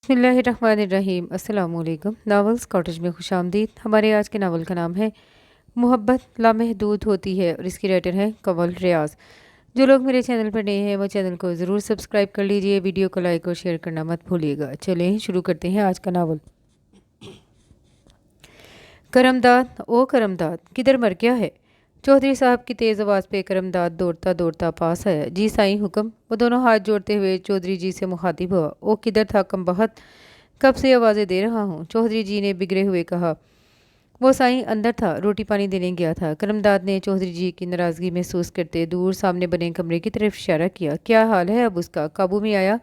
बिस्मिल्लाहिर्रहमानिर्रहीम। अस्सलाम वालेकुम। नावल स्कॉटिश में खुशामदीद। हमारे आज के नावल का नाम है मोहब्बत लामहदूद होती है और इसकी राइटर है कंवल रियाज। जो लोग मेरे चैनल पर नए हैं वो चैनल को ज़रूर सब्सक्राइब कर लीजिए। वीडियो को लाइक और शेयर करना मत भूलिएगा। चलें शुरू करते हैं आज का नावल। करमदाद, ओ करमदाद, किधर मर गया है? चौधरी साहब की तेज़ आवाज़ पे करमदाद दौड़ता दौड़ता पास आया। जी साईं, हुक्म। वो दोनों हाथ जोड़ते हुए चौधरी जी से मुखातिब हुआ। ओ किधर था कमबख्त, कब से आवाज़ें दे रहा हूँ। चौधरी जी ने बिगड़े हुए कहा। वो साईं अंदर था, रोटी पानी देने गया था। करमदाद ने चौधरी जी की नाराज़गी महसूस करते दूर सामने बने कमरे की तरफ इशारा किया। क्या हाल है अब उसका, काबू में आया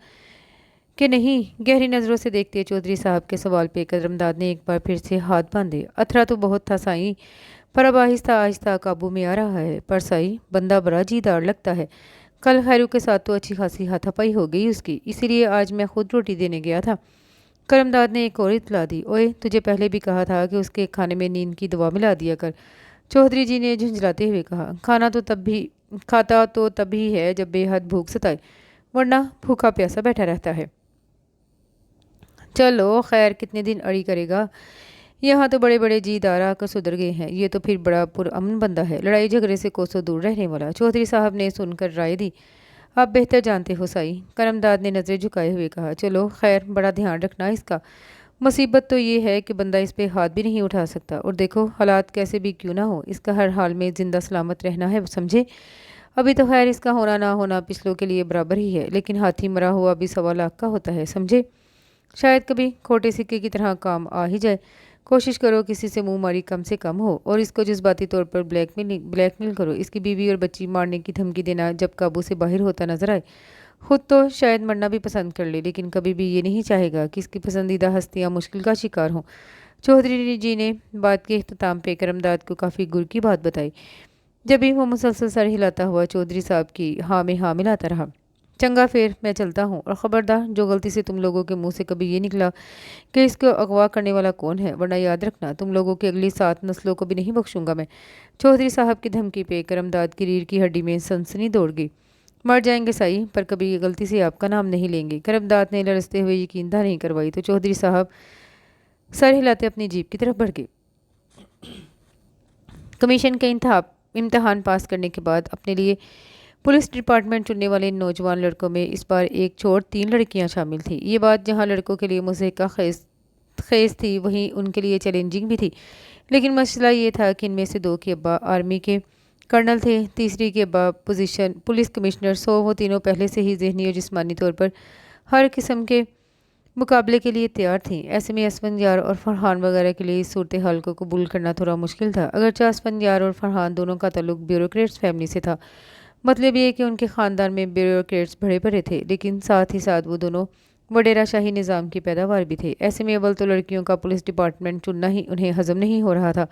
कि नहीं? गहरी नज़रों से देखते चौधरी साहब के सवाल पे करमदाद ने एक बार फिर से हाथ बांधे। अथरा तो बहुत था साईं, पर अब आहिस्ता आहिस्ता काबू में आ रहा है। पर साईं, बंदा बड़ा जीदार लगता है। कल खैरू के साथ तो अच्छी खासी हाथापाई हो गई उसकी, इसीलिए आज मैं खुद रोटी देने गया था। करमदाद ने एक और इतला दी। ओए, तुझे पहले भी कहा था कि उसके खाने में नींद की दवा मिला दिया कर। चौधरी जी ने झुंझलाते हुए कहा। खाना तो तब भी खाता तो तभी है जब बेहद भूख सताए, वरना भूखा प्यासा बैठा रहता है। चलो खैर, कितने दिन अड़ी करेगा। यहाँ तो बड़े बड़े जीदार आकर सुधर गए हैं, ये तो फिर बड़ा पुरअमन बंदा है, लड़ाई झगड़े से कोसों दूर रहने वाला। चौधरी साहब ने सुनकर राय दी। आप बेहतर जानते हो साईं, करमदाद ने नज़रें झुकाए हुए कहा। चलो खैर, बड़ा ध्यान रखना इसका। मुसीबत तो ये है कि बंदा इस पे हाथ भी नहीं उठा सकता, और देखो हालात कैसे भी क्यों ना हो, इसका हर हाल में जिंदा सलामत रहना है, समझे। अभी तो खैर इसका होना ना होना पिछलों के लिए बराबर ही है, लेकिन हाथी मरा हुआ भी 1.25 लाख का होता है, समझे। शायद कभी खोटे सिक्के की तरह काम आ ही जाए। कोशिश करो किसी से मुंह मारी कम से कम हो, और इसको जज्बाती तौर पर ब्लैकमेल करो। इसकी बीवी और बच्ची मारने की धमकी देना जब काबू से बाहर होता नजर आए। खुद तो शायद मरना भी पसंद कर ले, लेकिन कभी भी ये नहीं चाहेगा कि इसकी पसंदीदा हस्तियां मुश्किल का शिकार हों। चौधरी जी ने बात के अख्ताम पे करमदाद को काफ़ी गुर की बात बताई। जब भी वो मुसलसल सर हिलाता हुआ चौधरी साहब की हाँ में हाँ मिलाता रहा। चंगा, फिर मैं चलता हूँ, और ख़बरदार जो गलती से तुम लोगों के मुंह से कभी ये निकला कि इसको अगवा करने वाला कौन है, वरना याद रखना तुम लोगों की अगली 7 नस्लों को भी नहीं बख्शूंगा मैं। चौधरी साहब की धमकी पे करमदाद की रीढ़ की हड्डी में सनसनी दौड़ गई। मर जाएंगे साईं, पर कभी ये गलती से आपका नाम नहीं लेंगे। करमदाद ने लरसते हुए यकीनदा नहीं करवाई तो चौधरी साहब सर हिलाते अपनी जीप की तरफ बढ़ गए। कमीशन के इम्तहान पास करने के बाद अपने लिए पुलिस डिपार्टमेंट चुनने वाले इन नौजवान लड़कों में इस बार एक छोड़ 3 लड़कियां शामिल थीं। ये बात जहां लड़कों के लिए मुज़हिका खेज थी, वहीं उनके लिए चैलेंजिंग भी थी। लेकिन मसला ये था कि इनमें से 2 के अब्बा आर्मी के कर्नल थे, तीसरी के अब्बा पुलिस कमिश्नर। वो तीनों पहले से ही ज़हनी और जिस्मानी तौर पर हर किस्म के मुकाबले के लिए तैयार थीं। ऐसे में असफंजार और फरहान वगैरह के लिए इस सूरत हाल को कबूल करना थोड़ा मुश्किल था। अगरचे असफंजार और फरहान दोनों का ताल्लुक ब्यूरोक्रेट्स फैमिली से था, मतलब ये कि उनके ख़ानदान में ब्यूरोक्रेट्स बड़े बड़े थे, लेकिन साथ ही साथ वो दोनों वडेरा शाही निज़ाम की पैदावार भी थे। ऐसे में अव्वल तो लड़कियों का पुलिस डिपार्टमेंट चुनना ही उन्हें हजम नहीं हो रहा था,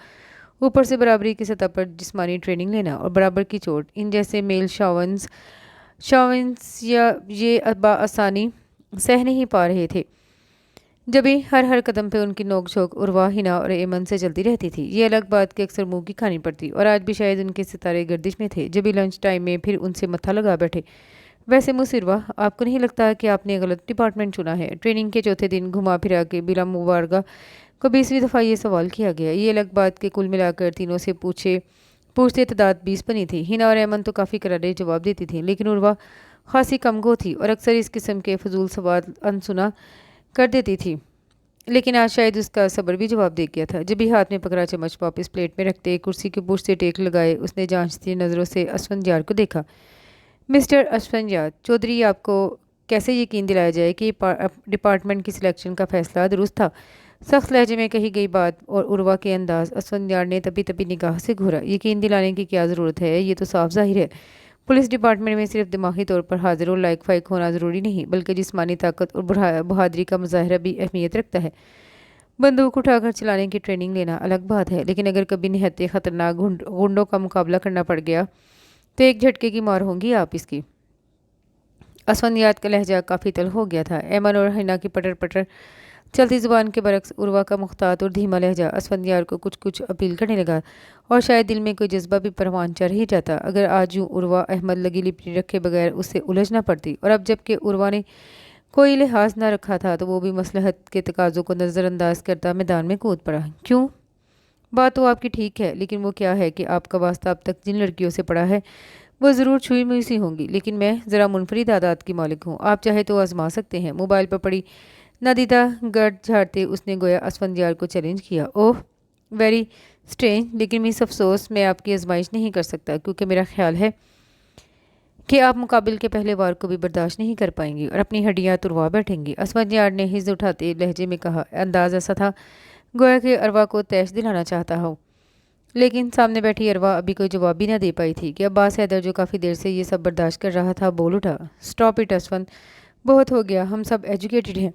ऊपर से बराबरी की सतह पर जिस्मानी ट्रेनिंग लेना और बराबर की चोट इन जैसे मेल शावंस या ये आसानी सह नहीं पा रहे थे। जब भी हर कदम पे उनकी नोक-झोंक उर्वा, हिना और एमन से चलती रहती थी। ये अलग बात कि अक्सर मुंह की खानी पड़ती, और आज भी शायद उनके सितारे गर्दिश में थे। जब भी लंच टाइम में फिर उनसे मत्था लगा बैठे। वैसे मुसिरवा, आपको नहीं लगता कि आपने गलत डिपार्टमेंट चुना है? ट्रेनिंग के चौथे दिन घुमा फिरा के बिला मुबारगा को 20वीं दफ़ा ये सवाल किया गया। ये अलग बात कि कुल मिलाकर तीनों से पूछते तादाद 20 बनी थी। हिना और एमन तो काफ़ी करारे जवाब देती थी, लेकिन उर्वा खासी कमगो थी और अक्सर इस किस्म के फजूल सवाल अनसुना कर देती थी। लेकिन आज शायद उसका सब्र भी जवाब दे गया था। जब भी हाथ में पकड़ा चम्मच वापस प्लेट में रखते कुर्सी के बुर्श से टेक लगाए, उसने जांचती नज़रों से असफंजार को देखा। मिस्टर असफंजार चौधरी, आपको कैसे यकीन दिलाया जाए कि डिपार्टमेंट की सिलेक्शन का फैसला दुरुस्त था? सख्त लहजे में कही गई बात और उर्वा के अंदाज असफंजार ने तभी तभी निगाह से घूरा। यकीन दिलाने की क्या ज़रूरत है, ये तो साफ जाहिर है। पुलिस डिपार्टमेंट में सिर्फ दिमागी तौर पर हाजिर और लायक फाइक होना ज़रूरी नहीं, बल्कि जिस्मानी ताकत और बहादुरी का मुजाहरा भी अहमियत रखता है। बंदूक उठाकर चलाने की ट्रेनिंग लेना अलग बात है, लेकिन अगर कभी निहत्ते ख़तरनाक गुंडों का मुकाबला करना पड़ गया तो एक झटके की मार होंगी आप इसकी। असफंदियात का लहजा काफ़ी तल्ख हो गया था। एमन और हिना की पटर पटर चलती ज़ुबान के बरक्स उर्वा का मुख्तात और धीमा लहजा असफंदियार को कुछ कुछ अपील करने लगा, और शायद दिल में कोई जज्बा भी परवान चढ़ ही जाता अगर आज यूँ उर्वा अहमद लगी लिपटी रखे बगैर उससे उलझ ना पड़ती। और अब जबकि उर्वा ने کوئی لحاظ نہ رکھا تھا تو وہ بھی مصلحت کے تقاضوں کو نظر انداز کرتا میدان میں کود پڑا۔ کیوں؟ بات تو آپ کی ٹھیک ہے، لیکن وہ کیا ہے کہ آپ کا واسطہ اب تک جن لڑکیوں سے پڑا ہے وہ ضرور چھوئی موئی سی ہوں گی، لیکن میں ذرا منفرد عادات کی مالک ہوں، آپ چاہے تو آزما سکتے ہیں۔ موبائل پر پڑی نادیدہ گرد جھاڑتے اس نے گویا اسفندیار کو چیلنج کیا۔ اوہ ویری اسٹرینج، لیکن مس افسوس میں آپ کی آزمائش نہیں کر سکتا، کیونکہ میرا خیال ہے کہ آپ مقابل کے پہلے وار کو بھی برداشت نہیں کر پائیں گی اور اپنی ہڈیاں تروا بیٹھیں گی۔ اسفندیار نے ہز اٹھاتے لہجے میں کہا، انداز ایسا تھا گویا کہ اروا کو تیش دلانا چاہتا ہو۔ لیکن سامنے بیٹھی اروا ابھی کوئی جواب بھی نہ دے پائی تھی کہ عباس حیدر جو کافی دیر سے یہ سب برداشت کر رہا تھا بول اٹھا، اسٹاپ اٹ اسفند، بہت ہو گیا، ہم سب ایجوکیٹڈ ہیں،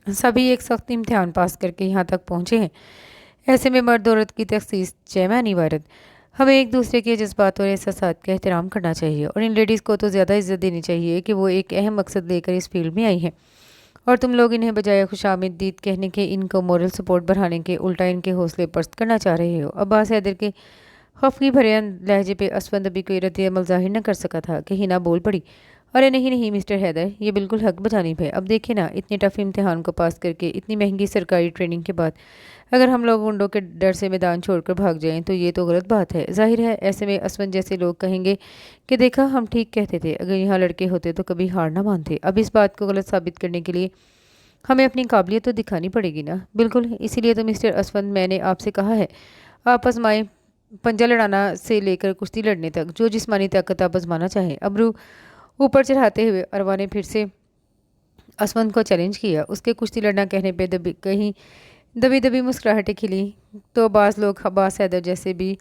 سبھی ایک سخت امتحان پاس کر کے یہاں تک پہنچے ہیں، ایسے میں مرد عورت کی تخصیص چیمانی وارد، ہمیں ایک دوسرے کے جذبات اور احساسات کا احترام کرنا چاہیے اور ان لیڈیز کو تو زیادہ عزت دینی چاہیے کہ وہ ایک اہم مقصد لے کر اس فیلڈ میں آئی ہیں، اور تم لوگ انہیں بجائے خوش آمدید کہنے کے ان کو مورل سپورٹ بڑھانے کے الٹا ان کے حوصلے پست کرنا چاہ رہے ہو۔ عباس حیدر کے خفگی بھرے لہجے پہ اسفند ابھی کوئی رد عمل ظاہر نہ کر سکا تھا کہ ہینا بول پڑی، ارے نہیں نہیں مسٹر حیدر، یہ بالکل حق بجانب ہے، اب دیکھیں نا، اتنے ٹف امتحان کو پاس کر کے اتنی مہنگی سرکاری ٹریننگ کے بعد اگر ہم لوگ گنڈوں کے ڈر سے میدان چھوڑ کر بھاگ جائیں تو یہ تو غلط بات ہے، ظاہر ہے ایسے میں اسفند جیسے لوگ کہیں گے کہ دیکھا ہم ٹھیک کہتے تھے، اگر یہاں لڑکے ہوتے تو کبھی ہار نہ مانتے، اب اس بات کو غلط ثابت کرنے کے لیے ہمیں اپنی قابلیت تو دکھانی پڑے گی نا۔ بالکل، اسی لیے تو مسٹر اسفند میں نے آپ سے کہا ہے، آپ آزمائیں، پنجہ لڑانا سے لے کر کشتی لڑنے تک جو جسمانی طاقت آپ آزمانا چاہیں۔ ابرو اوپر چڑھاتے ہوئے اروا نے پھر سے اسفند کو چیلنج کیا، اس کے کشتی لڑنا کہنے پہ کہیں دبی دبی مسکراہٹیں کھلی تو بعض لوگ عباس حیدر جیسے بھی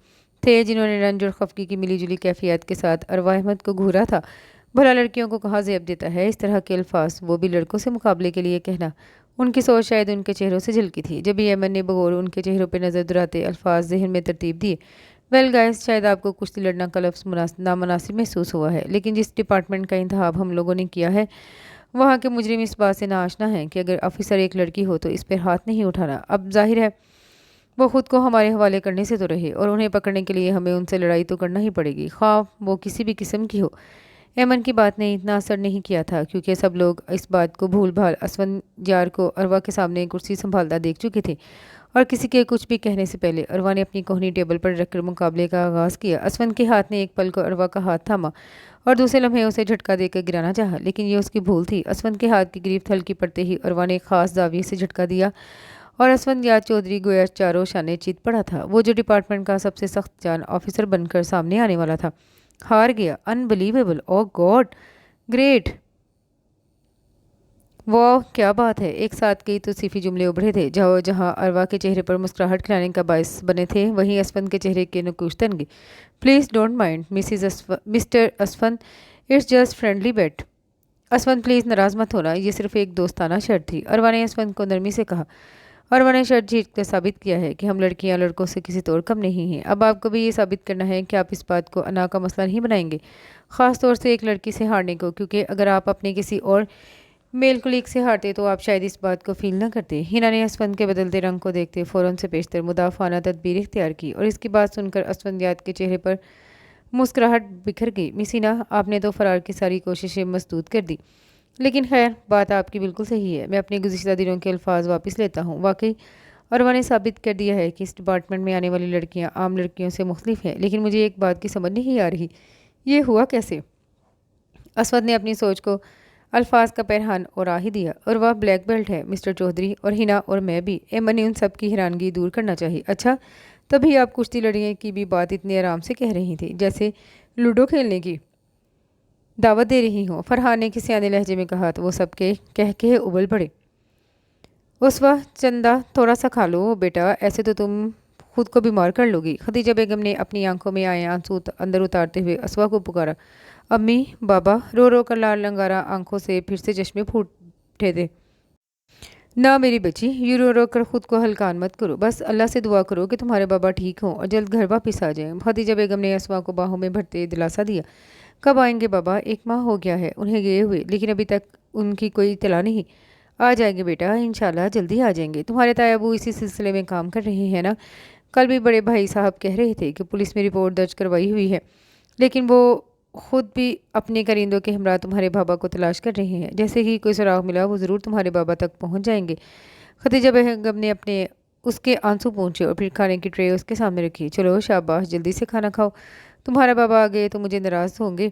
تھے جنہوں نے رنج اور خفگی کی ملی جلی کیفیت کے ساتھ اروا احمد کو گھورا تھا، بھلا لڑکیوں کو کہاں زیب دیتا ہے اس طرح کے الفاظ، وہ بھی لڑکوں سے مقابلے کے لیے کہنا، ان کی سوچ شاید ان کے چہروں سے جھلکی تھی، جب ایمن نے بغور ان کے چہروں پہ نظر دراتے الفاظ ذہن میں ترتیب دیے، ویل گائز، شاید آپ کو کشتی لڑنا کا لفظ نامناسب محسوس ہوا ہے، لیکن جس ڈپارٹمنٹ کا انتخاب ہم لوگوں نے کیا ہے وہاں کے مجرم اس بات سے ناآشنا ہیں کہ اگر آفیسر ایک لڑکی ہو تو اس پر ہاتھ نہیں اٹھانا، اب ظاہر ہے وہ خود کو ہمارے حوالے کرنے سے تو رہے، اور انہیں پکڑنے کے لیے ہمیں ان سے لڑائی تو کرنا ہی پڑے گی، خواہ وہ کسی بھی قسم کی ہو۔ ایمن کی بات نے اتنا اثر نہیں کیا تھا کیونکہ سب لوگ اس بات کو بھول بھال اسفندیار کو اروا کے سامنے کرسی سنبھالتا دیکھ چکے تھے، اور کسی کے کچھ بھی کہنے سے پہلے اروا نے اپنی کوہنی ٹیبل پر رکھ کر مقابلے کا آغاز کیا۔ اسفند کے ہاتھ نے ایک پل کو اروا کا ہاتھ تھاما اور دوسرے لمحے اسے جھٹکا دے کر گرانا چاہا، لیکن یہ اس کی بھول تھی، اسفند کے ہاتھ کی گرفت ہلکی پڑتے ہی اروا نے ایک خاص زاویے سے جھٹکا دیا اور اسفندیار چودھری گویا چاروں شانے چیت پڑا تھا، وہ جو ڈپارٹمنٹ کا سب سے سخت جان آفیسر بن کر سامنے آنے والا تھا، ہار گیا۔ انبلیویبل، او گاڈ، گریٹ، واہ کیا بات ہے، ایک ساتھ کئی توصیفی جملے ابھرے تھے، جہاں اروا کے چہرے پر مسکراہٹ کھلانے کا باعث بنے تھے وہیں اسفند کے چہرے کے نقوش تن گئے۔ Please don't mind Mr Asfand, it's just friendly bet. Asfand please ناراض مت ہونا، یہ صرف ایک دوستانہ شرط تھی، اروا نے اسفند کو نرمی سے کہا۔ اروا نے شرط جیت کر ثابت کیا ہے کہ ہم لڑکیاں لڑکوں سے کسی طور کم نہیں ہیں، اب آپ کو بھی یہ ثابت کرنا ہے کہ آپ اس بات کو انا کا مسئلہ نہیں بنائیں گے، خاص طور سے ایک لڑکی سے ہارنے کو، کیونکہ اگر آپ اپنے کسی اور میل کولیگ سے ہارتے تو آپ شاید اس بات کو فیل نہ کرتے۔ ہینا نے اسفند کے بدلتے رنگ کو دیکھتے فوراً سے پیشتر مدافعانہ تدبیر اختیار کی، اور اس کی بات سن کر اسفندیار کے چہرے پر مسکراہٹ بکھر گئی۔ مس ہینا، آپ نے تو فرار کی ساری کوششیں مسدود کر دی، لیکن خیر، بات آپ کی بالکل صحیح ہے، میں اپنے گزشتہ دنوں کے الفاظ واپس لیتا ہوں، واقعی اروا نے ثابت کر دیا ہے کہ اس ڈپارٹمنٹ میں آنے والی لڑکیاں عام لڑکیوں سے مختلف ہیں، لیکن مجھے ایک بات کی سمجھ نہیں آ رہی، یہ ہوا کیسے؟ اسفند نے اپنی سوچ کو الفاظ کا پیرہن اور ہی دیا، اروا بلیک بیلٹ ہے مسٹر چودھری، اور ہینا اور میں بھی۔ ایمن نے ان سب کی حیرانگی دور کرنا چاہی، اچھا تبھی آپ کشتی لڑنے کی بھی بات اتنے آرام سے کہہ رہی تھی جیسے لوڈو کھیلنے کی دعوت دے رہی ہوں، فرحان نے کسی آنے لہجے میں کہا تو وہ سب کے کہہ ابل پڑے۔ اسوا چندہ تھوڑا سا کھا لو بیٹا، ایسے تو تم خود کو بیمار کر لو گی، خدیجہ بیگم نے اپنی آنکھوں میں آئے آنسو اندر اتارتے ہوئے اسوا کو پکارا۔ امی، بابا، رو رو کر لال لنگارا آنکھوں سے پھر سے چشمے پھوٹے تھے۔ نہ میری بچی، یوں رو رو کر خود کو ہلکان مت کرو، بس اللہ سے دعا کرو کہ تمہارے بابا ٹھیک ہوں اور جلد گھر واپس آ جائیں۔ خدیجہ بیگم نے اسوا کو باہوں میں بھرتے دلاسا دیا۔ کب آئیں گے بابا؟ 1 ماہ ہو گیا ہے انہیں گئے ہوئے، لیکن ابھی تک ان کی کوئی اطلاع نہیں۔ آ جائیں گے بیٹا، انشاءاللہ جلدی آ جائیں گے، تمہارے تایا ابو اسی سلسلے میں کام کر رہے ہیں نا، کل بھی بڑے بھائی صاحب کہہ رہے تھے کہ پولیس میں رپورٹ درج کروائی ہوئی ہے، لیکن وہ خود بھی اپنے کرندوں کے ہمراہ تمہارے بابا کو تلاش کر رہے ہیں۔ جیسے ہی کوئی سراغ ملا وہ ضرور تمہارے بابا تک پہنچ جائیں گے۔ خدیجہ بیگم نے اس کے آنسو پونچھے اور پھر کھانے کی ٹرے اس کے سامنے رکھی۔ چلو شاباش، جلدی سے کھانا کھاؤ۔ تمہارا بابا آ گئے تو مجھے ناراض ہوں گے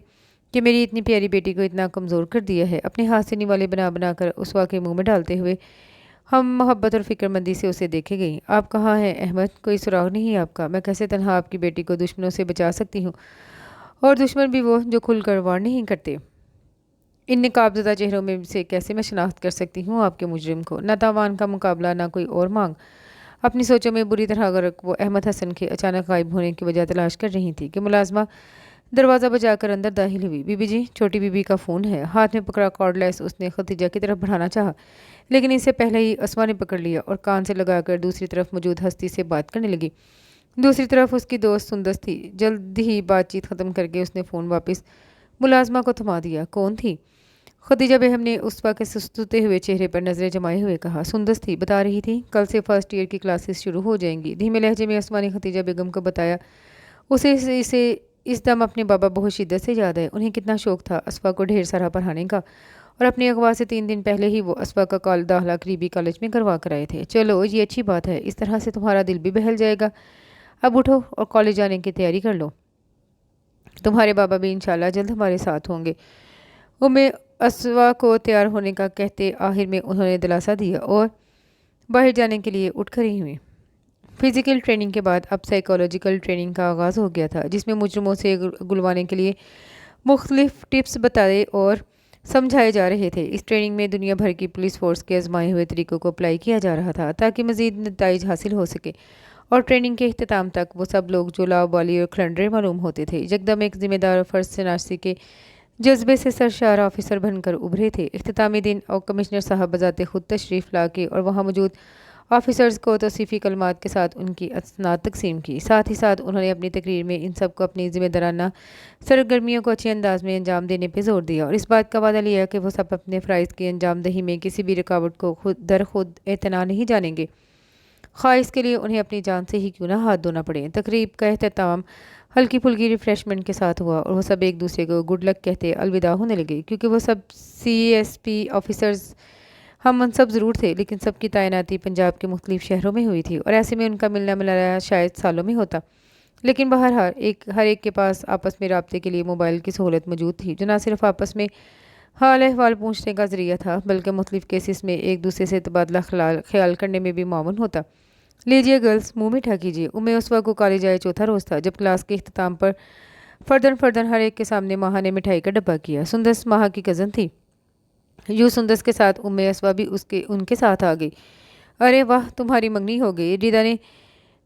کہ میری اتنی پیاری بیٹی کو اتنا کمزور کر دیا ہے۔ اپنے ہاتھ سے نوالے بنا بنا کر اسوا کے منہ میں ڈالتے ہوئے ہم محبت اور فکر مندی سے اسے دیکھے گئی۔ آپ کہاں ہیں احمد؟ کوئی سراغ نہیں آپ کا؟ میں کیسے تنہا آپ کی بیٹی کو دشمنوں سے بچا سکتی ہوں، اور دشمن بھی وہ جو کھل کر وار نہیں کرتے؟ ان نقاب زدہ چہروں میں سے کیسے میں شناخت کر سکتی ہوں آپ کے مجرم کو؟ نہ تاوان کا مقابلہ، نہ کوئی اور مانگ۔ اپنی سوچوں میں بری طرح غرق وہ احمد حسن کے اچانک غائب ہونے کی وجہ تلاش کر رہی تھی کہ ملازمہ دروازہ بجا کر اندر داخل ہوئی۔ بی بی جی، چھوٹی بی بی کا فون ہے۔ ہاتھ میں پکڑا کارڈ لیس اس نے خدیجہ کی طرف بڑھانا چاہا، لیکن اسے پہلے ہی اسما نے پکڑ لیا اور کان سے لگا کر دوسری طرف موجود ہستی سے بات کرنے لگی۔ دوسری طرف اس کی دوست سندس تھی۔ جلد ہی بات چیت ختم کر کے اس نے فون واپس ملازمہ کو تھما دیا۔ کون تھی؟ خدیجہ بیگم نے اسوا کے سستتے ہوئے چہرے پر نظریں جمائے ہوئے کہا۔ سندس تھی، بتا رہی تھی کل سے فرسٹ ایئر کی کلاسز شروع ہو جائیں گی۔ دھیمے لہجے میں اسما نے خدیجہ بیگم کو بتایا۔ اسے اس دم اپنے بابا بہت شدت سے یاد ہے۔ انہیں کتنا شوق تھا اسوا کو ڈھیر سارا پڑھانے کا، اور اپنی اغوا سے 3 دن پہلے ہی وہ اسوا کا داخلہ قریبی کالج میں کروا کر آئے تھے۔ چلو یہ اچھی بات ہے، اس طرح سے تمہارا دل بھی بہل جائے گا۔ اب اٹھو اور کالج جانے کی تیاری کر لو۔ تمہارے بابا بھی انشاءاللہ جلد ہمارے ساتھ ہوں گے۔ اسوا کو تیار ہونے کا کہتے آخر میں انہوں نے دلاسا دیا اور باہر جانے کے لیے اٹھ کھڑی ہوئی۔ فزیکل ٹریننگ کے بعد اب سائیکولوجیکل ٹریننگ کا آغاز ہو گیا تھا، جس میں مجرموں سے گلوانے کے لیے مختلف ٹپس بتائے اور سمجھائے جا رہے تھے۔ اس ٹریننگ میں دنیا بھر کی پولیس فورس کے آزمائے ہوئے طریقوں کو اپلائی کیا جا رہا تھا تاکہ مزید نتائج حاصل ہو سکے، اور ٹریننگ کے اختتام تک وہ سب لوگ جو لاؤبالی اور کھلنڈرے معلوم ہوتے تھے یکدم ایک ذمہ دار اور فرض شناسی کے جذبے سے سرشار آفیسر بن کر ابھرے تھے۔ اختتامی دن اور کمشنر صاحب بذات خود تشریف لا کے اور وہاں موجود آفیسرز کو توصیفی کلمات کے ساتھ ان کی اسناد تقسیم کی۔ ساتھ ہی ساتھ انہوں نے اپنی تقریر میں ان سب کو اپنی ذمہ دارانہ سرگرمیوں کو اچھے انداز میں انجام دینے پہ زور دیا، اور اس بات کا وعدہ لیا کہ وہ سب اپنے فرائض کی انجام دہی میں کسی بھی رکاوٹ کو خود اعتنا نہیں جانیں گے، خواہ اس کے لیے انہیں اپنی جان سے ہی کیوں نہ ہاتھ دھونا پڑے۔ تقریب کا اختتام ہلکی پھلکی ریفریشمنٹ کے ساتھ ہوا اور وہ سب ایک دوسرے کو گڈ لک کہتے الوداع ہونے لگے، کیونکہ وہ سب CSP آفیسرز ہم منصب ضرور تھے، لیکن سب کی تعیناتی پنجاب کے مختلف شہروں میں ہوئی تھی، اور ایسے میں ان کا ملنا ملانا شاید سالوں میں ہوتا۔ لیکن بہرحال ہر ایک کے پاس آپس میں رابطے کے لیے موبائل کی سہولت موجود تھی، جو نہ صرف آپس میں حال احوال پوچھنے کا ذریعہ تھا بلکہ مختلف کیسز میں ایک دوسرے سے تبادلہ خیال کرنے میں بھی معاون ہوتا۔ لیجیے گرلز، منہ میٹھا کیجیے۔ اسوا کو کالج آئے چوتھا روز تھا جب کلاس کے اختتام پر فردن ہر ایک کے سامنے ماہا نے مٹھائی کا ڈبہ کیا۔ سندس ماہا کی کزن تھی۔ یوں سندس کے ساتھ اسوا بھی ان کے ساتھ آ گئی۔ ارے واہ، تمہاری منگنی ہو گئی؟ ریدا نے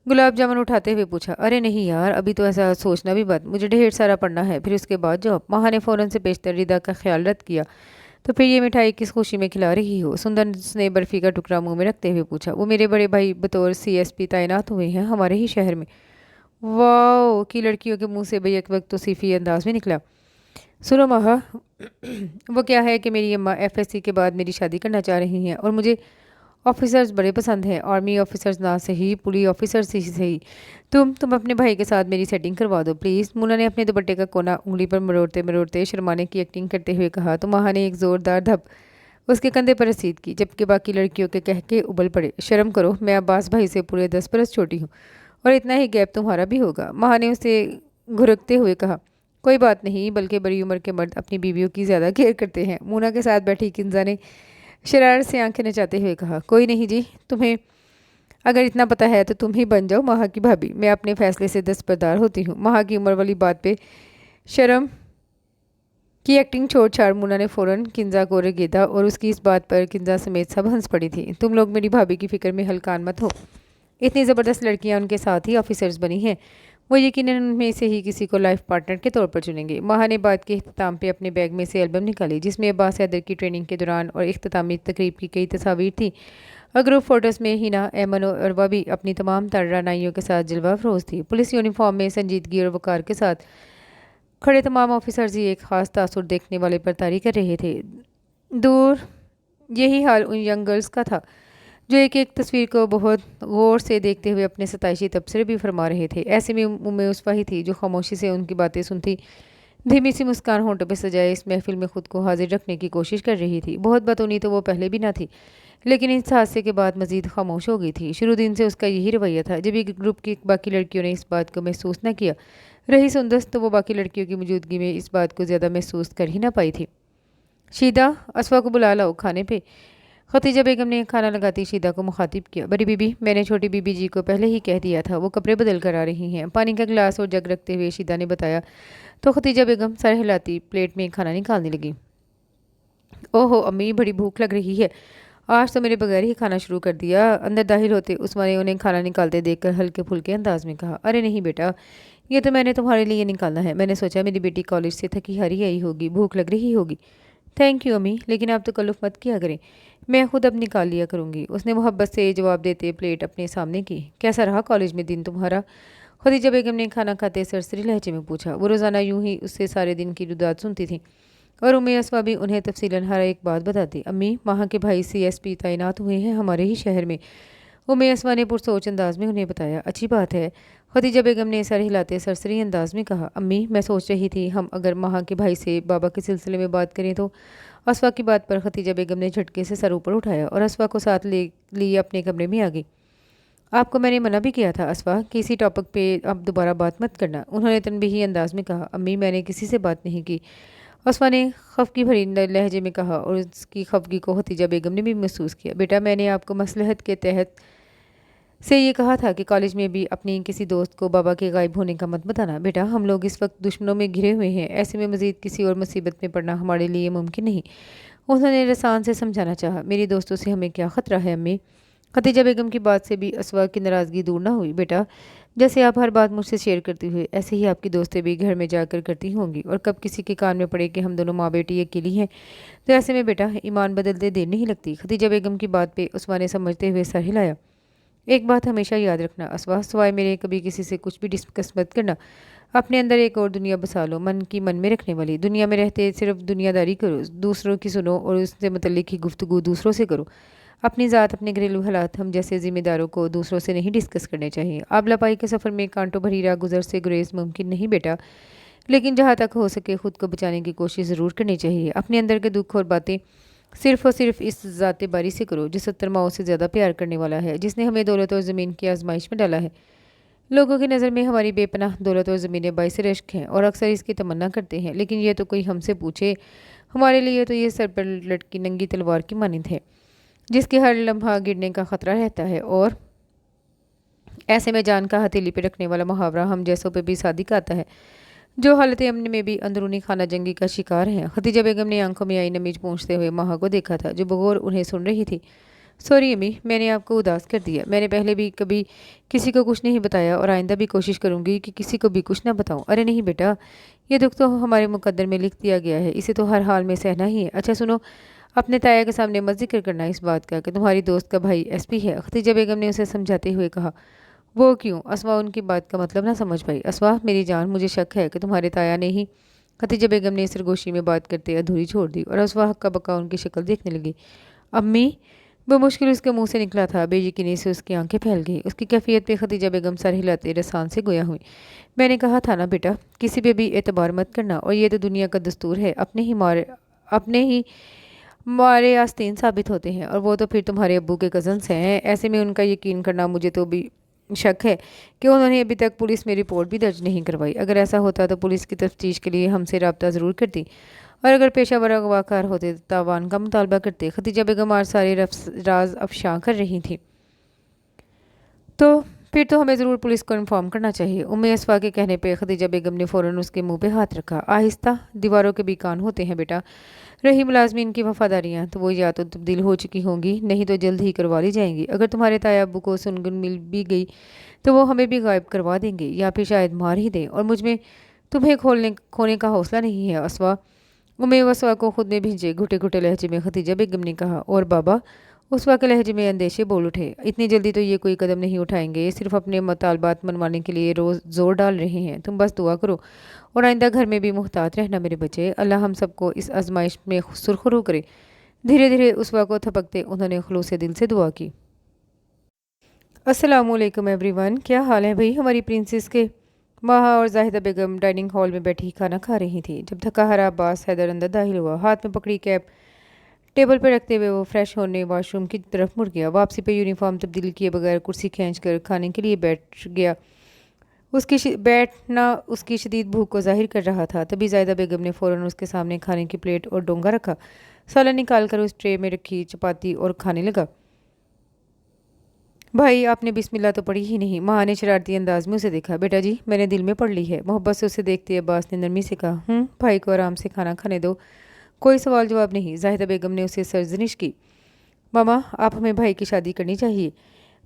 گلاب جامن اٹھاتے ہوئے پوچھا۔ ارے نہیں یار، ابھی تو ایسا سوچنا بھی بات، مجھے ڈھیر سارا پڑھنا ہے، پھر اس کے بعد جاب۔ ماہا نے فوراً سے پیشتر ریدا کا خیال رد کیا۔ تو پھر یہ مٹھائی کس خوشی میں کھلا رہی ہو؟ سندس نے برفی کا ٹکڑا منہ میں رکھتے ہوئے پوچھا۔ وہ میرے بڑے بھائی بطور CSP تعینات ہوئے ہیں ہمارے ہی شہر میں۔ واو کی لڑکیوں کے منہ سے بیک وقت توصیفی انداز میں نکلا۔ سنو ماہا، وہ کیا ہے کہ میری اماں FSC کے بعد میری شادی کرنا چاہ رہی ہیں، اور مجھے آفیسرز بڑے پسند ہیں، آرمی آفیسرز نہ صحیح، پولیس آفیسرز ہی صحیح۔ تم اپنے بھائی کے ساتھ میری سیٹنگ کروا دو پلیز۔ مونا نے اپنے دوپٹے کا کونا انگلی پر مروڑتے شرمانے کی ایکٹنگ کرتے ہوئے کہا، تو ماہا نے ایک زوردار دھپ اس کے کندھے پر رسید کی، جبکہ باقی لڑکیوں کے کہکے ابل پڑے۔ شرم کرو، میں عباس بھائی سے پورے 10 برس چھوٹی ہوں، اور اتنا ہی گیپ تمہارا بھی ہوگا۔ ماہا نے اسے گھرکتے ہوئے کہا۔ کوئی بات نہیں، بلکہ بڑی عمر کے مرد اپنی بیویوں کی زیادہ کیئر کرتے ہیں، مونا کے ساتھ بیٹھی کنزا نے شرارت سے آنکھیں نچاتے ہوئے کہا۔ کوئی نہیں جی، تمہیں اگر اتنا پتہ ہے تو تم ہی بن جاؤ ماہا کی بھابی، میں اپنے فیصلے سے دستبردار ہوتی ہوں۔ ماہا کی عمر والی بات پہ شرم کی ایکٹنگ چھوڑ چھاڑ مونا نے فوراً کنزا کو رگیدا، اور اس کی اس بات پر کنزا سمیت سب ہنس پڑی تھی۔ تم لوگ میری بھابی کی فکر میں ہلکان مت ہو، اتنی زبردست لڑکیاں ان کے ساتھ ہی آفیسرز بنی ہیں، وہ یقیناً ان میں سے ہی کسی کو لائف پارٹنر کے طور پر چنیں گے۔ ماہا نے بات کے اختتام پہ اپنے بیگ میں سے البم نکالی، جس میں عباس حیدر کی ٹریننگ کے دوران اور اختتامی تقریب کی کئی تصاویر تھیں، اور گروپ فوٹوز میں ہینا، ایمن اور عروہ بھی اپنی تمام تر رعنائیوں کے ساتھ جلوہ افروز تھی۔ پولیس یونیفارم میں سنجیدگی اور وقار کے ساتھ کھڑے تمام آفیسرز ہی ایک خاص تاثر دیکھنے والے پر طاری کر رہے تھے۔ دور یہی حال ان ینگ گرلز کا تھا، جو ایک ایک تصویر کو بہت غور سے دیکھتے ہوئے اپنے ستائشی تبصرے بھی فرما رہے تھے۔ ایسے میں اسوا ہی تھی جو خاموشی سے ان کی باتیں سنتی धीमी सी मुस्कान होंठों पे सजाए इस महफिल में खुद को हाजिर रखने की कोशिश कर रही थी। बहुत बतौनी तो वो पहले भी ना थी, लेकिन इस हादसे के बाद मजीद खामोश हो गई थी। शुरू दिन से उसका यही रवैया था। जब एक ग्रुप की बाकी लड़कियों ने इस बात को महसूस न किया रही सुंदस, तो वो बाकी लड़कियों की मौजूदगी में इस बात को ज़्यादा महसूस कर ही ना पाई थी। शीदा, असफा को बुला लाओ खाने पे। खतीजा बेगम ने खाना लगाती शीदा को मुखातिब किया। बड़ी बीबी, मैंने छोटी बीबी जी को पहले ही कह दिया था, वो कपड़े बदल कर आ रही हैं। पानी का गिलास और जग रखते हुए शीदा ने बताया, तो खतीजा बेगम सर हिलाती प्लेट में खाना निकालने लगी। ओहो अम्मी, बड़ी भूख लग रही है। आज तो मेरे बगैर ही खाना शुरू कर दिया। अंदर दाखिल होते उस्मा ने उन्हें खाना निकालते देखकर हल्के फुल्के अंदाज में कहा, अरे नहीं बेटा, ये तो मैंने तुम्हारे लिए निकाला है। मैंने सोचा मेरी बेटी कॉलेज से थकी हारी आई होगी, भूख लग रही होगी। थैंक यू अम्मी, लेकिन आप तकल्लुफ़ मत किया करें, मैं खुद अब निकाल लिया करूँगी। उसने मोहब्बत से जवाब देते प्लेट अपने सामने की। कैसा रहा कॉलेज में दिन तुम्हारा? खदीजा बेगम ने खाना खाते सरसरी लहजे में पूछा। वो रोज़ाना यूं ही उससे सारे दिन की रुदात सुनती थी और उम्मी अस्मा भी उन्हें तफसीलन हर एक बात बताती। अम्मी, वहाँ के भाई CSP तैनात हुए हैं हमारे ही शहर में। उम्मी अस्मा ने पुरसोच अंदाज में उन्हें बताया। अच्छी बात है। खदीजा बेगम ने सर हिलाते सरसरी अंदाज में कहा। अम्मी, मैं सोच रही थी हम अगर वहाँ के भाई से बाबा के सिलसिले में बात करें तो। अस्वा की बात पर खदीजा बेगम ने झटके से सर ऊपर उठाया और अस्वा को साथ ले लिए अपने कमरे में आ गई। आपको मैंने मना भी किया था अस्वा कि इसी टॉपिक पे अब दोबारा बात मत करना, उन्होंने तनबीही अंदाज में कहा। अम्मी, मैंने किसी से बात नहीं की, अस्मा ने खफकी भरी लहजे में कहा और उसकी खफगी को खतीजा बेगम ने भी महसूस किया। बेटा, मैंने आपको मसलहत के तहत से ये कहा था कि कॉलेज में भी अपनी किसी दोस्त को बाबा के गायब होने का मत बताना। बेटा, हम लोग इस वक्त दुश्मनों में घिरे हुए हैं, ऐसे में मज़ीद किसी और मुसीबत में पड़ना हमारे लिए मुमकिन नहीं। उन्होंने रसान से समझाना चाहा। मेरी दोस्तों से हमें क्या ख़तरा है अम्मी? खतीजा बेगम की बात से भी अस्वा की नाराज़गी दूर ना हुई। बेटा, जैसे आप हर बात मुझसे शेयर करती हुई, ऐसे ही आपकी दोस्तें भी घर में जाकर करती होंगी, और कब किसी के कान में पड़े कि हम दोनों माँ बेटी अकेली हैं, तो ऐसे में बेटा ईमान बदलते देर नहीं लगती। खतीजा बेगम की बात पे अस्वा ने समझते हुए सर हिलाया। एक बात हमेशा याद रखना अस्वा, सिवाय मेरे कभी किसी से कुछ भी डिस्कस मत करना। अपने अंदर एक और दुनिया बसा लो, मन की मन में रखने वाली। दुनिया में रहते सिर्फ दुनियादारी करो, दूसरों की सुनो और उससे मुतल्लिक ही गुफ्तगू दूसरों से करो। अपनी ज़ात, अपने घरेलू हालात हम जैसे ज़िम्मेदारों को दूसरों से नहीं डिस्कस करने चाहिए। आबलापाई के सफ़र में कांटों भरी राह गुजर से गुरेज मुमकिन नहीं बेटा, लेकिन जहाँ तक हो सके खुद को बचाने की कोशिश ज़रूर करनी चाहिए। अपने अंदर के दुख और बातें सिर्फ़ और सिर्फ इस ज़ाते बारी से करो जो 70 माओं से ज़्यादा प्यार करने वाला है, जिसने हमें दौलत और ज़मीन की आजमाइश में डाला है। लोगों की नज़र में हमारी बेपनाह दौलत और ज़मीनें बाइस रश्क हैं और अक्सर इसकी तमन्ना करते हैं, लेकिन ये तो कोई हमसे पूछे, हमारे लिए तो ये सर पर लटकी नंगी तलवार की मानिंद है, जिसके हर लम्हा गिरने का ख़तरा रहता है। और ऐसे में जान का हथेली पे रखने वाला मुहावरा हम जैसों पे भी सादिक आता है, जो हालत अमन में भी अंदरूनी खाना जंगी का शिकार है। खदीजा बेगम ने आंखों में आई नमीज पहुँचते हुए माह को देखा था, जो बगौर उन्हें सुन रही थी। सॉरी अम्मी, मैंने आपको उदास कर दिया। मैंने पहले भी कभी किसी को कुछ नहीं बताया और आइंदा भी कोशिश करूंगी कि किसी को भी कुछ ना बताऊं। अरे नहीं बेटा, ये दुख तो हमारे मुकद्दर में लिख दिया गया है, इसे तो हर हाल में सहना ही है। अच्छा सुनो, अपने ताया के सामने मत जिक्र करना इस बात का कि तुम्हारी दोस्त का भाई SP है। खदीजा बेगम ने उसे समझाते हुए कहा। वो क्यों? अस्वा उनकी बात का मतलब ना समझ पाई। अस्वा मेरी जान, मुझे शक है कि तुम्हारे ताया ने ही। खदीजा बेगम ने सरगोशी में बात करते अधूरी छोड़ दी और अस्वा हक्का बक्का उनकी शक्ल देखने लगी। अम्मी, वो मुश्किल उसके मुंह से निकला था। बेयकीनी से उसकी आंखें फैल गई। उसकी कैफियत पे खदीजा बेगम सर हिलाते रसान से गोया हुई। मैंने कहा था ना बेटा, किसी पे भी एतबार मत करना, और ये तो दुनिया का दस्तूर है। अपने ही मारे आस्तीन साबित होते हैं, और वो तो फिर तुम्हारे अब्बू के कज़न्स हैं। ऐसे में उनका यकीन करना, मुझे तो भी शक है कि उन्होंने अभी तक पुलिस में रिपोर्ट भी दर्ज नहीं करवाई। अगर ऐसा होता तो पुलिस की तफ्तीश के लिए हमसे रब्ता ज़रूर करती, और अगर पेशा वर अगवाकार होते तो तावान का मुतालबा करते। खदीजा बेगम आज सारे राज अफशां कर रही थी, तो फिर तो हमें ज़रूर पुलिस को इन्फॉर्म करना चाहिए। उम्मे अस्फा के कहने पे खदीजा बेगम ने फ़ौरन उसके मुंह पे हाथ रखा। आहिस्ता, दीवारों के भी कान होते हैं बेटा। रही मुलाजमीन की वफादारियाँ, तो वो या तो तब्दील हो चुकी होंगी, नहीं तो जल्द ही करवा ली जाएंगी। अगर तुम्हारे ताया अब्बू को सुनगुन मिल भी गई तो वो हमें भी गायब करवा देंगे, या फिर शायद मार ही दें, और मुझ में तुम्हें खोने का हौसला नहीं है अस्वा। उम्मे वसवा को खुद में भेजे घुटे घुटे लहजे में खदीजा बेगम ने कहा। और बाबा? उसवा के लहजे में अंदेशे बोल उठे। इतनी जल्दी तो ये कोई कदम नहीं उठाएंगे, ये सिर्फ अपने मुतालबात मनवाने के लिए रोज़ जोर डाल रहे हैं। तुम बस दुआ करो और आइंदा घर में भी मुहतात रहना मेरे बच्चे। अल्लाह हम सबको इस आजमाइश में सुरखरू करे। धीरे धीरे उसवा को थपकते उन्होंने खुलूस दिल से दुआ की। अस्सलामुअलैकुम एवरीवन, क्या हाल है भाई हमारी प्रिंसेस के? महा और जाहिदा बेगम डाइनिंग हॉल में बैठी खाना खा रही थी। जब थका हारा अब्बास हैदर अंदर दाखिल हुआ, हाथ में पकड़ी कैप टेबल पर रखते हुए वो फ्रेश होने वॉशरूम की तरफ मुड़ गया। वापसी पे यूनिफॉर्म तब्दील किए बगैर कुर्सी खींचकर खाने के लिए बैठ गया। बैठना उसकी शदीद भूख को जाहिर कर रहा था। तभी जाहिदा बेगम ने फ़ौरन उसके सामने खाने की प्लेट और डोंगा रखा। सालन निकाल कर उस ट्रे में रखी चपाती और खाने लगा। भाई, आपने बिस्मिल्लाह तो पढ़ी ही नहीं। माँ ने शरारती अंदाज में उसे देखा। बेटा जी, मैंने दिल में पढ़ ली है। मोहब्बत से उसे देखते अब्बास ने नरमी से कहा। भाई को आराम से खाना खाने दो। कोई सवाल जवाब नहीं। जाहिदा बेगम ने उसे सरजनिश की। मामा, आप हमें भाई की शादी करनी चाहिए।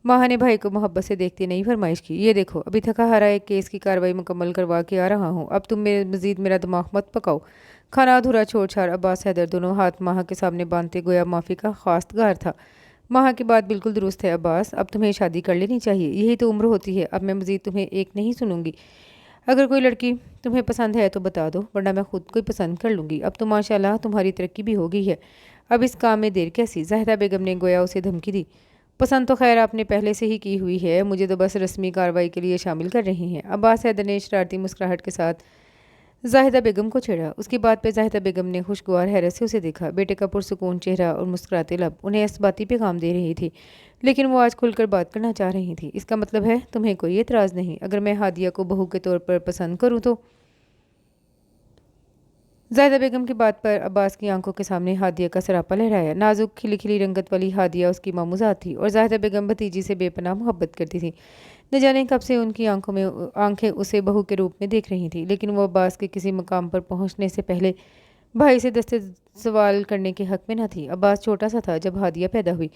माँ ने भाई को मोहब्बत से देखते नहीं फरमाइश की। ये देखो, अभी थका हारा एक केस की कार्रवाई मुकम्मल करवा के आ रहा हूँ। अब तुम मजीद मेरा दिमाग मत पकाओ। खाना अधूरा छोड़ छाड़ अब्बास हैदर दोनों हाथ माह के सामने बांधते गोया माफ़ी का खास्तगार था। माह की बात बिल्कुल दुरुस्त है अब्बास, अब तुम्हें शादी कर लेनी चाहिए। यही तो उम्र होती है। अब मैं मजीद तुम्हें एक नहीं सुनूंगी। अगर कोई लड़की तुम्हें पसंद है तो बता दो, वरना मैं खुद को ही पसंद कर लूँगी। अब तो माशाल्लाह तुम्हारी तरक्की भी हो गई है। अब इस काम में देर कैसी? जाहिदा बेगम ने गोया उसे धमकी दी। पसंद तो खैर आपने पहले से ही की हुई है, मुझे तो बस रस्मी कार्रवाई के लिए शामिल कर रही हैं। अब्बास हैदर ने शरारती मुस्कुराहट के साथ जाहिदा बेगम को छेड़ा। उसकी बात पे जाहिदा बेगम ने खुशगवार हैरत से उसे देखा। बेटे का पुरसुकून चेहरा और मुस्कुराते लब उन्हें इस बाती पे काम दे रही थी, लेकिन वो आज खुलकर बात करना चाह रही थी। इसका मतलब है तुम्हें कोई एतराज़ नहीं अगर मैं हादिया को बहू के तौर पर पसंद करूँ तो? जाहिदा बेगम की बात पर अब्बास की आंखों के सामने हादिया का सरापा लहराया। नाजुक खिली खिली रंगत वाली हादिया उसकी मामूजात थी और जाहिदा बेगम भतीजी से बेपनाह मोहब्बत करती थी। न जाने कब से उनकी आंखें उसे बहू के रूप में देख रही थी, लेकिन वो अब्बास के किसी मकाम पर पहुंचने से पहले भाई से दस्ते सवाल करने के हक में न थी। अब्बास छोटा सा था जब हादिया पैदा हुई।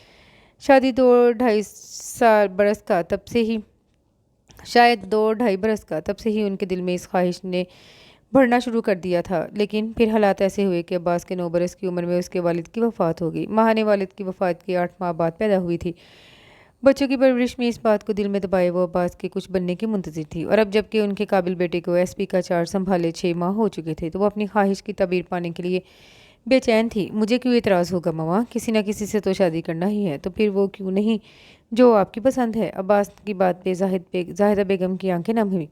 शादी 2-2.5 बरस का तब से ही शायद 2-2.5 बरस का तब से ही उनके दिल में इस ख्वाहिश ने बढ़ना शुरू कर दिया था। लेकिन फिर हालात ऐसे हुए कि अब्बास के 9 बरस की उम्र में उसके वालिद की वफ़ात हो गई। माह ने वालिद की वफ़ात के 8 माह बाद पैदा हुई थी। बच्चों की परवरिश में इस बात को दिल में दबाए वो अब्बास के कुछ बनने की मुंतज़िर थी, और अब जबकि उनके काबिल बेटे को एसपी का चार्ज संभाले 6 माह हो चुके थे तो वो अपनी ख्वाहिश की तबीर पाने के लिए बेचैन थी। मुझे क्यों इतराज़ होगा मामा, किसी न किसी से तो शादी करना ही है, तो फिर वो क्यों नहीं जो आपकी पसंद है। अब्बास की बात पे जाहिदा बेगम की आंखें नम हुई।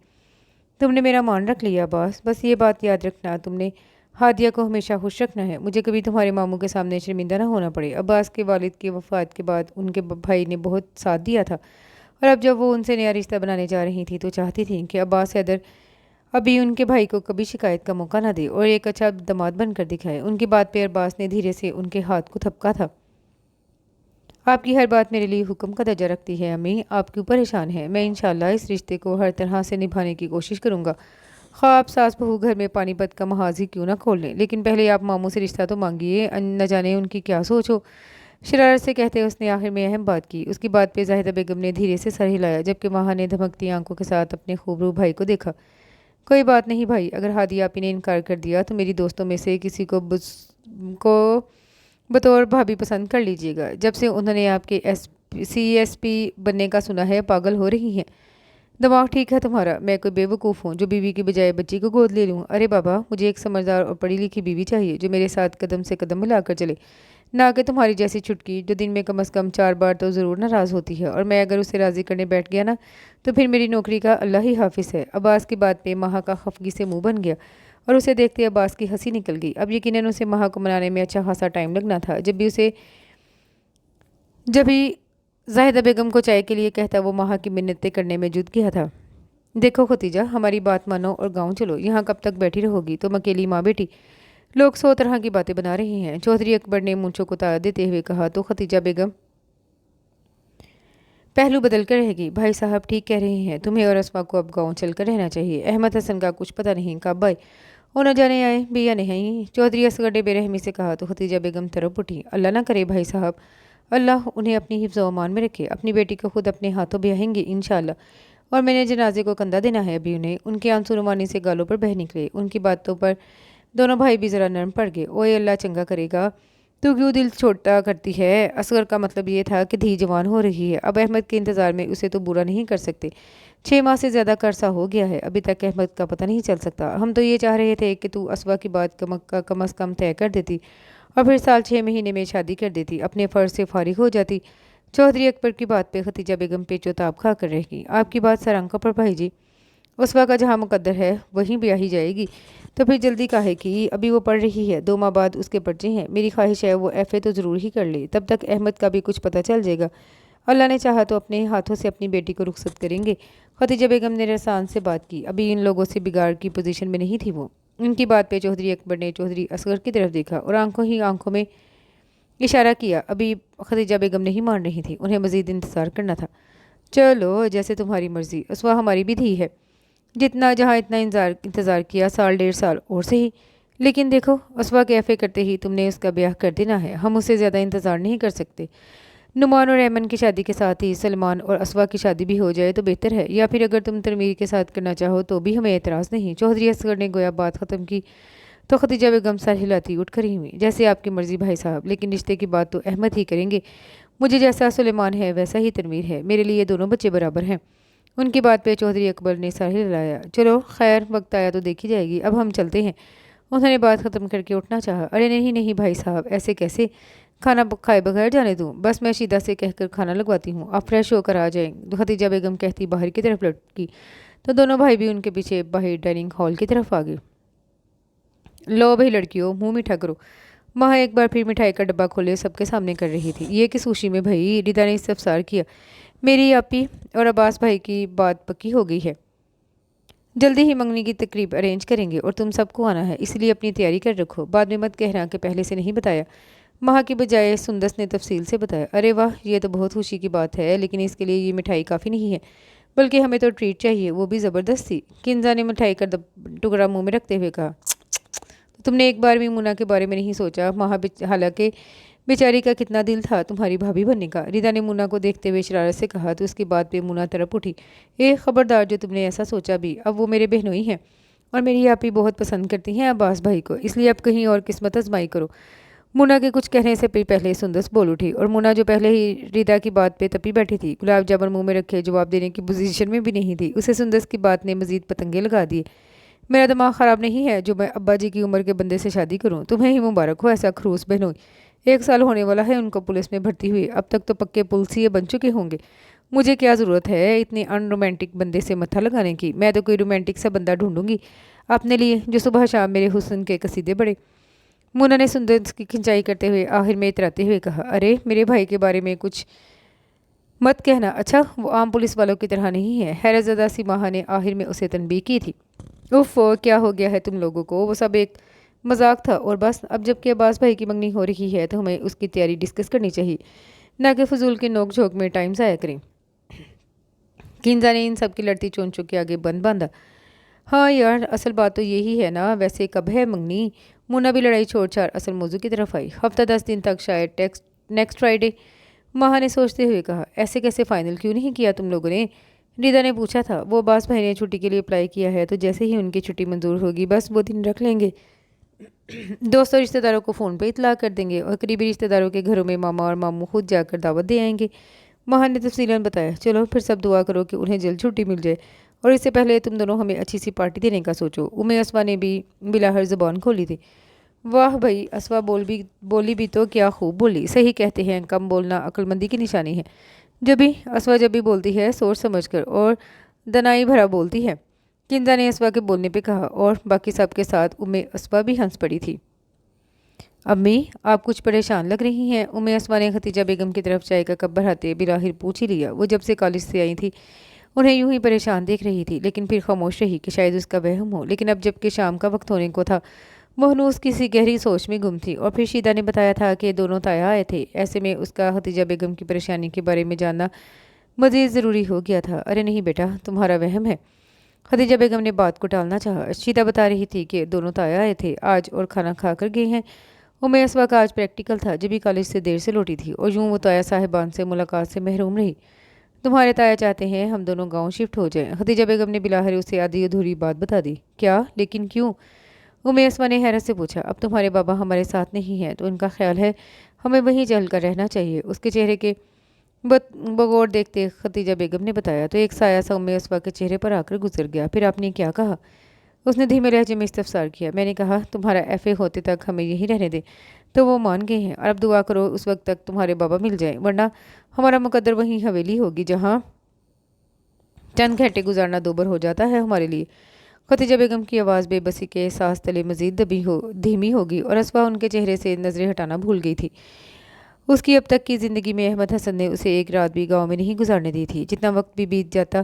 तुमने मेरा मान रख लिया अब्बास, बस ये बात याद रखना, तुमने हादिया को हमेशा खुश रखना है। मुझे कभी तुम्हारे मामू के सामने शर्मिंदा ना होना पड़े। अब्बास के वालिद की वफ़ात के बाद उनके भाई ने बहुत साथ दिया था, और अब जब वो उनसे नया रिश्ता बनाने जा रही थी तो चाहती थी कि अब्बास हैदर अभी उनके भाई को कभी शिकायत का मौका ना दे और एक अच्छा दामाद बनकर दिखाए। उनकी बात पे अब्बास ने धीरे से उनके हाथ को थपका था। आपकी हर बात मेरे लिए हुक्म का दर्जा रखती है अम्मी, आप क्यों परेशान हैं? मैं इंशाल्लाह इस रिश्ते को हर तरह से निभाने की कोशिश करूँगा। ख्वाह आप सास बहू घर में पानीपत का महाज ही क्यों ना खोल लें, लेकिन पहले आप मामू से रिश्ता तो मांगिए, न जाने उनकी क्या सोच हो। शरारत से कहते उसने आखिर में अहम बात की। उसकी बात पे जाहिदा बेगम ने धीरे से सर हिलाया, जबकि माह ने धमकती आंखों के साथ अपने खूबरू भाई को देखा। कोई बात नहीं भाई, अगर हादिया आपी ने इनकार कर दिया तो मेरी दोस्तों में से किसी को बतौर भाभी पसंद कर लीजिएगा। जब से उन्होंने आपके CSP बनने का सुना है पागल हो रही हैं। दिमाग ठीक है तुम्हारा? मैं कोई बेवकूफ़ हूँ जो बीवी की बजाय बच्ची को गोद ले लूँ? अरे बाबा, मुझे एक समझदार और पढ़ी लिखी बीवी चाहिए जो मेरे साथ कदम से कदम मिलाकर चले, ना कि तुम्हारी जैसी छुटकी जो दिन में कम से कम 4 बार तो ज़रूर नाराज़ होती है, और मैं अगर उसे राज़ी करने बैठ गया ना तो फिर मेरी नौकरी का अल्लाह ही हाफिज़ है। अब्बास की बात पे माह का खफगी से मुंह बन गया और उसे देखते अब्बास की हंसी निकल गई। अब यकीनन उसे माह को मनाने में अच्छा खासा टाइम लगना था। जब भी जाहिदा बेगम को चाय के लिए कहता वो माह की मिन्नतें करने में जुट गया था। देखो खतीजा, हमारी बात मानो और गाँव चलो। यहाँ कब तक बैठी रहोगी? तुम अकेली माँ बेटी, लोग 100 तरह की बातें बना रहे हैं। चौधरी अकबर ने मूंछों को तार देते हुए कहा। तो खतीजा बेगम पहलू बदल कर रहेगी। भाई साहब ठीक कह रहे हैं, तुम्हें और अस्मा को अब गाँव चल कर रहना चाहिए। अहमद हसन का कुछ पता नहीं कब आए और न जाने आए भी या नहीं। चौधरी असगर ने बेरहमी से कहा। तो खतीजा बेगम तरफ उठी। अल्लाह ना करे भाई साहब, अल्लाह उन्हें अपनी हिफ्ज़ व अमान में रखे। अपनी बेटी को खुद अपने हाथों ब्याहेंगे इंशाल्लाह, और मैंने जनाजे को कंधा देना है अभी उन्हें। उनके आंसू रुमानी से गालों पर बह निकले। उनकी बातों पर दोनों भाई भी ज़रा नरम पड़ गए। ओए अल्लाह चंगा करेगा, तू क्यों दिल छोटा करती है? असगर का मतलब ये था कि धी जवान हो रही है, अब अहमद के इंतज़ार में उसे तो बुरा नहीं कर सकते। 6 माह से ज़्यादा का अरसा हो गया है, अभी तक अहमद का पता नहीं चल सकता। हम तो ये चाह रहे थे कि तू असवा की बात कम अज़ कम तय कर देती और फिर साल 6 महीने में शादी कर देती, अपने फ़र्ज से फारिग हो जाती। चौधरी अकबर की बात पे खतीजा बेगम पे चौताब खा कर रहेगी। आपकी बात सर आंखों पर भाई जी। उसवा का जहाँ मुकद्दर है वहीं ब्याही जाएगी, तो फिर जल्दी काहे की? अभी वो पढ़ रही है, 2 माह बाद उसके पर्चे हैं। मेरी ख्वाहिश है वो FA तो ज़रूर ही कर ले, तब तक अहमद का भी कुछ पता चल जाएगा। अल्लाह ने चाहा तो अपने हाथों से अपनी बेटी को रुखसत करेंगे। खदीजा बेगम ने रसान से बात की। अभी इन लोगों से बिगाड़ की पोजीशन में नहीं थी वो। उनकी बात पे चौधरी अकबर ने चौधरी असगर की तरफ देखा और आंखों ही आंखों में इशारा किया। अभी खदीजा बेगम नहीं मान रही थी, उन्हें मज़ीद इंतज़ार करना था। चलो जैसे तुम्हारी मर्ज़ी, उसवा हमारी भी धी है। जितना जहाँ इतना इंतज़ार किया, साल 1.5 साल और से ही। लेकिन देखो, उसवा के FA करते ही तुमने उसका ब्याह कर देना है। हम उससे ज़्यादा इंतज़ार नहीं कर सकते। नुमान और ऐमन की शादी के साथ ही सलमान और असवा की शादी भी हो जाए तो बेहतर है, या फिर अगर तुम तनवीर के साथ करना चाहो तो भी हमें एतराज़ नहीं। चौधरी असगर ने गोया बात ख़त्म की तो खदीजा बेगम सर हिलाती उठ खड़ी हुई। जैसे आपकी मर्ज़ी भाई साहब, लेकिन रिश्ते की बात तो अहमद ही करेंगे। मुझे जैसा सुलेमान है वैसा ही तनवीर है। मेरे लिए दोनों बच्चे बराबर हैं। उनकी बात पे चौधरी अकबर ने सर हिलाया। चलो खैर, वक्त आया तो देखी जाएगी, अब हम चलते हैं। उन्होंने बात ख़त्म करके उठना चाहा। अरे नहीं नहीं भाई साहब, ऐसे कैसे? खाना खाए बगैर जाने दूँ? बस मैं शीदा से कहकर खाना लगवाती हूँ, आप फ्रेश होकर आ जाएं। खदीजा बेगम कहती बाहर की तरफ लटकी तो दोनों भाई भी उनके पीछे बाहर डाइनिंग हॉल की तरफ आ गए। लो भाई लड़कियों, मुंह मीठा करो। माँ एक बार फिर मिठाई का डब्बा खोले सबके सामने कर रही थी। ये किस खुशी में भाई? रिदा ने इस्तफसार किया। मेरी आपी और अब्बास भाई की बात पक्की हो गई है, जल्दी ही मंगनी की तकरीब अरेंज करेंगे और तुम सबको आना है, इसलिए अपनी तैयारी कर रखो। बाद में मत कहना कि पहले से नहीं बताया। माँ की बजाय सुंदस ने तफसील से बताया। अरे वाह, ये तो बहुत खुशी की बात है, लेकिन इसके लिए ये मिठाई काफ़ी नहीं है, बल्कि हमें तो ट्रीट चाहिए, वो भी ज़बरदस्ती। किंजा ने मिठाई का टुकड़ा मुंह में रखते हुए कहा। तुमने एक बार भी मुन्ना के बारे में नहीं सोचा? हालांकि बेचारी का कितना दिल था तुम्हारी भाभी बनने का। रिदा ने मुन्ना को देखते हुए शरारत से कहा तो उसकी बात पे मुन्ना तरफ उठी। खबरदार, जो तुमने ऐसा सोचा भी, अब वो मेरे बहनोई हैं और मेरी आप ही बहुत पसंद करती हैं अब्बास भाई को, इसलिए अब कहीं और किस्मत आजमाई करो। मुन्ना के कुछ कहने से पहले सुंदस बोल उठी और मुन्ना जो पहले ही रिदा की बात पे तपी बैठी थी, गुलाब जामुन मुंह में रखे जवाब देने की पोजीशन में भी नहीं थी, उसे सुंदस की बात ने मजीद पतंगे लगा दिए। मेरा दिमाग ख़राब नहीं है जो मैं अब्बा जी की उम्र के बंदे से शादी करूं। तुम्हें ही मुबारक हो ऐसा खरूस बहनोई। 1 साल होने वाला है उनको पुलिस में भर्ती हुई, अब तक तो पक्के पुलिसिये बन चुके होंगे। मुझे क्या ज़रूरत है इतने अनरोमांटिक बंदे से मत्था लगाने की? मैं तो कोई रोमांटिक सा बंदा ढूंढूंगी अपने लिए, जो सुबह शाम मेरे हुस्न के कसीदे पढ़े। मुन्ना ने सुंदर की खिंचाई करते हुए आखिर में इतराते हुए कहा। अरे मेरे भाई के बारे में कुछ मत कहना। अच्छा, वो आम पुलिस वालों की तरह नहीं है। हैरतज़दा सी माँ ने आखिर में उसे तनबीह की थी। उफ, क्या हो गया है तुम लोगों को? वो सब एक मजाक था और बस। अब जबकि अब्बास भाई की मंगनी हो रही है तो हमें उसकी तैयारी डिस्कस करनी चाहिए, ना कि फजूल के नोक झोंक में टाइम ज़ाया करें। किंजा ने इन सब की लड़ती चोंचों के आगे बंद बांधा। हाँ यार, असल बात तो यही है ना। वैसे कब है मंगनी? मुन्ना भी लड़ाई छोड़ छाड़ असल मौजू की तरफ आई। हफ्ता 10 दिन तक, शायद नेक्स्ट फ्राइडे। माँ ने सोचते हुए कहा। ऐसे कैसे फाइनल क्यों नहीं किया तुम लोगों ने? रिदा ने पूछा था। वो अब्बास भाई ने छुट्टी के लिए अप्लाई किया है, तो जैसे ही उनकी छुट्टी मंजूर होगी बस वो दिन रख लेंगे। दोस्तों रिश्तेदारों को फ़ोन पे इतला कर देंगे और करीबी रिश्तेदारों के घरों में मामा और मामू खुद जाकर दावत दे आएंगे। माँ ने तफसीलन बताया। चलो फिर सब दुआ करो कि उन्हें जल्द छुट्टी मिल जाए, और इससे पहले तुम दोनों हमें अच्छी सी पार्टी देने का सोचो। उम्मे असवा ने भी बिलाहर ज़बान खोली थी। वाह भाई, असवा बोली भी तो क्या खूब बोली। सही कहते हैं, कम बोलना अक्लमंदी की निशानी है। जब भी बोलती है सोच समझ कर और दनाई भरा बोलती है। किंजा ने असवा के बोलने पे कहा और बाकी सबके साथ उम्मे असवा भी हंस पड़ी थी। अम्मी, आप कुछ परेशान लग रही हैं। उम्मे असवा ने खतीजा बेगम की तरफ चाय का कप बढ़ाते बिलाहिर पूछ ही लिया। वो जब से कॉलेज से आई थी उन्हें यूं ही परेशान देख रही थी, लेकिन फिर खामोश रही कि शायद उसका वहम हो। लेकिन अब जबकि शाम का वक्त होने को था, मोहनूस किसी गहरी सोच में गुम थी। और फिर शीदा ने बताया था कि दोनों ताया आए थे। ऐसे में उसका खतीजा बेगम की परेशानी के बारे में जानना मज़ीद ज़रूरी हो गया था। अरे नहीं बेटा, तुम्हारा वहम है। खतीजा बेगम ने बात को टालना चाहा। शीदा बता रही थी कि दोनों ताया आए थे आज और खाना खा कर गए हैं। उम्मे असवा का आज प्रैक्टिकल था, जब भी कॉलेज से देर से लौटी थी और यूँ वो ताया साहिबान से मुलाकात से महरूम रही। तुम्हारे ताया चाहते हैं हम दोनों गांव शिफ्ट हो जाएं। खतीजा बेगम ने बिलाहर उसे आधी अधूरी बात बता दी। क्या? लेकिन क्यों? उम्मे असमा ने हैरत से पूछा। अब तुम्हारे बाबा हमारे साथ नहीं हैं तो उनका ख्याल है हमें वहीं चल कर रहना चाहिए। उसके चेहरे के बगौर देखते खतीजा बेगम ने बताया तो एक साया सा उम्मे असवा के चेहरे पर आकर गुजर गया। फिर आपने क्या कहा? उसने धीमे लहजे में इस्तफसार किया। मैंने कहा तुम्हारा FA होते तक हमें यहीं रहने दे, तो वो मान गए हैं। और अब दुआ करो उस वक्त तक तुम्हारे बाबा मिल जाए, वरना हमारा मुकद्दर वहीं हवेली होगी जहाँ चंद घंटे गुजारना दोबर हो जाता है हमारे लिए। खतीजा बेगम की आवाज़ बेबसी के एहसास तले मजीद धीमी होगी और असवा उनके चेहरे से नजरें हटाना भूल गई थी। उसकी अब तक की ज़िंदगी में अहमद हसन ने उसे एक रात भी गांव में नहीं गुजारने दी थी। जितना वक्त भी बीत जाता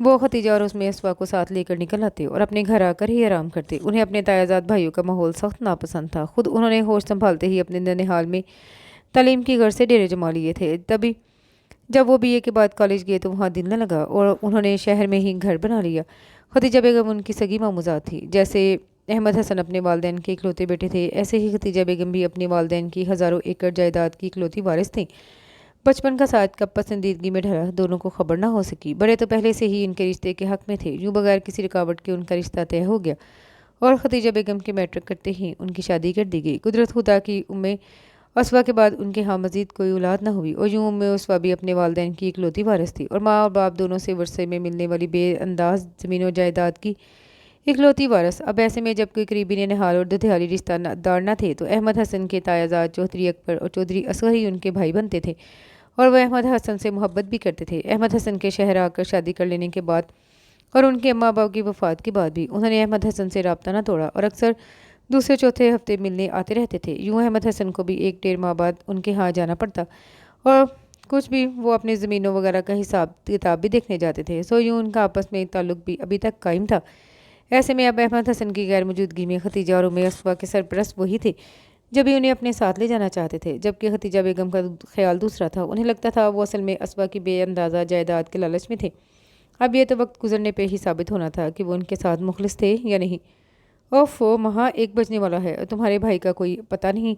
वो खतीजा और उसमें असवा को साथ लेकर निकल आते और अपने घर आकर ही आराम करते। उन्हें अपने तायाजाद भाइयों का माहौल सख्त नापसंद था। खुद उन्होंने होश संभालते ही अपने ननिहाल में तालीम की घर से डेरे जमा लिए थे। तभी जब वो बीए के बाद कॉलेज गए तो वहाँ दिल न लगा और उन्होंने शहर में ही घर बना लिया। खतीजा बेगम उनकी सगी मामूजात थी। जैसे अहमद हसन अपने वालदैन के इकलौते बेटे थे, ऐसे ही खतीजा बेगम भी अपने वालदैन की हज़ारों एकड़ जायदाद की इकलौती वारिस थी। बचपन का साथ कब पसंदीदगी में ढला दोनों को खबर ना हो सकी। बड़े तो पहले से ही इनके रिश्ते के हक में थे। यूँ बगैर किसी रुकावट के उनका रिश्ता तय हो गया और खतीजा बेगम के मैट्रिक करते ही उनकी शादी कर दी गई। कुदरत खुदा की उम्मे असवा के बाद उनके यहाँ मजीद कोई औलाद न हुई और यूँ उम्मे असवा भी अपने वालदैन की इकलौती वारिस थी और माँ और बाप दोनों से वर्षे में मिलने वाली बेअंदाज ज़मीन और जायदाद की इकलौती वारस। अब ऐसे में जब कोई करीबी ननिहाल और दुधियाली रिश्ता दार न थे तो अहमद हसन के तायाजाद चौधरी अकबर और चौधरी असगर ही उनके भाई बनते थे और वह अहमद हसन से मोहब्बत भी करते थे। अहमद हसन के शहर आकर शादी कर लेने के बाद और उनके अम्मा बाप की वफ़ात के बाद भी उन्होंने अहमद हसन से रब्ता न तोड़ा और अक्सर दूसरे चौथे हफ्ते मिलने आते रहते थे। यूँ अहमद हसन को भी एक डेढ़ माह बाद उनके यहाँ जाना पड़ता और कुछ भी वो अपनी ज़मीनों वगैरह का हिसाब किताब भी देखने जाते थे। सो यूँ उनका आपस में ताल्लुक़ भी अभी तक कायम था। ऐसे में अब अहमद हसन की गैर मौजूदगी में खतीजा और उम्मे असवा के सरपरस्त वही थे जब भी उन्हें अपने साथ ले जाना चाहते थे, जबकि खतीजा बेगम का ख्याल दूसरा था। उन्हें लगता था वो असल में असवा की बेअंदाज़ा जायदाद के लालच में थे। अब ये तो वक्त गुजरने पे ही साबित होना था कि वो उनके साथ मुखलिस थे या नहीं। ओफो महा 1 बजने वाला है और तुम्हारे भाई का कोई पता नहीं।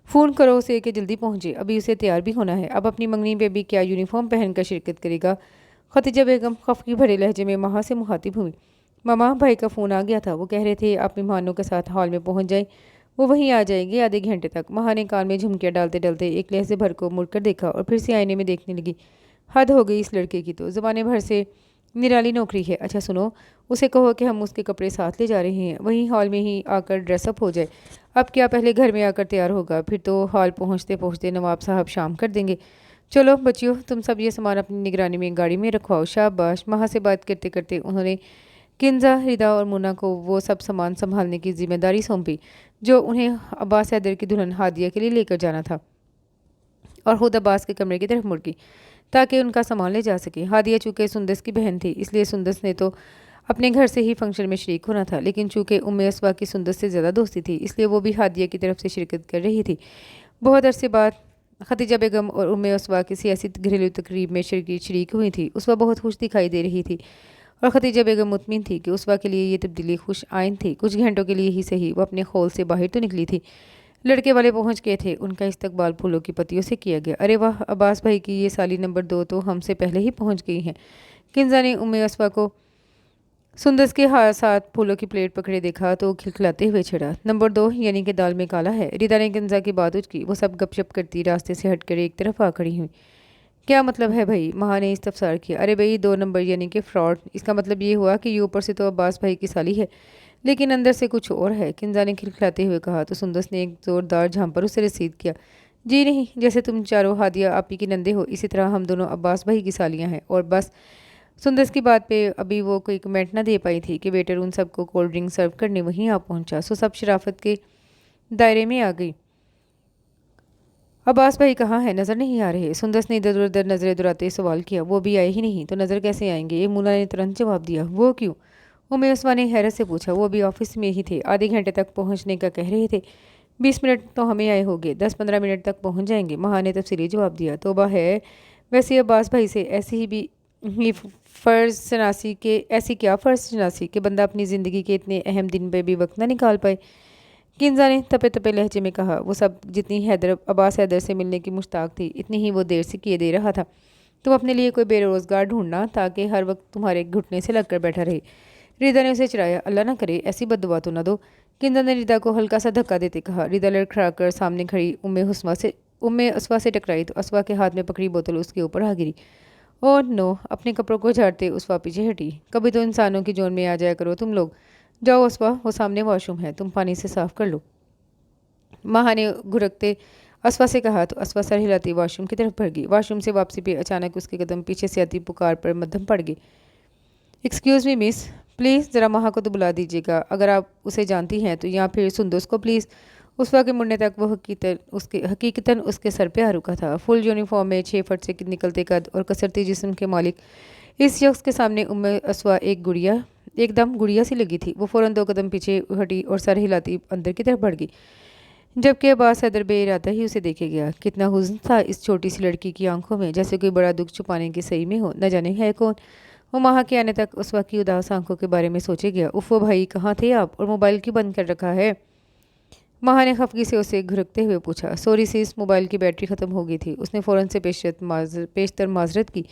फ़ोन करो उसे कि जल्दी पहुँचे, अभी उसे तैयार भी होना है। अब अपनी मंगनी पे भी क्या यूनिफॉर्म पहनकर शिरकत करेगा? खतीजा बेगम खफकी भरे लहजे में महा से मुखातिब हुई। मामा भाई का फ़ोन आ गया था, वो कह रहे थे आप मेहमानों के साथ हॉल में पहुँच जाए, वो वहीं आ जाएंगे आधे घंटे तक। महा ने कान में झुमकियाँ डालते डालते एक लहजे भर को मुड़कर देखा और फिर से आईने में देखने लगी। हद हो गई इस लड़के की तो, ज़माने भर से निराली नौकरी है। अच्छा सुनो, उसे कहो कि हम उसके कपड़े साथ ले जा रहे हैं, वहीं हॉल में ही आकर ड्रेसअप हो जाए। अब क्या पहले घर में आकर तैयार होगा, फिर तो हॉल पहुँचते पहुँचते नवाब साहब शाम कर देंगे। चलो बच्चियों, तुम सब ये सामान अपनी निगरानी में गाड़ी में रखवाओ। शाबाश। महा से बात करते करते उन्होंने किंजा, रिदा और मुन्ना को वो सब सामान संभालने की जिम्मेदारी सौंपी जो उन्हें अब्बास हैदर की दुल्हन हादिया के लिए लेकर जाना था और खुद अब्बास के कमरे की तरफ मुड़ गई ताकि उनका सामान ले जा सके। हादिया चूँकि सुंदस की बहन थी इसलिए सुंदस ने तो अपने घर से ही फंक्शन में शरीक होना था, लेकिन चूँकि उम्मे असवा की सुंदस से ज़्यादा दोस्ती थी इसलिए वो भी हादिया की तरफ से शिरकत कर रही थी। बहुत अरसे बाद खतीजा बेगम और उम्मे असवा की सियासी घरेलू तकरीब में शरीक हुई थी। उसवा बहुत खुश दिखाई दे रही थी और खतीजा बेगम मुतमिन थी कि उसवा के लिए ये तब्दीली खुश आइन थी। कुछ घंटों के लिए ही सही वो अपने खोल से बाहर तो निकली थी। लड़के वाले पहुंच गए थे, उनका इस्तकबाल फूलों की पत्तियों से किया गया। अरे वाह, अब्बास भाई की ये साली नंबर 2 तो हमसे पहले ही पहुंच गई हैं। किंजा ने उम्मे असवा को सुंदस के साथ फूलों की प्लेट पकड़े देखा तो खिलखिलाते हुए छिड़ा। नंबर 2 यानी कि दाल में काला है। रिदा ने किंजा की बात उठ की। वो सब गपशप करती रास्ते से हटकर एक तरफ आ खड़ी हुई। क्या मतलब है भाई? महा ने इस्तफसार किया। अरे भाई 2 नंबर यानी कि फ्रॉड। इसका मतलब ये हुआ कि ये ऊपर से तो अब्बास भाई की साली है लेकिन अंदर से कुछ और है, किंजा ने खिलखिलाते हुए कहा तो सुंदस ने एक ज़ोरदार झांपर उसे रसीद किया। जी नहीं, जैसे तुम चारों हादिया आपी की नंदे हो इसी तरह हम दोनों अब्बास भाई की सालियाँ हैं और बस। सुंदस की बात पे अभी वो कोई कमेंट ना दे पाई थी कि वेटर उन सबको कोल्ड ड्रिंक सर्व करने वहीं आ पहुंचा। सो सब शराफत के दायरे में आ गई। अब्बास भाई कहाँ है? नज़र नहीं आ रहे। सुंदस ने इधर उधर नज़रें दुराते सवाल किया। वो भी आए ही नहीं तो नज़र कैसे आएंगे? ये मुला ने तुरंत जवाब दिया। वो क्यों? उम्मे उसमा ने हैरत से पूछा। वो भी ऑफिस में ही थे, आधे घंटे तक पहुंचने का कह रहे थे। 20 मिनट तो हमें आए होंगे, 10-15 मिनट तक पहुंच जाएंगे। महा ने तफसीली जवाब दिया। तोबा है, वैसे अब्बास भाई से ऐसी ही फ़र्ज़ शनासी के ऐसी क्या फ़र्ज़ शनासी कि बंदा अपनी ज़िंदगी के इतने अहम दिन पे भी वक्त ना निकाल पाए। किंजा ने तपे तपे लहजे में कहा। वो सब जितनी अब्बास हैदर से मिलने की मुश्ताक थी इतनी ही वो देर से किए दे रहा था। तुम अपने लिए कोई बेरोज़गार ढूंढना ताकि हर वक्त तुम्हारे घुटने से लगकर बैठा रहे। रिदा ने उसे चिढ़ाया। अल्लाह ना करे ऐसी बद्दुआ तो ना दो। किंजा ने रिदा को हल्का सा धक्का देते कहा। रिदा लड़खड़ा कर सामने खड़ी उम्मे असवा से टकराई तो असवा के हाथ में पकड़ी बोतल उसके ऊपर आ गिरी। ओह नो, अपने कपड़ों को झाड़ते उसवा पीछे हटी। कभी तो इंसानों की जोन में आ जाया करो तुम लोग। जाओ असवा, वो सामने वॉशरूम है, तुम पानी से साफ कर लो। महा ने घुरकते असवा से कहा तो असवा सर हिलाती वॉशरूम की तरफ भर गई। वॉशरूम से वापसी पे अचानक उसके कदम पीछे से आती पुकार पर मध्यम पड़ गई। एक्सक्यूज़ मी मिस, प्लीज़ ज़रा महा को तो बुला दीजिएगा। अगर आप उसे जानती हैं तो, या फिर सुंदोस को प्लीज़। उस वक्त मुड़ने तक वो हकीकतन उसके सर पे आ रुका था। फुल यूनिफॉर्म में 6 फुट से निकलते कद और कसरती जिस्म के मालिक इस शख्स के सामने उम्मे अस्वा एकदम गुड़िया सी लगी थी। वो फ़ौरन 2 कदम पीछे हटी और सर हिलाती अंदर की तरफ बढ़ गई, जबकि अब्बास हैदर बेइरादा ही उसे देखे गया। कितना हुज़्न था इस छोटी सी लड़की की आंखों में, जैसे कोई बड़ा दुख छुपाने की सही में हो। न जाने है कौन। वो वहाँ के आने तक उस वक्त की उदास आंखों के बारे में सोचे गया। उफ़ो भाई, कहाँ थे आप, और मोबाइल क्यों बंद कर रखा है? महा ने खफगी से उसे घुरकते हुए पूछा। सॉरी सिस, मोबाइल की बैटरी ख़त्म हो गई थी। उसने फ़ौरन से पेशतर माजरत की।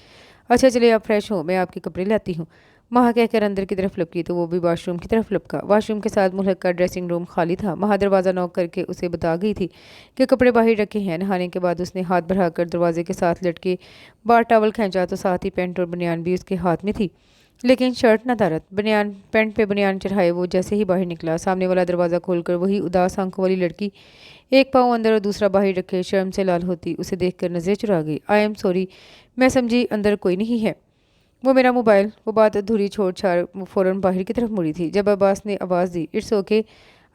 अच्छा चलिए, आप फ्रेश हो, मैं आपके कपड़े लाती हूँ। महा कहकर अंदर की तरफ लपकी तो वो भी वॉशरूम की तरफ लपका। वॉशरूम के साथ मुल्हक का ड्रेसिंग रूम खाली था। महा दरवाज़ा नॉक करके उसे बता गई थी कि कपड़े बाहर रखे हैं। नहाने के बाद उसने हाथ बढ़ाकर दरवाजे के साथ लटके बार टावल खींचा तो साथ ही पेंट और बनियान भी उसके हाथ में थी, लेकिन शर्ट न धारत। पेंट पे बनियान चढ़ाए वो जैसे ही बाहर निकला, सामने वाला दरवाज़ा खोलकर वही उदास आंखों वाली लड़की एक पाँव अंदर और दूसरा बाहर रखे शर्म से लाल होती उसे देखकर नजरें चुरा गई। आई एम सॉरी, मैं समझी अंदर कोई नहीं है। वो मेरा मोबाइल। वो बात अधूरी छोड़ छाड़ फ़ौरन बाहर की तरफ मुड़ी थी। जब अब्बास ने आवाज़ दी, इट्स ओके,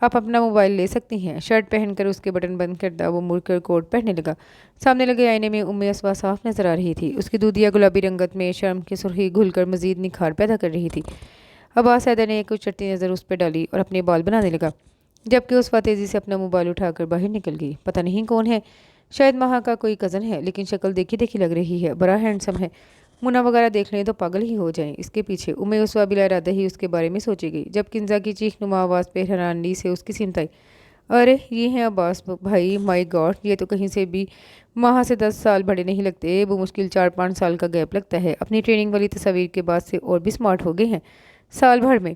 आप अपना मोबाइल ले सकती हैं। शर्ट पहनकर उसके बटन बंद करता वो मुड़कर कोट पहनने लगा। सामने लगे आईने में उम्मे अस्वा साफ नजर आ रही थी। उसकी दूधिया गुलाबी रंगत में शर्म की सुर्खी घुलकर मजीद निखार पैदा कर रही थी। अब्बास हैदर ने कुछ चट्टी नज़र उस पर डाली और अपने बाल बनाने लगा, जबकि उसवा तेज़ी से अपना मोबाइल उठाकर बाहर निकल गई। पता नहीं कौन है, शायद महा का कोई कज़न है, लेकिन शक्ल देखी देखी लग रही है। बड़ा हैंडसम है। मुना वगैरह देख लें तो पागल ही हो जाएं इसके पीछे। उम्मे उसवा बिला इरादा ही उसके बारे में सोची गई, जब किंजा की चीख नुमा आवाज़ पे हैरानी से उसकी सिमत आई। अरे ये हैं अब्बास भाई, माय गॉड, ये तो कहीं से भी महा से 10 साल बड़े नहीं लगते। वो मुश्किल 4-5 साल का गैप लगता है। अपनी ट्रेनिंग वाली तस्वीर के बाद से और भी स्मार्ट हो गए हैं साल भर में।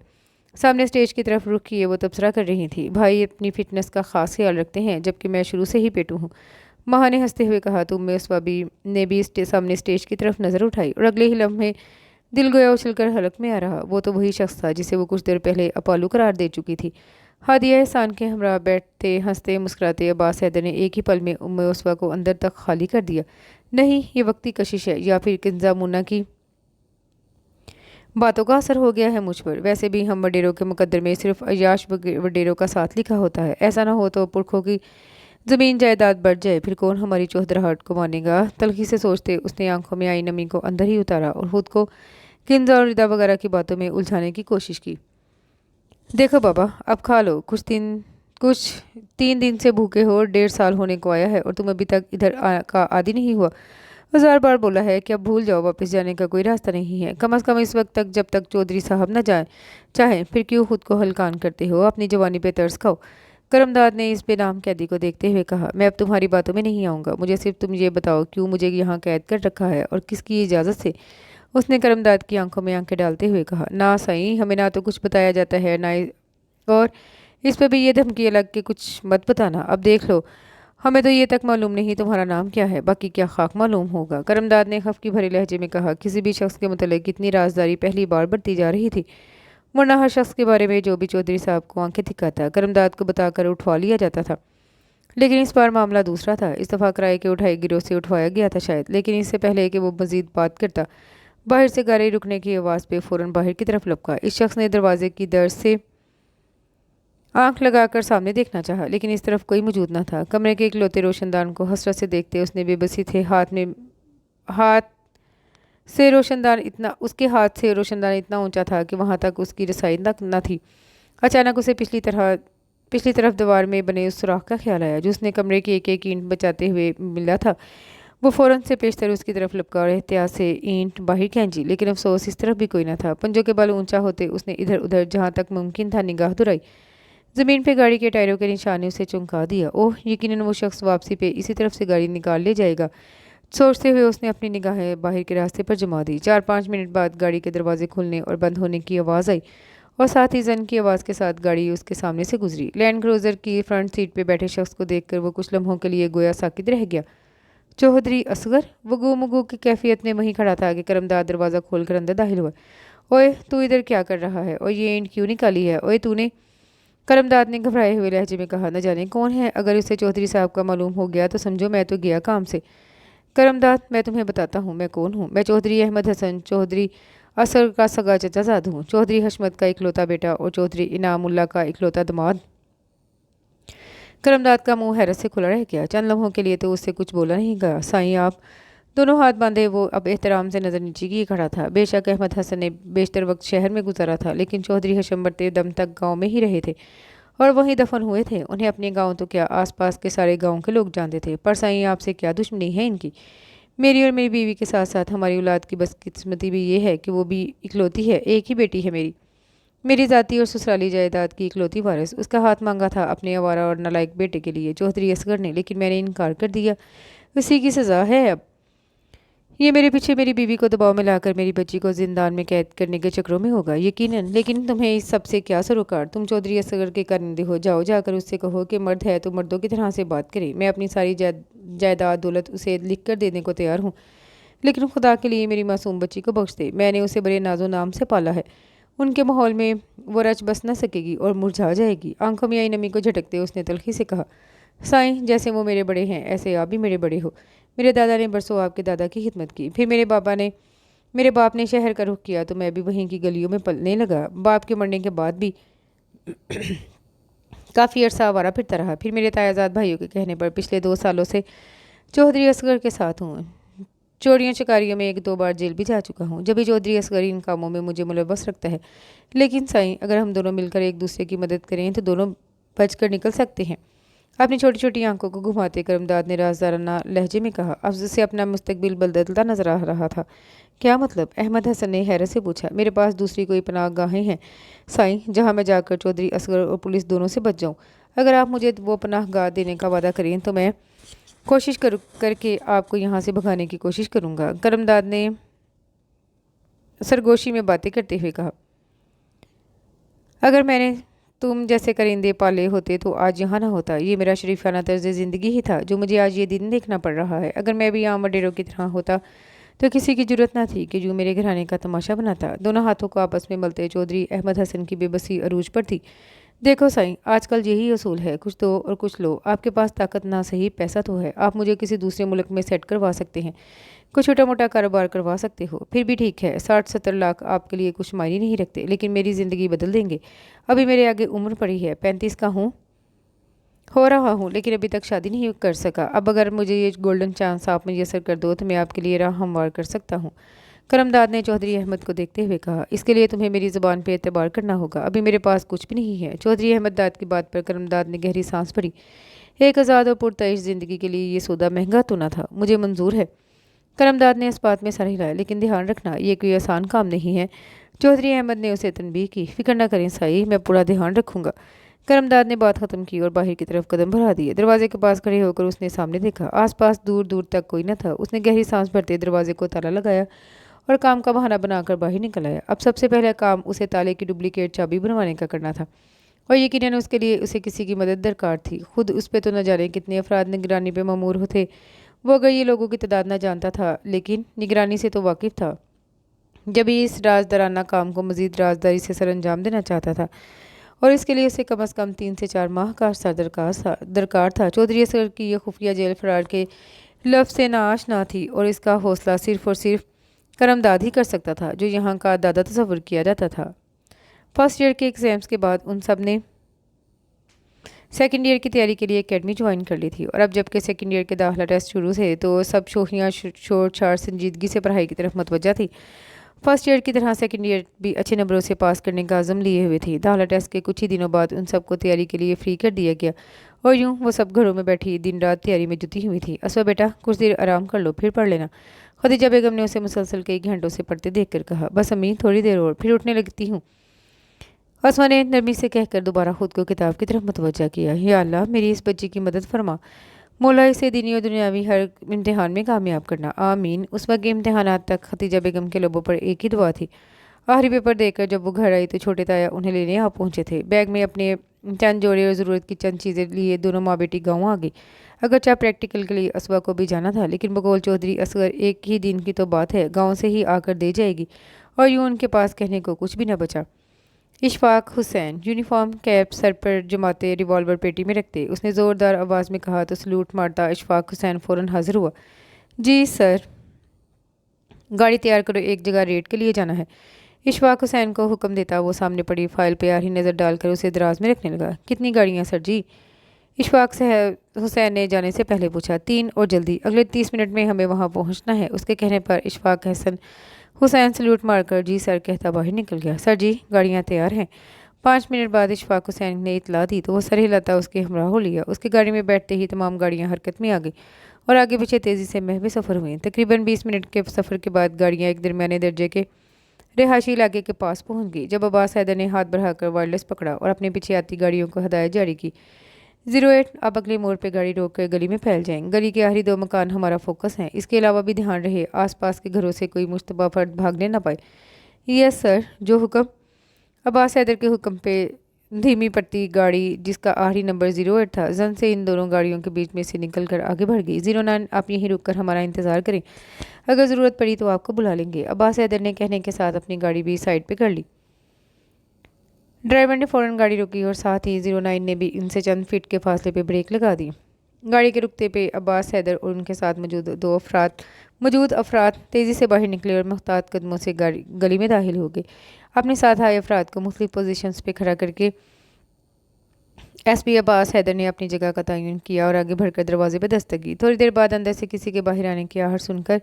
सामने स्टेज की तरफ रुख किए वो तबसरा कर रही थी। भाई अपनी फिटनेस का खास ख्याल रखते हैं, जबकि मैं शुरू से ही पेटू हूँ। महा ने हंसते हुए कहा। तो उम्मे स्वाबी ने भी सामने स्टेज की तरफ नज़र उठाई और अगले ही लम्हे दिल गोया उछलकर हलक में आ रहा। वो तो वही शख्स था जिसे वो कुछ देर पहले अपालू करार दे चुकी थी। हादिया एहसान के हमरा बैठते हंसते मुस्कुराते अब्बास हैदर ने एक ही पल में उम्मे उसवा को अंदर तक खाली कर दिया। नहीं, ये वक्ती कशिश है, या फिर किंजा मुन्ना की बातों का असर हो गया है मुझ पर। वैसे भी हम वडेरों के मुकद्दर में सिर्फ अयाश वडेरों का साथ लिखा होता है। ऐसा ना हो तो पुरखों की ज़मीन जायदाद बढ़ जाए, फिर कौन हमारी चौधराहट को मानेगा। तलखी से सोचते उसने आंखों में आई नमी को अंदर ही उतारा और खुद को किंजा और रिदा वगैरह की बातों में उलझाने की कोशिश की। देखो बाबा, अब खा लो। कुछ 3 दिन से भूखे हो, 1.5 साल होने को आया है और तुम अभी तक इधर का आदी नहीं हुआ। 1000 बार बोला है कि अब भूल जाओ, वापस जाने का कोई रास्ता नहीं है। कम अज़ कम इस वक्त तक, जब तक चौधरी साहब न जाए चाहें। फिर क्यों खुद को हलकान करते हो, अपनी जवानी पे तरस खाओ। करमदाद ने इस बेनाम कैदी को देखते हुए कहा। मैं अब तुम्हारी बातों में नहीं आऊँगा। मुझे सिर्फ तुम ये बताओ, क्यों मुझे यहाँ कैद कर रखा है और किसकी इजाज़त से? उसने करमदाद की आंखों में आंखें डालते हुए कहा। ना सही, हमें ना तो कुछ बताया जाता है ना और इस पर भी ये धमकी अलग कि कुछ मत बताना। अब देख लो, हमें तो ये तक मालूम नहीं तुम्हारा नाम क्या है, बाकी क्या खाक मालूम होगा। करमदाद ने खफकी भरे लहजे में कहा। किसी भी शख्स के मुतल्लिक इतनी राजदारी पहली बार बढ़ती जा रही थी, वरना हर शख्स के बारे में जो भी चौधरी साहब को आंखें दिखाता करमदाद को बताकर उठवा लिया जाता था। लेकिन इस बार मामला दूसरा था। इस दफ़ा किराए के उठाए गिरोह से उठवाया गया था शायद, लेकिन इससे पहले कि वो मजीद बात करता, बाहर से गाड़ी रुकने की आवाज़ पे फ़ौरन बाहर की तरफ लपका। इस शख्स ने दरवाजे की दर से आंख लगाकर सामने देखना चाहा, लेकिन इस तरफ कोई मौजूद न था। कमरे के इकलौते रोशनदान को हसरत से देखते उसने बेबसी थे हाथ से रोशनदान इतना ऊंचा था कि वहां तक उसकी रसाई न थी। अचानक उसे पिछली तरफ दीवार में बने उस सुराख का ख्याल आया जो उसने कमरे की एक एक ईंट बचाते हुए मिला था। वो फ़ौरन से पेशतर उसकी तरफ लपका और एहतियात से ईंट बाहर खींची, लेकिन अफसोस इस तरफ भी कोई न था। पंजों के बल ऊंचा होते उसने इधर उधर जहाँ तक मुमकिन था निगाह दुराई। ज़मीन पे गाड़ी के टायरों के निशान ने उसे चौंका दिया। ओह, यकीनन वो शख्स वापसी पे इसी तरफ से गाड़ी निकाल ले जाएगा। सोचते हुए उसने अपनी निगाहें बाहर के रास्ते पर जमा दी। 4-5 मिनट बाद गाड़ी के दरवाजे खुलने और बंद होने की आवाज़ आई और साथ ही जन की आवाज़ के साथ गाड़ी उसके सामने से गुजरी। लैंड क्रूज़र की फ्रंट सीट पे बैठे शख्स को देखकर वो कुछ लम्हों के लिए गोया साकित रह गया। चौधरी असगर? वो गुमगू की कैफियत में वहीं खड़ा था कि करमदाद दरवाज़ा खोलकर अंदर दाखिल हुआ। ओए, तू इधर क्या कर रहा है? और ये ईंट क्यों निकाली है? ओए तूने, करमदाद ने घबराए हुए लहजे में कहा। न जाने कौन है, अगर उसे चौधरी साहब का मालूम हो गया तो समझो मैं तो गया काम से। करमदाद, मैं तुम्हें बताता हूँ मैं कौन हूँ। मैं चौधरी अहमद हसन चौधरी असर का सगा चचाजाद हूँ, चौधरी हशमत का इकलौता बेटा और चौधरी इनामुल्ला का इकलौता दामाद। करमदाद का मुंह हैरत से खुला रह गया। चंद लम्हों के लिए तो उससे कुछ बोला नहीं गया। साईं आप, दोनों हाथ बांधे वो अब एहतराम से नजर नीचे किए खड़ा था। बेशक अहमद हसन ने बेशतर वक्त शहर में गुजारा था, लेकिन चौधरी हशम बढ़ते दम तक गांव में ही रहे थे और वहीं दफन हुए थे। उन्हें अपने गांव तो क्या, आसपास के सारे गांव के लोग जानते थे। पर साईं आपसे क्या दुश्मनी है इनकी? मेरी और मेरी बीवी के साथ साथ हमारी औलाद की बदकिस्मती भी ये है कि वो भी इकलौती है। एक ही बेटी है मेरी ज़ाती और ससुराली जायदाद की इकलौती वारिस। उसका हाथ मांगा था अपने आवारा और नालायक बेटे के लिए चौधरी असगर ने, लेकिन मैंने इनकार कर दिया। उसी की सज़ा है अब। ये मेरे पीछे मेरी बीवी को दबाव में लाकर मेरी बच्ची को जिंदान में कैद करने के चक्रों में होगा यकीनन। लेकिन तुम्हें इस सब से क्या सरोकार? तुम चौधरी असगर के कारिंदे हो। जाओ, जाकर उससे कहो कि मर्द है तो मर्दों की तरह से बात करे। मैं अपनी सारी जायदाद दौलत उसे लिख कर देने को तैयार हूँ, लेकिन खुदा के लिए मेरी मासूम बच्ची को बख्श दे। मैंने उसे बड़े नाजो नाम से पाला है। उनके माहौल में वो रच बस न सकेगी और मुरझा जाएगी। आंखों में आई नमी को झटकते उसने तलखी से कहा, साईं जैसे वो मेरे बड़े हैं ऐसे आप भी मेरे बड़े हो। मेरे दादा ने बरसों आपके दादा की खिदमत की, फिर मेरे बाप ने शहर का रुख किया तो मैं भी वहीं की गलियों में पलने लगा। बाप के मरने के बाद भी काफ़ी अरसा आवारा फिरता रहा। फिर मेरे तायाजाद भाइयों के कहने पर पिछले 2 सालों से चौधरी असगर के साथ हूँ। चोरियों चकारियों में 1-2 बार जेल भी जा चुका हूँ। जब भी चौधरी असगर इन कामों में मुझे मुलव्वस रखता है। लेकिन साईं अगर हम दोनों मिलकर एक दूसरे की मदद करें तो दोनों बच कर निकल सकते हैं। अपनी छोटी छोटी आंखों को घुमाते करमदाद ने राजदाराना लहजे में कहा। अफजल से अपना मुस्तकबिल बदलता नजर आ रहा था। क्या मतलब? अहमद हसन ने हैरत से पूछा। मेरे पास दूसरी कोई पनाह गाहें हैं साईं, जहां मैं जाकर चौधरी असगर और पुलिस दोनों से बच जाऊं। अगर आप मुझे वो पनाह गाह देने का वादा करें तो मैं कोशिश करके आपको यहाँ से भगाने की कोशिश करूँगा। करमदाद ने सरगोशी में बातें करते हुए कहा, अगर मैंने तुम जैसे करिंदे पाले होते तो आज यहाँ ना होता। ये मेरा शरीफाना तर्ज ज़िंदगी ही था जो मुझे आज ये दिन देखना पड़ रहा है। अगर मैं भी आम वडेरों की तरह होता तो किसी की जरूरत ना थी कि जो मेरे घराने का तमाशा बनाता। दोनों हाथों को आपस में मलते चौधरी अहमद हसन की बेबसी अरूज पर थी। देखो साईं, आजकल यही असूल है, कुछ दो और कुछ लो। आपके पास ताकत ना सही पैसा तो है। आप मुझे किसी दूसरे मुल्क में सेट करवा सकते हैं, कुछ छोटा मोटा कारोबार करवा सकते हो। फिर भी ठीक है, 60-70 लाख आपके लिए कुछ मायने नहीं रखते, लेकिन मेरी ज़िंदगी बदल देंगे। अभी मेरे आगे उम्र पड़ी है, 35 का हो रहा हूँ, लेकिन अभी तक शादी नहीं कर सका। अब अगर मुझे ये गोल्डन चांस आप मुयसर कर दो तो मैं आपके लिए राह हमवार कर सकता हूँ। करमदाद ने चौधरी अहमद को देखते हुए कहा, इसके लिए तुम्हें मेरी ज़ुबान पे एतबार करना होगा। अभी मेरे पास कुछ भी नहीं है। चौधरी अहमद दाद की बात पर करमदाद ने गहरी सांस भरी। एक आज़ाद और पुरतइश ज़िंदगी के लिए ये सौदा महंगा तो ना था। मुझे मंजूर है। करमदाद ने इस बात में सर हिलाया, लेकिन ध्यान रखना ये कोई आसान काम नहीं है। चौधरी अहमद ने उसे तनबीह की। फिक्र न करें साई, मैं पूरा ध्यान रखूंगा। करमदाद ने बात खत्म की और बाहर की तरफ कदम बढ़ा दिए। दरवाजे के पास खड़े होकर उसने सामने देखा। आसपास दूर दूर तक कोई न था। उसने गहरी सांस भरते दरवाजे को ताला लगाया और काम का बहाना बनाकर बाहर निकल आया। अब सबसे पहला काम उसे ताले की डुप्लीकेट चाबी बनवाने का करना था और यकीनन उसके लिए उसे किसी की मदद दरकार थी। खुद उस पर तो न जाने कितने अफराद निगरानी पे ममूर होते। वो अगर ये लोगों की तादाद न जानता था, लेकिन निगरानी से तो वाकिफ था। जब ये इस राजदाराना काम को मजीद राजदारी से सर अंजाम देना चाहता था और इसके लिए उसे कम अज़ कम 3 से 4 माह का अरसा दरकार था। चौधरी असगर की यह खुफिया जेल फरार के लफ्ज़ से नाआशना थी और इसका हौसला सिर्फ और सिर्फ करमदाद ही कर सकता था, जो यहाँ का दादा तस्वर किया जाता था। फर्स्ट ईयर के एग्ज़ाम्स के बाद उन सब ने सेकेंड ईयर की तैयारी के लिए एकेडमी ज्वाइन कर ली थी और अब जबकि सेकेंड ईयर के दाखिला टेस्ट शुरू थे तो सब शोखियाँ शोर छाड़ संजीदगी से पढ़ाई की तरफ मतवज्जा थी। फर्स्ट ईयर की तरह सेकेंड ईयर भी अच्छे नंबरों से पास करने का आज़म लिए हुए थी। दाखिला टेस्ट के कुछ ही दिनों बाद उन सबको तैयारी के लिए फ्री कर दिया गया और यूँ वो सब घरों में बैठी दिन रात तैयारी में जुटी हुई थी। असवा बेटा, कुछ देर आराम कर लो, फिर पढ़ लेना। खदीजा बेगम ने उसे मुसलसल कई घंटों से पढ़ते देख कर कहा। बस अम्मी, थोड़ी देर और, फिर उठने लगती हूँ। असमा ने नरमी से कहकर दोबारा खुद को किताब की तरफ मुतवज्जा किया। या अल्लाह, मेरी इस बच्ची की मदद फरमा। मौला इसे दीनी और दुनियावी हर इम्तिहान में कामयाब करना, आमीन। उस वक्त के इम्तिहानात तक खदीजा बेगम के लबों पर एक ही दुआ थी। आखिरी पेपर देकर जब वो घर आई तो छोटे ताया उन्हें लेने आ पहुंचे थे। बैग में अपने चंद जोड़े और ज़रूरत की चंद चीज़ें लिए दोनों माँ बेटी गाँव आ गई। अगरचा प्रैक्टिकल के लिए असवा को भी जाना था, लेकिन बकौल चौधरी असगर एक ही दिन की तो बात है, गाँव से ही आकर दे जाएगी और यूँ उनके पास कहने को कुछ भी न बचा। Ishfaq Hussain uniform cap sir पर जमाते रिवॉल्वर पेटी में रखते उसने ज़ोरदार आवाज़ में कहा तो सलूट मारता इशफाक हुसैन फ़ौरन हाजिर हुआ। जी सर। گاڑی تیار کرو، ایک جگہ ریڈ کے لیے جانا ہے۔ اشفاق حسین کو حکم دیتا وہ سامنے پڑی فائل پہ آہی نظر ڈال کر اسے دراز میں رکھنے لگا۔ کتنی گاڑیاں سر جی؟ اشفاق حسین نے جانے سے پہلے پوچھا۔ 3 اور جلدی، اگلے 30 منٹ میں ہمیں وہاں پہنچنا ہے۔ اس کے کہنے پر اشفاق حسین سلوٹ مار کر جی سر کہتا باہر نکل گیا۔ سر جی گاڑیاں تیار ہیں۔ 5 منٹ بعد اشفاق حسین نے اطلاع دی تو وہ سر ہلاتا اس کے ہمراہ ہو لیا۔ اس کی گاڑی میں بیٹھتے ہی تمام گاڑیاں حرکت میں آ گئی اور آگے پیچھے تیزی سے محو سفر ہوئیں۔ تقریباً 20 منٹ کے سفر کے بعد گاڑیاں ایک درمیانے درجے کے رہائشی علاقے کے پاس پہنچ گئی۔ جب عباس حیدر نے ہاتھ بڑھا کر وائرلیس پکڑا اور اپنے پیچھے آتی گاڑیوں کو ہدایت جاری کی، 08 اب اگلے موڑ پہ گاڑی روک کر گلی میں پھیل جائیں۔ گلی کے آخری 2 مکان ہمارا فوکس ہیں۔ اس کے علاوہ بھی دھیان رہے آس پاس کے گھروں سے کوئی مشتبہ فرد بھاگنے نہ پائے۔ یس سر، جو حکم۔ عباس حیدر کے حکم پہ دھیمی پڑتی گاڑی جس کا آخری نمبر 08 تھا زن سے ان دونوں گاڑیوں کے بیچ میں سے نکل کر آگے بڑھ گئی۔ 09 آپ یہیں رک کر ہمارا انتظار کریں، اگر ضرورت پڑی تو آپ کو بلا لیں گے، عباس حیدر نے کہنے کے ساتھ اپنی گاڑی بھی سائڈ پہ کر لی۔ ڈرائیور نے فوراً گاڑی روکی اور ساتھ ہی 09 نے بھی ان سے چند فٹ کے فاصلے پہ بریک لگا دی۔ گاڑی کے رکتے پہ عباس حیدر اور ان کے ساتھ موجود افراد تیزی سے باہر نکلے اور محتاط قدموں سے گلی میں داخل ہو گئے۔ اپنے ساتھ آئے افراد کو مختلف پوزیشنز پہ کھڑا کر کے ایس پی عباس حیدر نے اپنی جگہ کا تعین کیا اور آگے بڑھ کر دروازے پہ دستک دی۔ تھوڑی دیر بعد اندر سے کسی کے باہر آنے کی آہٹ سن کر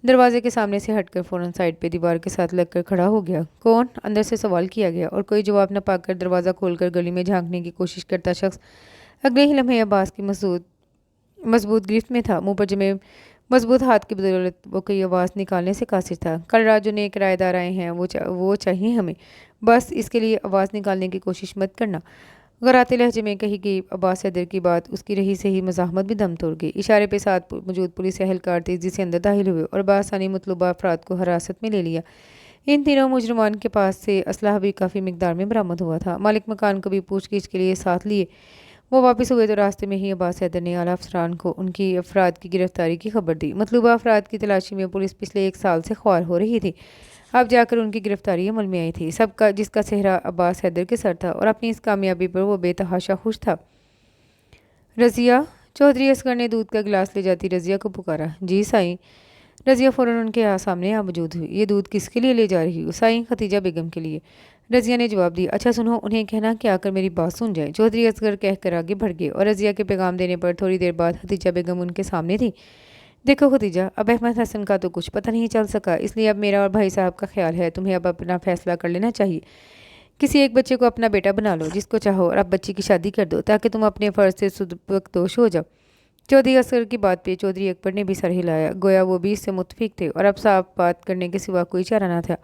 دروازے کے سامنے سے ہٹ کر فوراً سائڈ پہ دیوار کے ساتھ لگ کر کھڑا ہو گیا۔ کون؟ اندر سے سوال کیا گیا اور کوئی جواب نہ پا کر دروازہ کھول کر گلی میں جھانکنے کی کوشش کرتا شخص اگلے ہی لمحے عباس کی مضبوط گرفت میں تھا۔ منہ پر جمے مضبوط ہاتھ کی بدولت وہ کوئی آواز نکالنے سے قاصر تھا۔ کل رات جو نئے کرایہ دار آئے ہیں وہ چاہیے ہمیں، بس اس کے لیے آواز نکالنے کی کوشش مت کرنا۔ غراتے لہجے میں کہی گئی عباس حیدر کی بات اس کی رہی سے ہی مزاحمت بھی دم توڑ گئی۔ اشارے پہ ساتھ موجود پولیس اہلکار تیزی سے اندر داخل ہوئے اور بآسانی مطلوبہ افراد کو حراست میں لے لیا۔ ان تینوں مجرمان کے پاس سے اسلحہ بھی کافی مقدار میں برآمد ہوا تھا۔ مالک مکان کو بھی پوچھ گچھ کے لیے ساتھ لیے وہ واپس ہوئے تو راستے میں ہی عباس حیدر نے اعلیٰ افسران کو ان کی افراد کی گرفتاری کی خبر دی۔ مطلوبہ افراد کی تلاشی میں پولیس پچھلے 1 سال سے خوار ہو رہی تھی، اب جا کر ان کی گرفتاری عمل میں آئی تھی۔ سب کا جس کا صحرا عباس حیدر کے سر تھا اور اپنی اس کامیابی پر وہ بے تحاشا خوش تھا۔ رضیہ، چودھری اصغر نے دودھ کا گلاس لے جاتی رضیہ کو پکارا۔ جی سائیں۔ رضیہ فوراً ان کے سامنے موجود ہوئی۔ یہ دودھ کس کے لیے لے جا رہی ہو؟ سائیں ختیجہ بیگم کے لیے، رضیہ نے جواب دیا۔ اچھا سنو، انہیں کہنا کہ آ کر میری بات سن جائیں۔ چودھری اصغر کہہ کر آگے بڑھ گئے اور رضیہ کے پیغام دینے پر تھوڑی دیر بعد ختیجہ بیگم ان کے سامنے تھی۔ دیکھو ختیجہ، اب احمد حسن کا تو کچھ پتہ نہیں چل سکا، اس لیے اب میرا اور بھائی صاحب کا خیال ہے تمہیں اب اپنا فیصلہ کر لینا چاہیے۔ کسی ایک بچے کو اپنا بیٹا بنا لو جس کو چاہو اور اب بچی کی شادی کر دو تاکہ تم اپنے فرض سے سبکدوش ہو جاؤ۔ چودھری اصغر کی بات پہ چودھری اکبر نے بھی سر ہلایا، گویا وہ بھی اس سے متفق تھے اور اب صاف بات کرنے کے سوا کوئی چارہ نہ تھا۔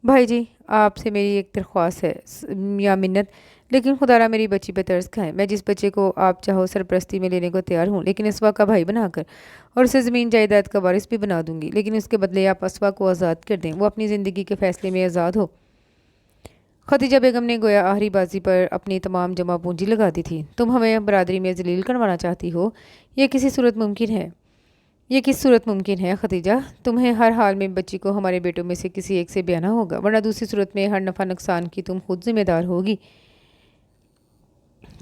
بھائی جی، آپ سے میری ایک درخواست ہے یا منت، لیکن خدا را میری بچی پہ ترس کھائیں۔ میں جس بچے کو آپ چاہو سرپرستی میں لینے کو تیار ہوں، لیکن اسوا کا بھائی بنا کر، اور اسے زمین جائیداد کا وارث بھی بنا دوں گی، لیکن اس کے بدلے آپ اسوا کو آزاد کر دیں، وہ اپنی زندگی کے فیصلے میں آزاد ہو۔ ختیجہ بیگم نے گویا آخری بازی پر اپنی تمام جمع پونجی لگا دی تھی۔ تم ہمیں برادری میں ذلیل کروانا چاہتی ہو؟ یہ کس صورت ممکن ہے ختیجہ؟ تمہیں ہر حال میں بچی کو ہمارے بیٹوں میں سے کسی ایک سے بیانا ہوگا، ورنہ دوسری صورت میں ہر نفع نقصان کی تم خود ذمہ دار ہوگی۔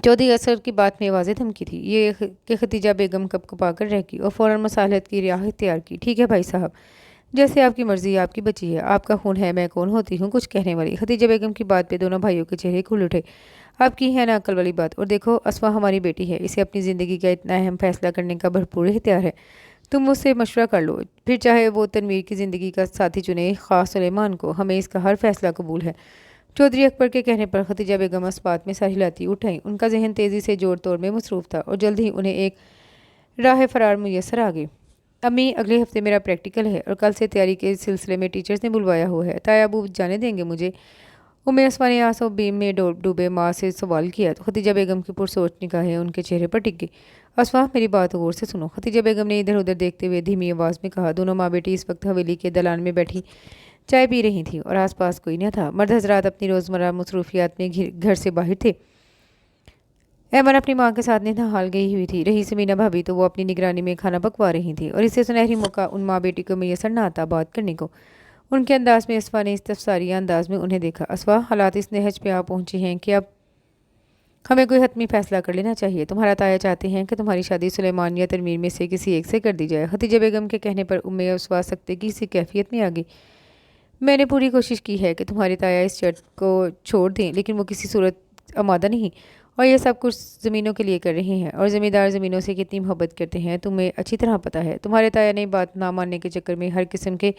چودھری اصغر کی بات میں واضح دھمکی تھی یہ کہ ختیجہ بیگم کپ کپا کر رہ گئی اور فوراً مصالحت کی راہ اختیار کی۔ ٹھیک ہے بھائی صاحب، جیسے آپ کی مرضی، آپ کی بچی ہے، آپ کا خون ہے، میں کون ہوتی ہوں کچھ کہنے والی؟ ختیجہ بیگم کی بات پہ دونوں بھائیوں کے چہرے کھل اٹھے۔ آپ کی ہے نا عقل والی بات؟ اور دیکھو، اسوا ہماری بیٹی ہے، اسے اپنی زندگی کا اتنا اہم فیصلہ کرنے کا بھرپور اختیار ہے، تم مجھ سے مشورہ کر لو، پھر چاہے وہ تنویر کی زندگی کا ساتھی چنے خاص سلیمان کو، ہمیں اس کا ہر فیصلہ قبول ہے۔ چودھری اکبر کے کہنے پر ختیجہ بیگم اس بات میں سر ہلاتی اٹھائیں۔ ان کا ذہن تیزی سے جوڑ توڑ میں مصروف تھا اور جلد ہی انہیں ایک راہ فرار میسر آ گئی۔ امی، اگلے ہفتے میرا پریکٹیکل ہے اور کل سے تیاری کے سلسلے میں ٹیچرز نے بلوایا ہوا ہے، تایا ابو جانے دیں گے مجھے؟ اسوا نے آنسو بیم میں ڈوبے ماں سے سوال کیا تو ختیجہ بیگم کی پرسوچ نگاہیں ان کے چہرے پر ٹک گئی۔ اسوا، میری بات غور سے سنو، ختیجہ بیگم نے ادھر ادھر دیکھتے ہوئے دھیمی آواز میں کہا۔ دونوں ماں بیٹی اس وقت حویلی کے دلان میں بیٹھی چائے پی رہی تھیں اور آس پاس کوئی نہ تھا۔ مرد حضرات اپنی روزمرہ مصروفیات میں گھر سے باہر تھے۔ ایمن اپنی ماں کے ساتھ نہال گئی ہوئی تھی، رہی سمینا بھابھی تو وہ اپنی نگرانی میں کھانا پکوا رہی تھیں اور اس سے سنہری موقع ان ماں بیٹی کو میسر نہ آتا بات کرنے کو۔ ان کے انداز میں اسوا نے استفساریہ انداز میں انہیں دیکھا۔ اسوا، حالات اس نہج پہ آ پہنچے ہیں کہ اب हमें कोई हतमी फैसला कर लेना चाहिए। तुम्हारा ताया चाहते हैं कि तुम्हारी शादी सुलेमान या तनवीर में से किसी एक से कर दी जाए। खदीजा बेगम के कहने पर उम्मे उसवा सकते की इसी कैफियत में आ गई। मैंने पूरी कोशिश की है कि तुम्हारे ताया इस शर्त को छोड़ दें, लेकिन वो किसी सूरत आमादा नहीं, और ये सब कुछ ज़मीनों के लिए कर रहे हैं, और ज़मींदार ज़मीनों से कितनी मोहब्बत करते हैं तुम्हें अच्छी तरह पता है। तुम्हारे ताया ने बात ना मानने के चक्कर में हर किस्म के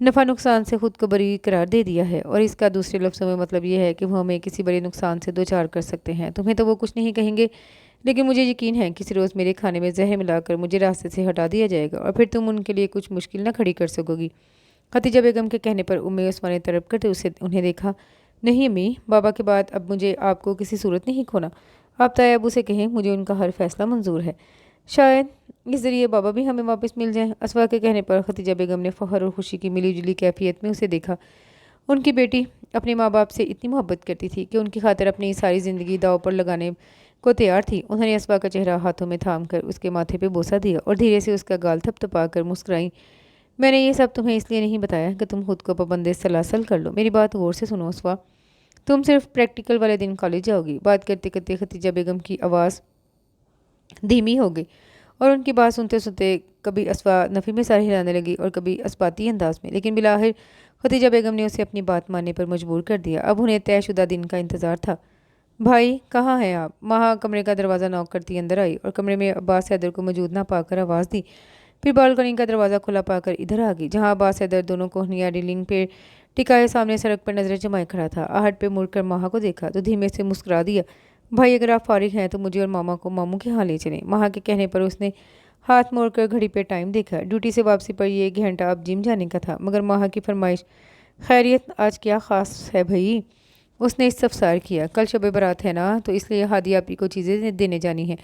नफ़ा नुकसान से ख़ुद को बरी करार दे दिया है, और इसका दूसरे लफ्ज़ों में मतलब ये है कि वो हमें किसी बड़े नुकसान से दो चार कर सकते हैं। तुम्हें तो वो कुछ नहीं कहेंगे, लेकिन मुझे यकीन है किसी रोज़ मेरे खाने में जहर मिलाकर मुझे रास्ते से हटा दिया जाएगा, और फिर तुम उनके लिए कुछ मुश्किल न खड़ी कर सकोगी। खदीजा बेगम के कहने पर उम्मे उस्मान ने तड़प कर उसे उन्हें देखा। नहीं अम्मी, बाबा के बाद अब मुझे आपको किसी सूरत नहीं खोना। आप ताया अबू से कहें, मुझे उनका हर फैसला मंजूर है। शायद इस ज़रिए बाबा भी हमें वापस मिल जाएं। असवा के कहने पर खदीजा बेगम ने फ़ख्र और खुशी की मिली जुली कैफियत में उसे देखा। उनकी बेटी अपने माँ बाप से इतनी मोहब्बत करती थी कि उनकी खातिर अपनी सारी ज़िंदगी दाव पर लगाने को तैयार थी। उन्होंने असवा का चेहरा हाथों में थाम कर उसके माथे पे बोसा दिया और धीरे से उसका गाल थपथपा कर मुस्कुराई। मैंने ये सब तुम्हें इसलिए नहीं बताया कि तुम खुद को पाबंद सलासल कर लो। मेरी बात गौर से सुनो असवा, तुम सिर्फ प्रैक्टिकल वाले दिन कॉलेज जाओगी। बात करते करते खदीजा बेगम की आवाज़ धीमी हो गई, और उनकी बात सुनते सुनते कभी असवा नफ़ी में सर हिलाने लगी और कभी अस्पाती अंदाज में, लेकिन बिलाखिर खदीजा बेगम ने उसे अपनी बात मानने पर मजबूर कर दिया। अब उन्हें तयशुदा दिन का इंतज़ार था। भाई कहाँ हैं आप? माँ कमरे का दरवाज़ा नॉक करती अंदर आई और कमरे में अब्बास हैदर को मौजूद ना पाकर आवाज़ दी। फिर बालकनी का दरवाज़ा खुला पाकर इधर आ गई, जहाँ अब्बास हैदर दोनों कोहनियाँ रेलिंग पे टिकाए सामने सड़क पर नजरें जमाए खड़ा था। आहट पे मुड़कर माँ को देखा तो धीमे से मुस्कुरा दिया। भाई अगर आप फारिग हैं तो मुझे और मामा को मामू के यहाँ ले चलें। माँ के कहने पर उसने हाथ मोड़कर घड़ी पे टाइम देखा। ड्यूटी से वापसी पर यह 1 घंटा अब जिम जाने का था, मगर माँ की फरमाइश। खैरियत, आज क्या ख़ास है भई? उसने इस्तफसार किया। कल शब बारात है ना, तो इसलिए हादिया आपी को चीज़ें देने जानी है।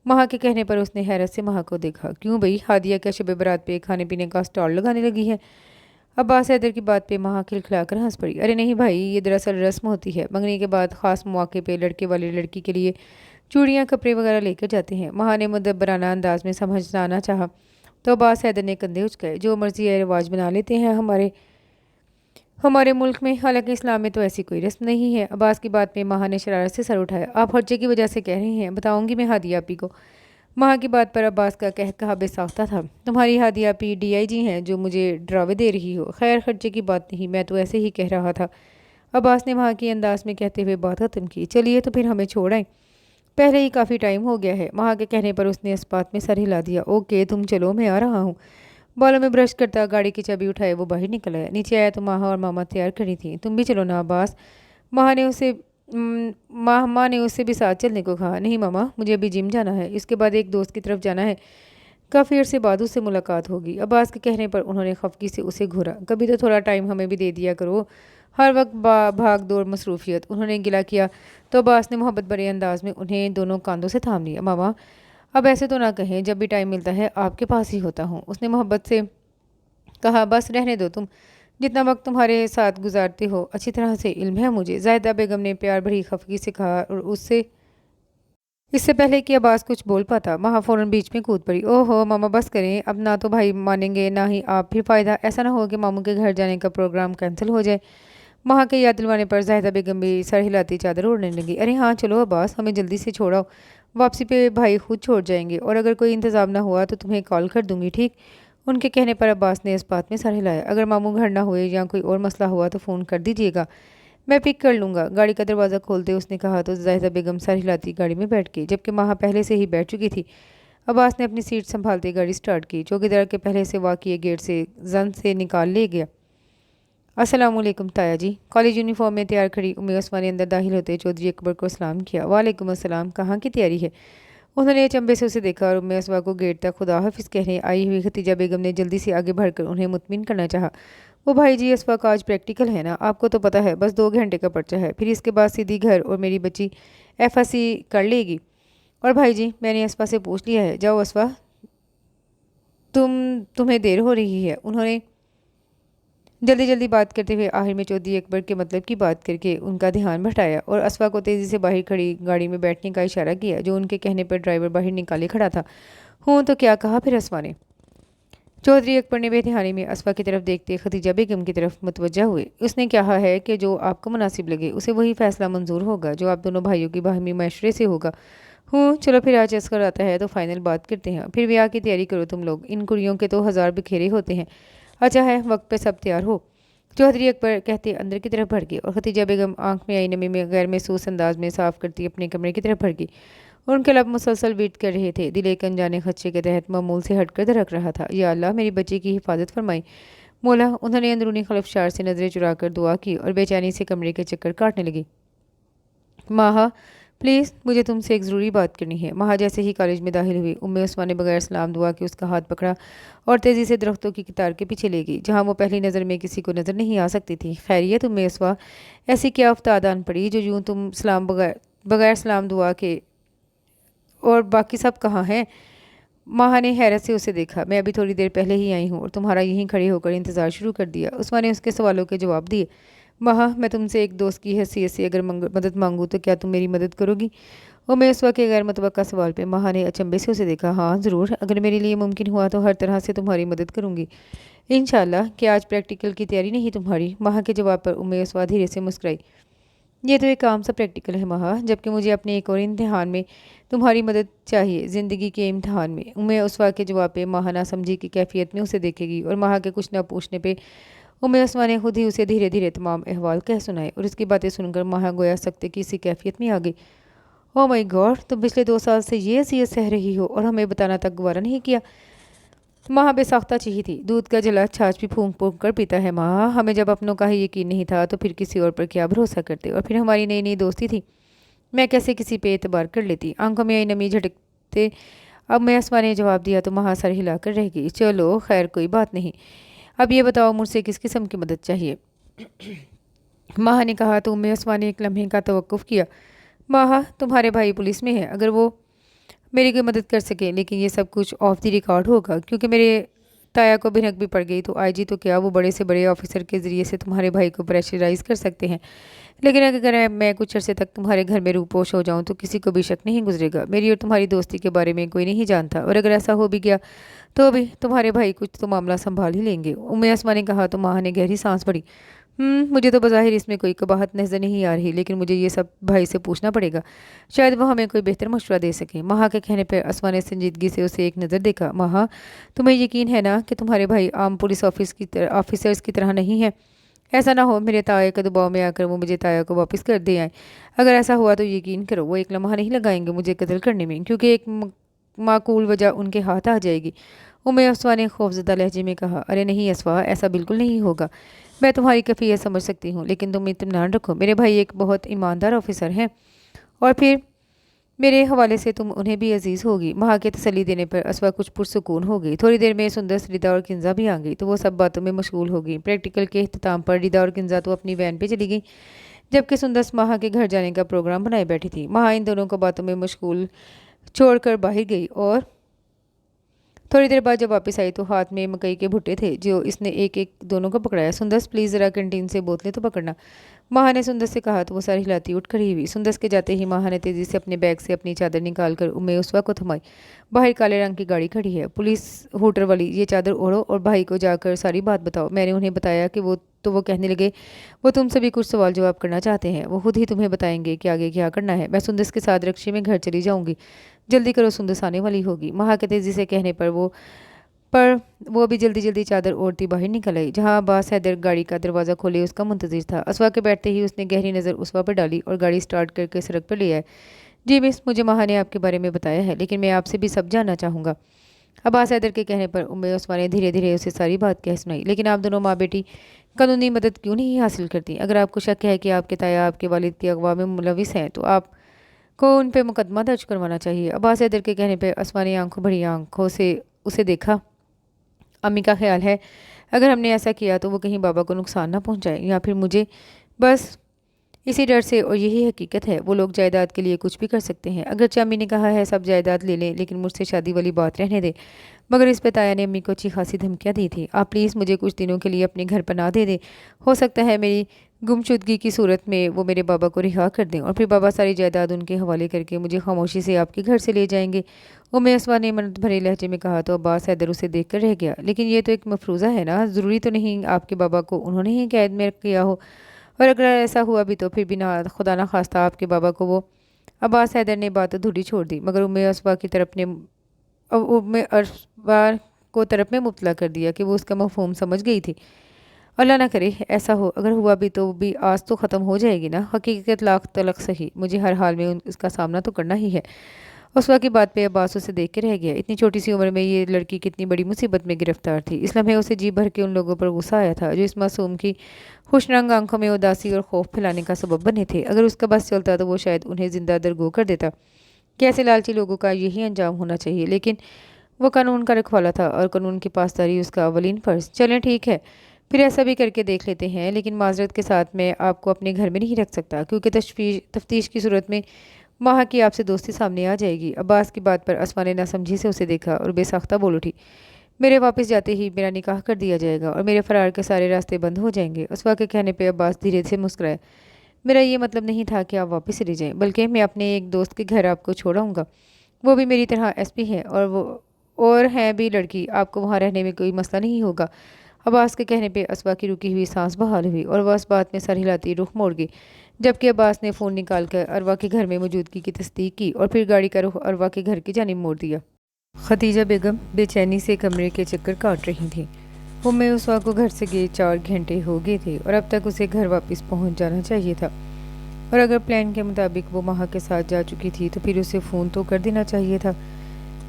माँ के कहने पर उसने हैरत से माँ को देखा। क्यों भई, हादिया क्या शब बारात पे खाने पीने का स्टॉल लगाने लगी है? अब्बास हैदर की बात पे माँ खिलखिलाकर हंस पड़ी। अरे नहीं भाई, ये दरअसल रस्म होती है। मंगनी के बाद ख़ास मौके पे लड़के वाले लड़की के लिए चूड़ियाँ कपड़े वगैरह लेकर जाते हैं। माँ ने मुदब्बराना अंदाज में समझाना चाहा तो अब्बास हैदर ने कंधे उचकाए। जो मर्जी है रिवाज बना लेते हैं हमारे मुल्क में, हालांकि इस्लाम में तो ऐसी कोई रस्म नहीं है। अब्बास की बात में माँ ने शरारत से सर उठाया। आप हर्जे की वजह से कह रही हैं? बताऊंगी मैं हादिया आपी को। माँ की बात पर अब्बास का कहा बेसाख्ता था। तुम्हारी हादिया आपी DIG हैं जो मुझे डरावे दे रही हो? खैर खर्चे की बात नहीं, मैं तो ऐसे ही कह रहा था। अब्बास ने वहाँ के अंदाज में कहते हुए बात ख़त्म की। चलिए तो फिर हमें छोड़ आए, पहले ही काफ़ी टाइम हो गया है। माँ के कहने पर उसने इस बात में सर हिला दिया। ओके तुम चलो, मैं आ रहा हूँ। बालों में ब्रश करता गाड़ी की चाबी उठाए वो बाहर निकल आया। नीचे आया तो माँ और मामा तैयार खड़ी थी। तुम भी चलो ना अब्बास, माँ ने उससे भी साथ चलने को कहा। नहीं मामा, मुझे अभी जिम जाना है, इसके बाद एक दोस्त की तरफ जाना है, काफ़ी अरसे बाद उससे मुलाकात होगी। अब्बास के कहने पर उन्होंने खफगी से उसे घूरा। कभी तो थोड़ा टाइम हमें भी दे दिया करो, हर वक्त भाग दौड़ मसरूफियत। उन्होंने गिला किया तो अब्बास ने मोहब्बत भरे अंदाज में उन्हें दोनों कांधों से थाम लिया। मामा अब ऐसे तो ना कहें, जब भी टाइम मिलता है आपके पास ही होता हूँ। उसने मोहब्बत से कहा। बस रहने दो, तुम जितना वक्त तुम्हारे साथ गुजारते हो अच्छी तरह से इल्म है मुझे, जाहिदा बेगम ने प्यार भरी खफगी से कहा, और उससे इससे पहले कि अब्बास कुछ बोल पाता माँ फ़ौरन बीच में कूद पड़ी। ओहो मामा बस करें, अब ना तो भाई मानेंगे ना ही आप, फिर फ़ायदा। ऐसा ना हो कि मामू के घर जाने का प्रोग्राम कैंसिल हो जाए। माँ के याद दिलवाने पर जाहिदा बेगम भी सर हिलाती चादर ओढ़ने लगी। अरे हाँ चलो अब्बास, हमें जल्दी से छोड़ो, वापसी पे भाई खुद छोड़ जाएंगे, और अगर कोई इंतज़ाम ना हुआ तो तुम्हें कॉल कर दूंगी, ठीक? उनके कहने पर अब्बास ने इस बात में सर हिलाया। अगर मामू घर ना हुए या कोई और मसला हुआ तो फ़ोन कर दीजिएगा, मैं पिक कर लूँगा। गाड़ी का दरवाज़ा खोलते उसने कहा तो जाहिदा बेगम सर हिलाती गाड़ी में बैठ गई, जबकि माँ पहले से ही बैठ चुकी थी। अब्बास ने अपनी सीट संभालते गाड़ी स्टार्ट की। चौकीदार के पहले से वाक़ई गेट से जन से निकाल ले गया। अस्सलामुअलैकुम ताया जी। कॉलेज यूनिफॉर्म में तैयार खड़ी उम्मे उस्मान ने अंदर दाखिल होते चौधरी अकबर को सलाम किया। वालेकुम अस्सलाम, कहाँ की तैयारी है? उन्होंने चंबे से उसे देखा और उम्मे उस्मा को गेट तक खुदा हाफिज़ कहने आई हुई खतीजा बेगम ने जल्दी से आगे बढ़कर उन्हें मुतमिन करना चाहा। वो भाई जी, इस वक्त आज प्रैक्टिकल है ना, आपको तो पता है, बस 2 घंटे का पर्चा है, फिर इसके बाद सीधी घर, और मेरी बच्ची FSC कर लेगी। और भाई जी, मैंने असफा से पूछ लिया है, जाओ असफा, तुम्हें देर हो रही है। उन्होंने जल्दी जल्दी बात करते हुए आखिर में चौधरी अकबर के मतलब की बात करके उनका ध्यान भटाया और असफा को तेज़ी से बाहर खड़ी गाड़ी में बैठने का इशारा किया, जो उनके कहने पर ड्राइवर बाहर निकाले खड़ा था। हूँ तो क्या कहा फिर असफा ने? चौधरी अकबर ने बेध्यानी में असफा की तरफ देखते खदीजा बेगम की तरफ मुतवज्जा हुए। उसने कहा है कि जो आपको मुनासिब लगे उसे वही फैसला मंजूर होगा जो आप दोनों भाइयों की बाहमी मशवरे से होगा। हूँ चलो फिर आज असगर आता है तो फाइनल बात करते हैं। फिर ब्याह की तैयारी करो तुम लोग, इन कुड़ियों के तो हजार बिखेरे होते हैं। अच्छा है वक्त पे सब तैयार हो। चौधरी अकबर कहते अंदर की तरफ भड़ गए और खदीजा बेगम आंख में आई नमी में गैर महसूस अंदाज में साफ करती अपने कमरे की तरफ भड़ गई। उनके लब मुसलसल बीट कर रहे थे। दिल एक अनजाने खदशे के तहत मामूल से हटकर धड़क रहा था। या अल्लाह मेरी बच्ची की हिफाजत फरमाई मौला। उन्होंने अंदरूनी खलफशार से नजरें चुराकर दुआ की और बेचैनी से कमरे के चक्कर काटने लगी। माहा प्लीज़ मुझे तुमसे एक ज़रूरी बात करनी है। माहा जैसे ही कॉलेज में दाखिल हुई उम्मे उस्मा ने बगैर सलाम दुआ के उसका हाथ पकड़ा और तेज़ी से दरख्तों की कतार के पीछे ले गई जहाँ वो पहली नज़र में किसी को नज़र नहीं आ सकती थी। खैरियत उम्मे उस्मा, ऐसी क्या आफताब आन पड़ी जो यूँ तुम सलाम बगैर सलाम दुआ के, और बाकी सब कहाँ हैं? माहा ने हैरत से उसे देखा। मैं अभी थोड़ी देर पहले ही आई हूँ और तुम्हारा यहीं खड़े होकर इंतज़ार शुरू कर दिया। उस्मा ने उसके सवालों के जवाब दिए। माहा मैं तुमसे एक दोस्त की हैसियत से अगर मदद मांगूँ तो क्या तुम मेरी मदद करोगी? मैं उस वक्त गैर मुतवक्का सवाल पे माहा ने अचंभे से उसे देखा। हाँ ज़रूर, अगर मेरे लिए मुमकिन हुआ तो हर तरह से तुम्हारी मदद करूँगी इंशाल्लाह। कि आज प्रैक्टिकल की तैयारी नहीं तुम्हारी? माहा के जवाब पर उस्मा धीरे से मुस्कुराई। ये तो एक काम सा प्रैक्टिकल है माहा, जबकि मुझे अपने एक और इम्तिहान में तुम्हारी मदद चाहिए, ज़िंदगी के इम्तिहान में। उम्मे उस्मा के जवाब पे माहा ना समझी की कैफियत में उसे देखेगी और माहा के कुछ न पूछने पे उम्मे उस्मा ने खुद ही उसे धीरे धीरे तमाम अहवाल कह सुनाए और उसकी बातें सुनकर माहा गोया सकते कि इसी कैफियत में आ गई। ओह माय गॉड, तुम पिछले 2 साल से ये अज़ियत सह रही हो और हमें बताना तक गवारा नहीं किया। माँ बेसाख्ता चीही थी। दूध का जला छाछ भी फूंक फूंक कर पीता है माँ। हमें जब अपनों का ही यकीन नहीं था तो फिर किसी और पर क्या भरोसा करते? और फिर हमारी नई नई दोस्ती थी, मैं कैसे किसी पे एतबार कर लेती? आंखों में आई नमी झटकते अब मैं उस्मा ने जवाब दिया तो माँ सर हिलाकर रह गई। चलो खैर कोई बात नहीं, अब ये बताओ मुझसे किस किस्म की मदद चाहिए? माँ ने कहा तो उस्मा ने एक लम्हे का तवक्कुफ किया। माँ तुम्हारे भाई पुलिस में है, अगर वो मेरी कोई मदद कर सके, लेकिन ये सब कुछ ऑफ द रिकॉर्ड होगा क्योंकि मेरे ताया को भिनक भी पड़ गई तो आईजी तो क्या वो बड़े से बड़े ऑफिसर के ज़रिए से तुम्हारे भाई को प्रेशराइज कर सकते हैं। लेकिन अगर मैं कुछ अरसे तक तुम्हारे घर में रूपोश हो जाऊं तो किसी को भी शक नहीं गुजरेगा। मेरी और तुम्हारी दोस्ती के बारे में कोई नहीं जानता और अगर ऐसा हो भी गया तो भी तुम्हारे भाई कुछ तो मामला संभाल ही लेंगे। उम्मे आसमा ने कहा तो माँ ने गहरी सांस भरी। मुझे तो बज़ाहिर इसमें कोई कबाहत नज़र नहीं आ रही, लेकिन मुझे ये सब भाई से पूछना पड़ेगा, शायद वो हमें कोई बेहतर मशवरा दे सके। माँ के कहने पर आसमा ने संजीदगी से उसे एक नज़र देखा। माँ तुम्हें यकीन है ना कि तुम्हारे भाई आम पुलिस ऑफिसर्स की तरह नहीं है? ऐसा ना हो मेरे ताया के दबाव में आकर वो मुझे ताया को वापस कर दे आए। अगर ऐसा हुआ तो यकीन करो वो एक लम्हा नहीं लगाएंगे मुझे कत्ल करने में, क्योंकि एक माकूल वजह उनके हाथ आ जाएगी। उम्मे अफसवा ने खौफजदा लहजे में कहा। अरे नहीं अफसवा, ऐसा बिल्कुल नहीं होगा। मैं तुम्हारी कैफियत समझ सकती हूँ, लेकिन तुम इत्मीनान रखो, मेरे भाई एक बहुत ईमानदार ऑफिसर हैं और फिर मेरे हवाले से तुम उन्हें भी अजीज़ होगी। माँ के तसल्ली देने पर असवा कुछ पुरसकून हो गई। थोड़ी देर में सुंदर रिदा और किंजा भी आ गई तो वो सब बातों में मशगूल हो गई। प्रैक्टिकल के अख्ताम पर रिदा और किंजा तो अपनी वैन पे चली गई, जबकि सुंदर माह के घर जाने का प्रोग्राम बनाए बैठी थी। माँ इन दोनों को बातों में मशगूल छोड़कर बाहर गई और थोड़ी देर बाद जब वापस आई तो हाथ में मकई के भुट्टे थे जो इसने एक एक दोनों को पकड़ाया। सुंदस प्लीज़ ज़रा कैंटीन से बोतलें तो पकड़ना, माह ने सुंदस से कहा तो वो सारी हिलाती उठ खड़ी हुई। सुंदस के जाते ही माह ने तेज़ी से अपने बैग से अपनी चादर निकालकर उम्मे उसवा को थमाई। बाहर काले रंग की गाड़ी खड़ी है, पुलिस होटर वाली, ये चादर ओढ़ो और भाई को जाकर सारी बात बताओ। मैंने उन्हें बताया कि वो कहने लगे वो तुमसे भी कुछ सवाल जवाब करना चाहते हैं, वो खुद ही तुम्हें बताएंगे कि आगे क्या करना है। मैं सुंदस के साथ रक्शे में घर चली जाऊँगी, जल्दी करो सुंदस आने वाली होगी। माह के तेज़ी से कहने पर वो भी जल्दी जल्दी चादर ओढ़ती बाहर निकल आई। जहाँ अब्बास हैदर गाड़ी का दरवाज़ा खोले उसका मुंतजिर था। असवा के बैठते ही उसने गहरी नज़र उसवा पर डाली और गाड़ी स्टार्ट करके सड़क पर ले आए। जी मिस, मुझे माह ने आपके बारे में बताया है, लेकिन मैं आपसे भी सब जानना चाहूँगा। अब्बास हैदर के कहने पर उम्मे उस्मा ने धीरे धीरे उसे सारी बात कह सुनाई। लेकिन आप दोनों माँ बेटी कानूनी मदद क्यों नहीं हासिल करती? अगर आपको शक है कि आपके ताया आपके वालिद की अगवा में मुलविस हैं तो आप को उन पर मुकदमा दर्ज करवाना चाहिए। अब्बास हैदर के कहने पर असमा ने आंखों भरी आंखों से उसे देखा। अम्मी का ख्याल है अगर हमने ऐसा किया तो वो कहीं बाबा को नुकसान ना पहुंचाए या फिर मुझे, बस इसी डर से, और यही हकीकत है, वो लोग जायदाद के लिए कुछ भी कर सकते हैं। अगरचे अम्मी ने कहा है सब जायदाद ले लें, लेकिन मुझसे शादी वाली बात रहने दें। मगर इस पे ताया ने अम्मी को अच्छी खासी धमकियाँ दी थी। आप प्लीज़ मुझे कुछ दिनों के लिए अपने घर पनाह दे दें, हो सकता है मेरी गुमशुदगी की सूरत में वो मेरे बाबा को रिहा कर दें और फिर बाबा सारी जायदाद उनके हवाले करके मुझे खामोशी से आपके घर से ले जाएंगे। उम्मे असमा ने मन्नत भरे लहजे में कहा तो अब्बास हैदर उसे देख कर रह गया। लेकिन ये तो एक मफरूज़ा है ना, ज़रूरी तो नहीं आपके बाबा को उन्होंने ही कैद में किया हो, और अगर ऐसा हुआ भी तो फिर भी ना खुदा ना खास्ता आपके बाबा को वो। अब्बास हैदर ने बात अधूरी छोड़ दी मगर उम्मे असबा की तरफ ने उम्मे असबा को तरफ में मुब्तला कर दिया कि वो उसका मफहूम समझ गई थी। अल्लाह ना करे ऐसा हो, अगर हुआ भी तो भी आज तो ख़त्म हो जाएगी ना। हकीकत लाख तलक सही, मुझे हर हाल में इसका सामना तो करना ही है। उस वक्त की बात पे अब्बास उसे देख के रह गया। इतनी छोटी सी उम्र में ये लड़की कितनी बड़ी मुसीबत में गिरफ्तार थी। इस लम्हे उसे जी भर के उन लोगों पर गुस्सा आया था जो इस मासूम की खुशरंग आंखों में उदासी और खौफ फैलाने का सबब बने थे। अगर उसका बस चलता तो वो शायद उन्हें जिंदा दरगो कर देता। कैसे लालची लोगों का यही अंजाम होना चाहिए, लेकिन वो कानून का रखवाला था और कानून की पासदारी उसका अवलीन फ़र्ज। चलें ठीक है, फिर ऐसा भी करके देख लेते हैं, लेकिन माजरत के साथ मैं आपको अपने घर में नहीं रख सकता क्योंकि तफ्तीश की सूरत में माह की आपसे दोस्ती सामने आ जाएगी। अब्बास की बात पर असमा ने नासमझी से उसे देखा और बेसाख्ता बोल उठी, मेरे वापस जाते ही मेरा निकाह कर दिया जाएगा और मेरे फरार के सारे रास्ते बंद हो जाएंगे। उसवा के कहने पे अब्बास धीरे से मुस्कुराया, मेरा ये मतलब नहीं था कि आप वापस चले जाएं, बल्कि मैं अपने एक दोस्त के घर आपको छोड़ाऊँगा। वो भी मेरी तरह एसपी है और हैं भी लड़की, आपको वहाँ रहने में कोई मसला नहीं होगा। अब्बास के कहने पे असबा की रुकी हुई सांस बहाल हुई और वह इस बात में सर हिलाती रुख मोड़ गई, जबकि अब्बास ने फ़ोन निकाल कर अरवा के घर में मौजूदगी की तस्दीक की और फिर गाड़ी का रुख अरवा के घर की जानिब मोड़ दिया। खतीजा बेगम बेचैनी से कमरे के चक्कर काट रही थी। उम्मे उसवा को घर से गए 4 घंटे हो गए थे और अब तक उसे घर वापस पहुंच जाना चाहिए था, और अगर प्लान के मुताबिक वो माह के साथ जा चुकी थी तो फिर उसे फ़ोन तो कर देना चाहिए था।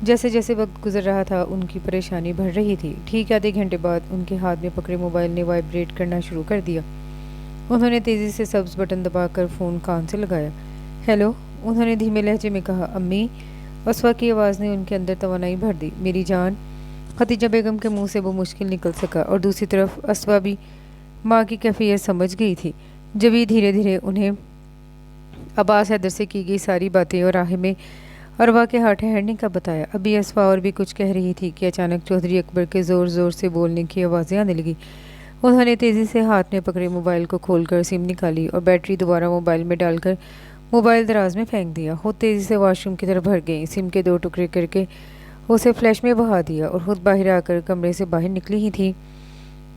जैसे जैसे वक्त गुजर रहा था उनकी परेशानी बढ़ रही थी। ठीक आधे घंटे बाद उनके हाथ में पकड़े मोबाइल ने वाइब्रेट करना शुरू कर दिया। उन्होंने तेज़ी से सब्ज़ बटन दबाकर फ़ोन कान से लगाया। हेलो, उन्होंने धीमे लहजे में कहा। अम्मी, असवा की आवाज़ ने उनके अंदर तवानाई भर दी। मेरी जान। खतीजा बेगम के मुंह से वो मुश्किल निकल सका और दूसरी तरफ असवा भी माँ की कैफियत समझ गई थी। जब ये धीरे धीरे उन्हें अब्बास हैदर से की गई सारी बातें और राह में अरवा के हाथ ठहरने का बताया। अभी असफा और भी कुछ कह रही थी कि अचानक चौधरी अकबर के ज़ोर ज़ोर से बोलने की आवाज़ें आने लगी। उन्होंने तेज़ी से हाथ में पकड़े मोबाइल को खोलकर सिम निकाली और बैटरी दोबारा मोबाइल में डालकर मोबाइल दराज में फेंक दिया। खुद तेज़ी से वॉशरूम की तरफ भर गई, सिम के 2 टुकड़े करके उसे फ्लैश में बहा दिया और ख़ुद बाहर आकर कमरे से बाहर निकली ही थी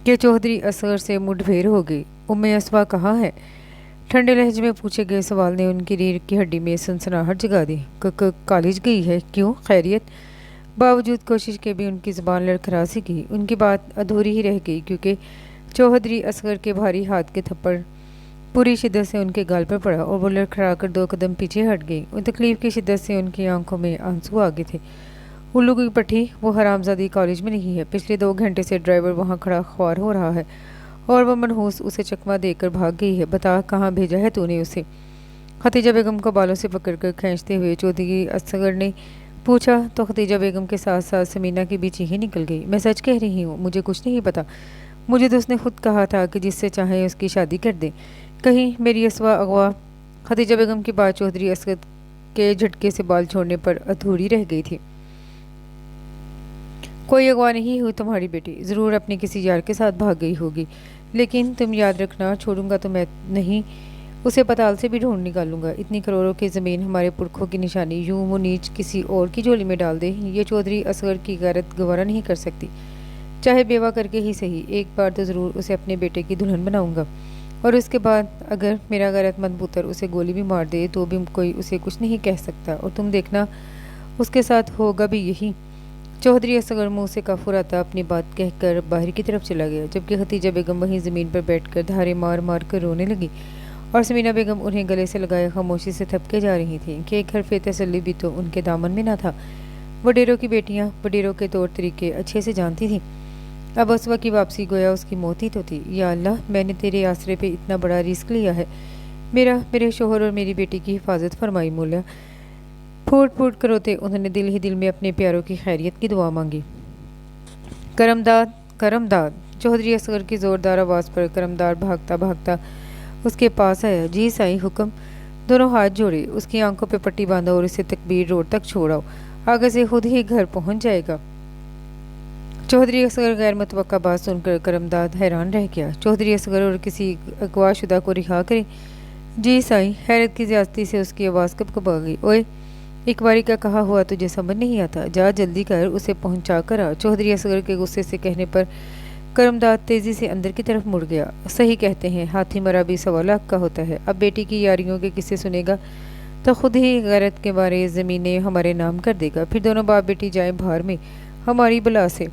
कि चौधरी असगर से मुठभेड़ हो गई। उम्मे असफा कहाँ है? ठंडे लहजे में पूछे गए सवाल ने उनकी रीढ़ की हड्डी में सनसनाहट जगा दी। कॉलेज गई है? क्यों? खैरियत? बावजूद कोशिश के भी उनकी ज़बान लड़खड़ा सी गई। उनकी बात अधूरी ही रह गई क्योंकि चौधरी असगर के भारी हाथ के थप्पड़ पूरी शिद्दत से उनके गाल पर पड़ा और वो लड़खड़ा कर 2 कदम पीछे हट गई। उन तकलीफ़ की शिद्दत से उनकी आंखों में आंसू आ गए थे। उल्लू की पट्टी, वो हरामजादी कॉलेज में नहीं है। पिछले 2 घंटे से ड्राइवर वहाँ खड़ा ख्वार हो रहा है और वह मनहूस उसे चकमा देकर भाग गई है। बता, कहाँ भेजा है तूने उसे? खतीजा बेगम को बालों से पकड़कर खींचते हुए चौधरी असगर ने पूछा तो खतीजा बेगम के साथ साथ समीना की भी चीखें निकल गई। मैं सच कह रही हूँ, मुझे कुछ नहीं पता। मुझे तो उसने खुद कहा था कि जिससे चाहे उसकी शादी कर दे। कहीं मेरी असवा अगवा? खतीजा बेगम की बात चौधरी असगर के झटके से बाल छोड़ने पर अधूरी रह गई थी। कोई अगवा नहीं हुई तुम्हारी बेटी, ज़रूर अपने किसी यार के साथ भाग गई होगी। लेकिन तुम याद रखना, छोड़ूंगा तो मैं नहीं, उसे पताल से भी ढूंढ निकालूंगा। इतनी करोड़ों की ज़मीन हमारे पुरखों की निशानी यूं वो नीच किसी और की झोली में डाल दे, ये चौधरी असगर की गैरत गवारा नहीं कर सकती। चाहे बेवा करके ही सही, एक बार तो ज़रूर उसे अपने बेटे की दुल्हन बनाऊंगा। और उसके बाद अगर मेरा गैरतमंद पुत्र उसे गोली भी मार दे तो भी कोई उसे कुछ नहीं कह सकता, और तुम देखना उसके साथ होगा भी यही। चौधरी असगर मुंह से काफुर आता अपनी बात कहकर बाहर की तरफ चला गया, जबकि खतीजा बेगम वहीं ज़मीन पर बैठकर धारे मार मार कर रोने लगी और समीना बेगम उन्हें गले से लगाए खामोशी से थपके जा रही थी कि एक हरफ़े तसल्ली भी तो उनके दामन में न था। वडेरों की बेटियां वडेरों के तौर तरीके अच्छे से जानती थीं। अब असवा की वापसी गोया उसकी मौत ही तो थी। या अल्लाह, मैंने तेरे आसरे पे इतना बड़ा रिस्क लिया है। मेरे शोहर और मेरी बेटी की हिफाजत फरमाई मौला। फूट फूट कर रोते उन्होंने दिल ही दिल में अपने प्यारों की खैरियत की दुआ मांगी। करमदाद, करमदाद। चौधरी असगर की ज़ोरदार आवाज़ पर करमदार भागता भागता उसके पास आया। जी साईं, हुक्म। दोनों हाथ जोड़े, उसकी आंखों पे पट्टी बांधा और उसे तकबीर रोड तक छोड़ाओ, आगे से खुद ही घर पहुंच जाएगा। चौधरी असगर गैर मुतवक्का बात सुनकर करमदाद हैरान रह गया। चौधरी असगर और किसी अगवा शुदा को रिहा करें? जी साईं। हैरत की ज्यादती से उसकी आवाज़ कब कब आ गई। ओए, एक बारी का कहा हुआ तुझे समझ नहीं आता? जा जल्दी कर, उसे पहुंचा कर आ। चौधरी असगर के गुस्से से कहने पर करमदाद तेजी से अंदर की तरफ मुड़ गया। सही कहते हैं, हाथी मरा भी 1.25 लाख का होता है। अब बेटी की यारियों के किस्से सुनेगा तो खुद ही गैरत के बारे ज़मीनें हमारे नाम कर देगा। फिर दोनों बाप बेटी जाएं भार में हमारी बला से।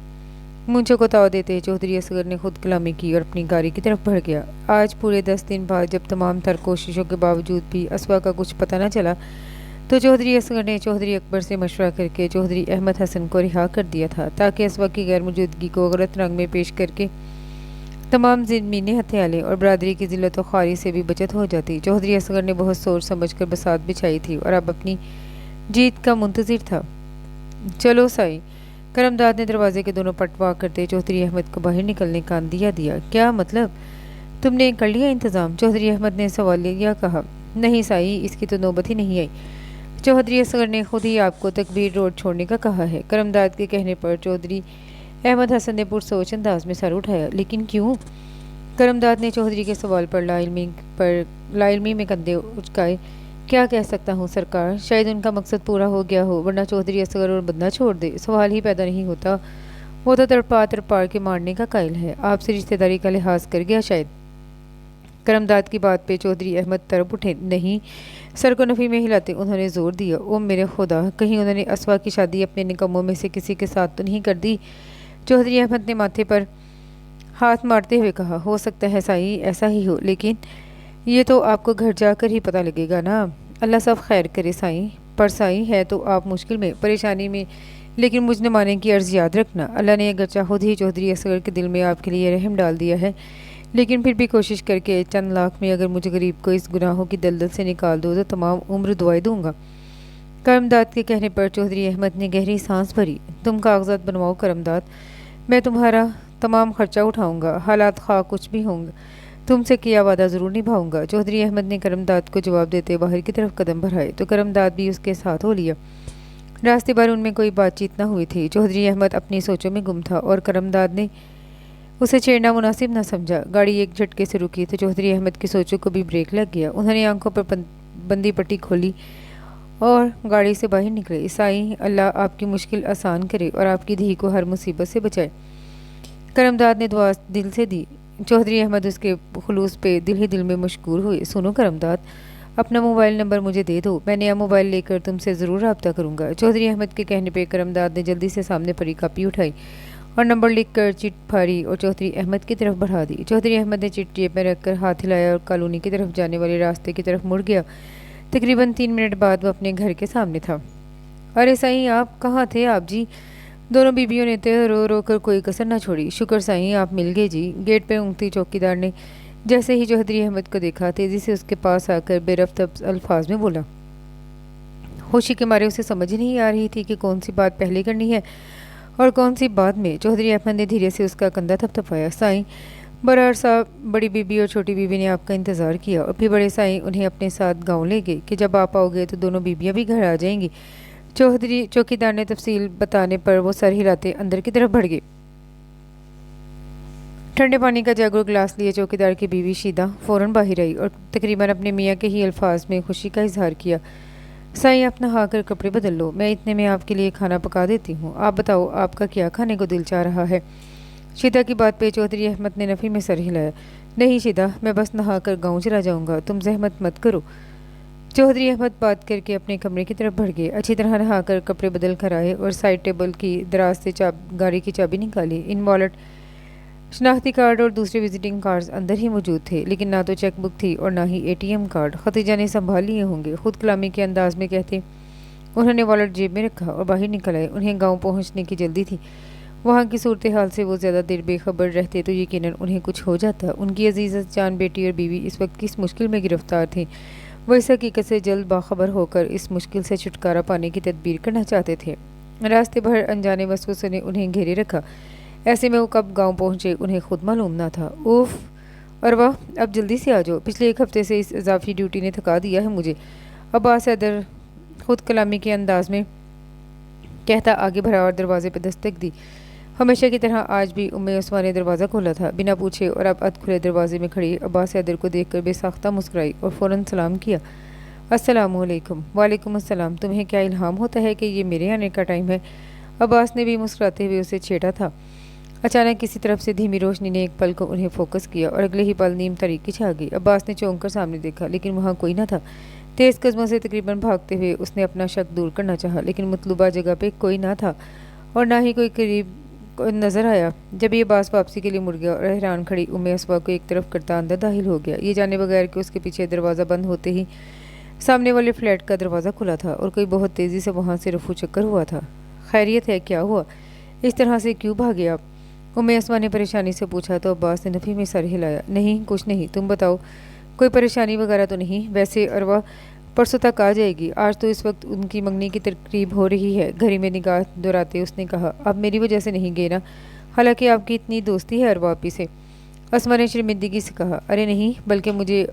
मुझे को ताव देते चौधरी असगर ने खुद कलामी की और अपनी गाड़ी की तरफ बढ़ गया। आज पूरे 10 दिन बाद जब तमाम तर कोशिशों के बावजूद भी असवा का कुछ पता न चला तो चौधरी असगर ने चौधरी अकबर से मशवरा करके चौधरी अहमद हसन को रिहा कर दिया था ताकि असवा की गैर मौजूदगी को गलत रंग में पेश करके तमाम ज़मीनें हथियाले और बरदरी की ज़िल्लत व ख्वारी से भी बचत हो जाती। चौधरी असगर ने बहुत सोच समझ कर बसात बिछाई थी और अब अपनी जीत का मुंतज़िर था। चलो साईं। करमदाद ने दरवाजे के दोनों पटवा करते चौधरी अहमद को बाहर निकलने का अंदिया दिया। क्या मतलब? तुमने कर लिया इंतज़ाम? चौधरी अहमद ने सवालिया कहा। नहीं साईं, इसकी तो नौबत ही नहीं आई। चौधरी असगर ने खुद ही आपको तकबीर रोड छोड़ने का कहा है। करमदाद के कहने पर चौधरी अहमद हसन ने पुरसोच अंदाज में सर उठाया। लेकिन क्यों? करमदाद ने चौधरी के सवाल पर लाइल्मी में कंधे उचकाए। क्या कह सकता हूँ सरकार, शायद उनका मकसद पूरा हो गया हो, वरना चौधरी असगर और बंदा छोड़ दे, सवाल ही पैदा नहीं होता। वो तो तड़पा के मारने का कायल है, आपसे रिश्तेदारी का लिहाज कर गया शायद। करमदाद की बात पे चौधरी अहमद तरफ उठे। नहीं, सर को नफ़ी में हिलाते उन्होंने ज़ोर दिया। ओ मेरे खुदा, कहीं उन्होंने असवा की शादी अपने निकम्मों में से किसी के साथ तो नहीं कर दी? चौधरी अहमद ने माथे पर हाथ मारते हुए कहा। हो सकता है साईं ऐसा ही हो, लेकिन ये तो आपको घर जाकर ही पता लगेगा ना। अल्लाह सब खैर करे साईं। पर साईं, है तो आप मुश्किल में, परेशानी में, लेकिन मुझ न माने की अर्ज़ याद रखना। अल्लाह ने अगरचा खुद ही चौधरी असगर के दिल में आपके लिए रहम डाल दिया है, लेकिन फिर भी कोशिश करके चंद लाख में अगर मुझे गरीब को इस गुनाहों की दलदल से निकाल दो तो तमाम उम्र दुआएं दूंगा। करमदाद के कहने पर चौधरी अहमद ने गहरी सांस भरी। तुम कागजात बनवाओ करमदाद, मैं तुम्हारा तमाम खर्चा उठाऊंगा, हालात खा कुछ भी होंगे, तुमसे किया वादा ज़रूर निभाऊंगा। चौधरी अहमद ने करमदाद को जवाब देते बाहर की तरफ कदम बढ़ाए तो करमदाद भी उसके साथ हो लिया। रास्ते भर उनमें कोई बातचीत न हुई थी। चौधरी अहमद अपनी सोचों में गुम था और करमदाद ने उसे छेड़ना मुनासिब न समझा। गाड़ी एक झटके से रुकी तो चौधरी अहमद की सोचों को भी ब्रेक लग गया। उन्होंने आंखों पर बंदी पट्टी खोली और गाड़ी से बाहर निकले। साईं, अल्लाह आपकी मुश्किल आसान करे और आपकी धी को हर मुसीबत से बचाए। करमदाद ने दुआ दिल से दी। चौधरी अहमद उसके खुलूस पे दिल ही दिल में मशकूर हुए। सुनो करमदाद, अपना मोबाइल नंबर मुझे दे दो, मैं नया मोबाइल लेकर तुमसे ज़रूर रब्ता करूँगा। चौधरी अहमद के कहने पे करमदाद ने जल्दी से सामने पड़ी कापी उठाई और नंबर लिखकर चिट फाड़ी और चौधरी अहमद की तरफ बढ़ा दी। चौधरी अहमद ने चिट जेब में रखकर हाथ हिलाया और कॉलोनी की तरफ जाने वाले रास्ते की तरफ मुड़ गया। तकरीबन 3 मिनट बाद वह अपने घर के सामने था। अरे साईं, आप कहाँ थे आप जी? दोनों बीबियों ने तो रो रो कर कोई कसर न छोड़ी। शुक्र साईं, आप मिल गए जी। गेट पर ऊँगती चौकीदार ने जैसे ही चौधरी अहमद को देखा तेज़ी से उसके पास आकर बेरफ्त अल्फाज में बोला। खुशी के मारे उसे समझ ही नहीं आ रही थी कि कौन सी बात पहले करनी है और कौन सी बाद में। चौधरी अहमद ने धीरे से उसका कंधा थपथपाया। साईं, बड़ा अरसा बड़ी बीबी और छोटी बीबी ने आपका इंतज़ार किया और फिर बड़े साईं उन्हें अपने साथ गाँव ले गए कि जब आप आओगे तो दोनों बीबियाँ भी घर आ जाएंगी। चौकीदार ने तफसील बताने पर वो सर हिलाते अंदर की तरफ बढ़ गए। ठंडे पानी का जग और गिलास लिए चौकीदार की बीवी शीदा फ़ौरन बाहर आई और तकरीबन अपने मियाँ के ही अल्फाज में खुशी का इजहार किया। साईं, आप नहा कर कपड़े बदल लो, मैं इतने में आपके लिए खाना पका देती हूँ। आप बताओ, आपका क्या खाने को दिल चाह रहा है? शीदा की बात पे चौधरी अहमद ने नफ़ी में सर हिलाया। नहीं शीदा, मैं बस नहा कर गाँव चला जाऊँगा, तुम जहमत मत करो। चौधरी अहमद बात करके अपने कमरे की तरफ बढ़ गए। अच्छी तरह नहाकर कपड़े बदल कर आए और साइड टेबल की दराज से गाड़ी की चाबी निकाली। इन वॉलेट, शनाख्ती कार्ड और दूसरे विजिटिंग कार्ड्स अंदर ही मौजूद थे, लेकिन ना तो चेकबुक थी और ना ही ATM कार्ड। खतीजा ने संभाल लिए होंगे, खुद कलामी के अंदाज में कहते उन्होंने वॉलेट जेब में रखा और बाहर निकल आए। उन्हें गाँव पहुँचने की जल्दी थी। वहाँ की सूरत हाल से वो ज़्यादा देर बेखबर रहते तो यकीनन उन्हें कुछ हो जाता। उनकी अजीज़ जान बेटी और बीवी इस वक्त किस मुश्किल में गिरफ्तार थी, वो इस हकीकत से जल्द बाखबर होकर इस मुश्किल से छुटकारा पाने की तदबीर करना चाहते थे। रास्ते भर अनजाने वसवसों ने उन्हें घेरे रखा। ऐसे में वो कब गांव पहुंचे उन्हें खुद मालूम ना था। उफ, और वाह, अब जल्दी से आ जाओ, पिछले 1 हफ्ते से इस इजाफी ड्यूटी ने थका दिया है मुझे। अब्बास हैदर खुद कलामी के अंदाज में कहता आगे बढ़ा और दरवाजे पर दस्तक दी। ہمیشہ کی طرح آج بھی عثمان نے دروازہ کھولا تھا، بنا پوچھے، اور اب ادھ کھلے دروازے میں کھڑی عباس حیدر کو دیکھ کر بے ساختہ مسکرائی اور فوراً سلام کیا۔ السلام علیکم۔ وعلیکم السلام۔ تمہیں کیا الہام ہوتا ہے کہ یہ میرے آنے کا ٹائم ہے؟ عباس نے بھی مسکراتے ہوئے اسے چھیڑا تھا۔ اچانک کسی طرف سے دھیمی روشنی نے ایک پل کو انہیں فوکس کیا اور اگلے ہی پل نیم تاریکی چھا گئی۔ عباس نے چونک کر سامنے دیکھا، لیکن وہاں کوئی نہ تھا۔ تیز قدموں سے تقریباً بھاگتے ہوئے اس نے اپنا شک دور کرنا چاہا، لیکن مطلوبہ جگہ پہ کوئی نہ تھا اور نہ ہی کوئی قریب نظر آیا۔ جب یہ عباس واپسی کے لیے مڑ گیا اور حیران کھڑی اسوا کو ایک طرف کرتا اندر داخل ہو گیا، یہ جانے بغیر کہ اس کے پیچھے دروازہ بند ہوتے ہی سامنے والے فلیٹ کا دروازہ کھلا تھا اور کوئی بہت تیزی سے وہاں سے رفو چکر ہوا تھا۔ خیریت ہے؟ کیا ہوا؟ اس طرح سے کیوں بھاگے آپ؟ اسوا نے پریشانی سے پوچھا تو عباس نے نفی میں سر ہلایا۔ نہیں، کچھ نہیں، تم بتاؤ، کوئی پریشانی وغیرہ تو نہیں؟ ویسے اروا پرسوں تک آ جائے گی، آج تو اس وقت ان کی منگنی کی تقریب ہو رہی ہے۔ گھڑی میں نگاہ دوراتے اس نے کہا، اب میری وجہ سے نہیں گئے نا؟ حالانکہ آپ کی اتنی دوستی ہے اروا آپی سے۔ اسما نے شرمندگی سے کہا، ارے نہیں، بلکہ مجھے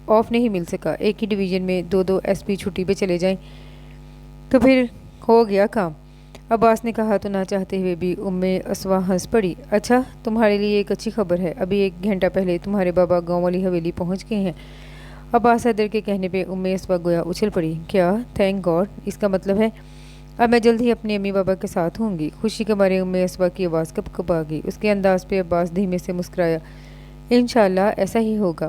آف نہیں مل سکا۔ ایک ہی ڈویژن میں دو ایس پی چھٹی پہ چلے جائیں تو پھر ہو گیا کام، عباس نے کہا تو نہ چاہتے ہوئے بھی اسوا ہنس پڑی۔ اچھا، تمہارے لیے ایک اچھی خبر ہے، ابھی 1 گھنٹہ پہلے تمہارے بابا گاؤں والی حویلی پہنچ گئے ہیں۔ عباس حیدر کے کہنے پہ اسوا گویا اچھل پڑی۔ کیا؟ تھینک گاڈ، اس کا مطلب ہے اب میں جلد ہی اپنے امی بابا کے ساتھ ہوں گی۔ خوشی کے مارے اسوا کی آواز کپ کپ آ گئی۔ اس کے انداز پہ عباس دھیمے سے مسکرایا۔ انشاءاللہ ایسا ہی ہوگا،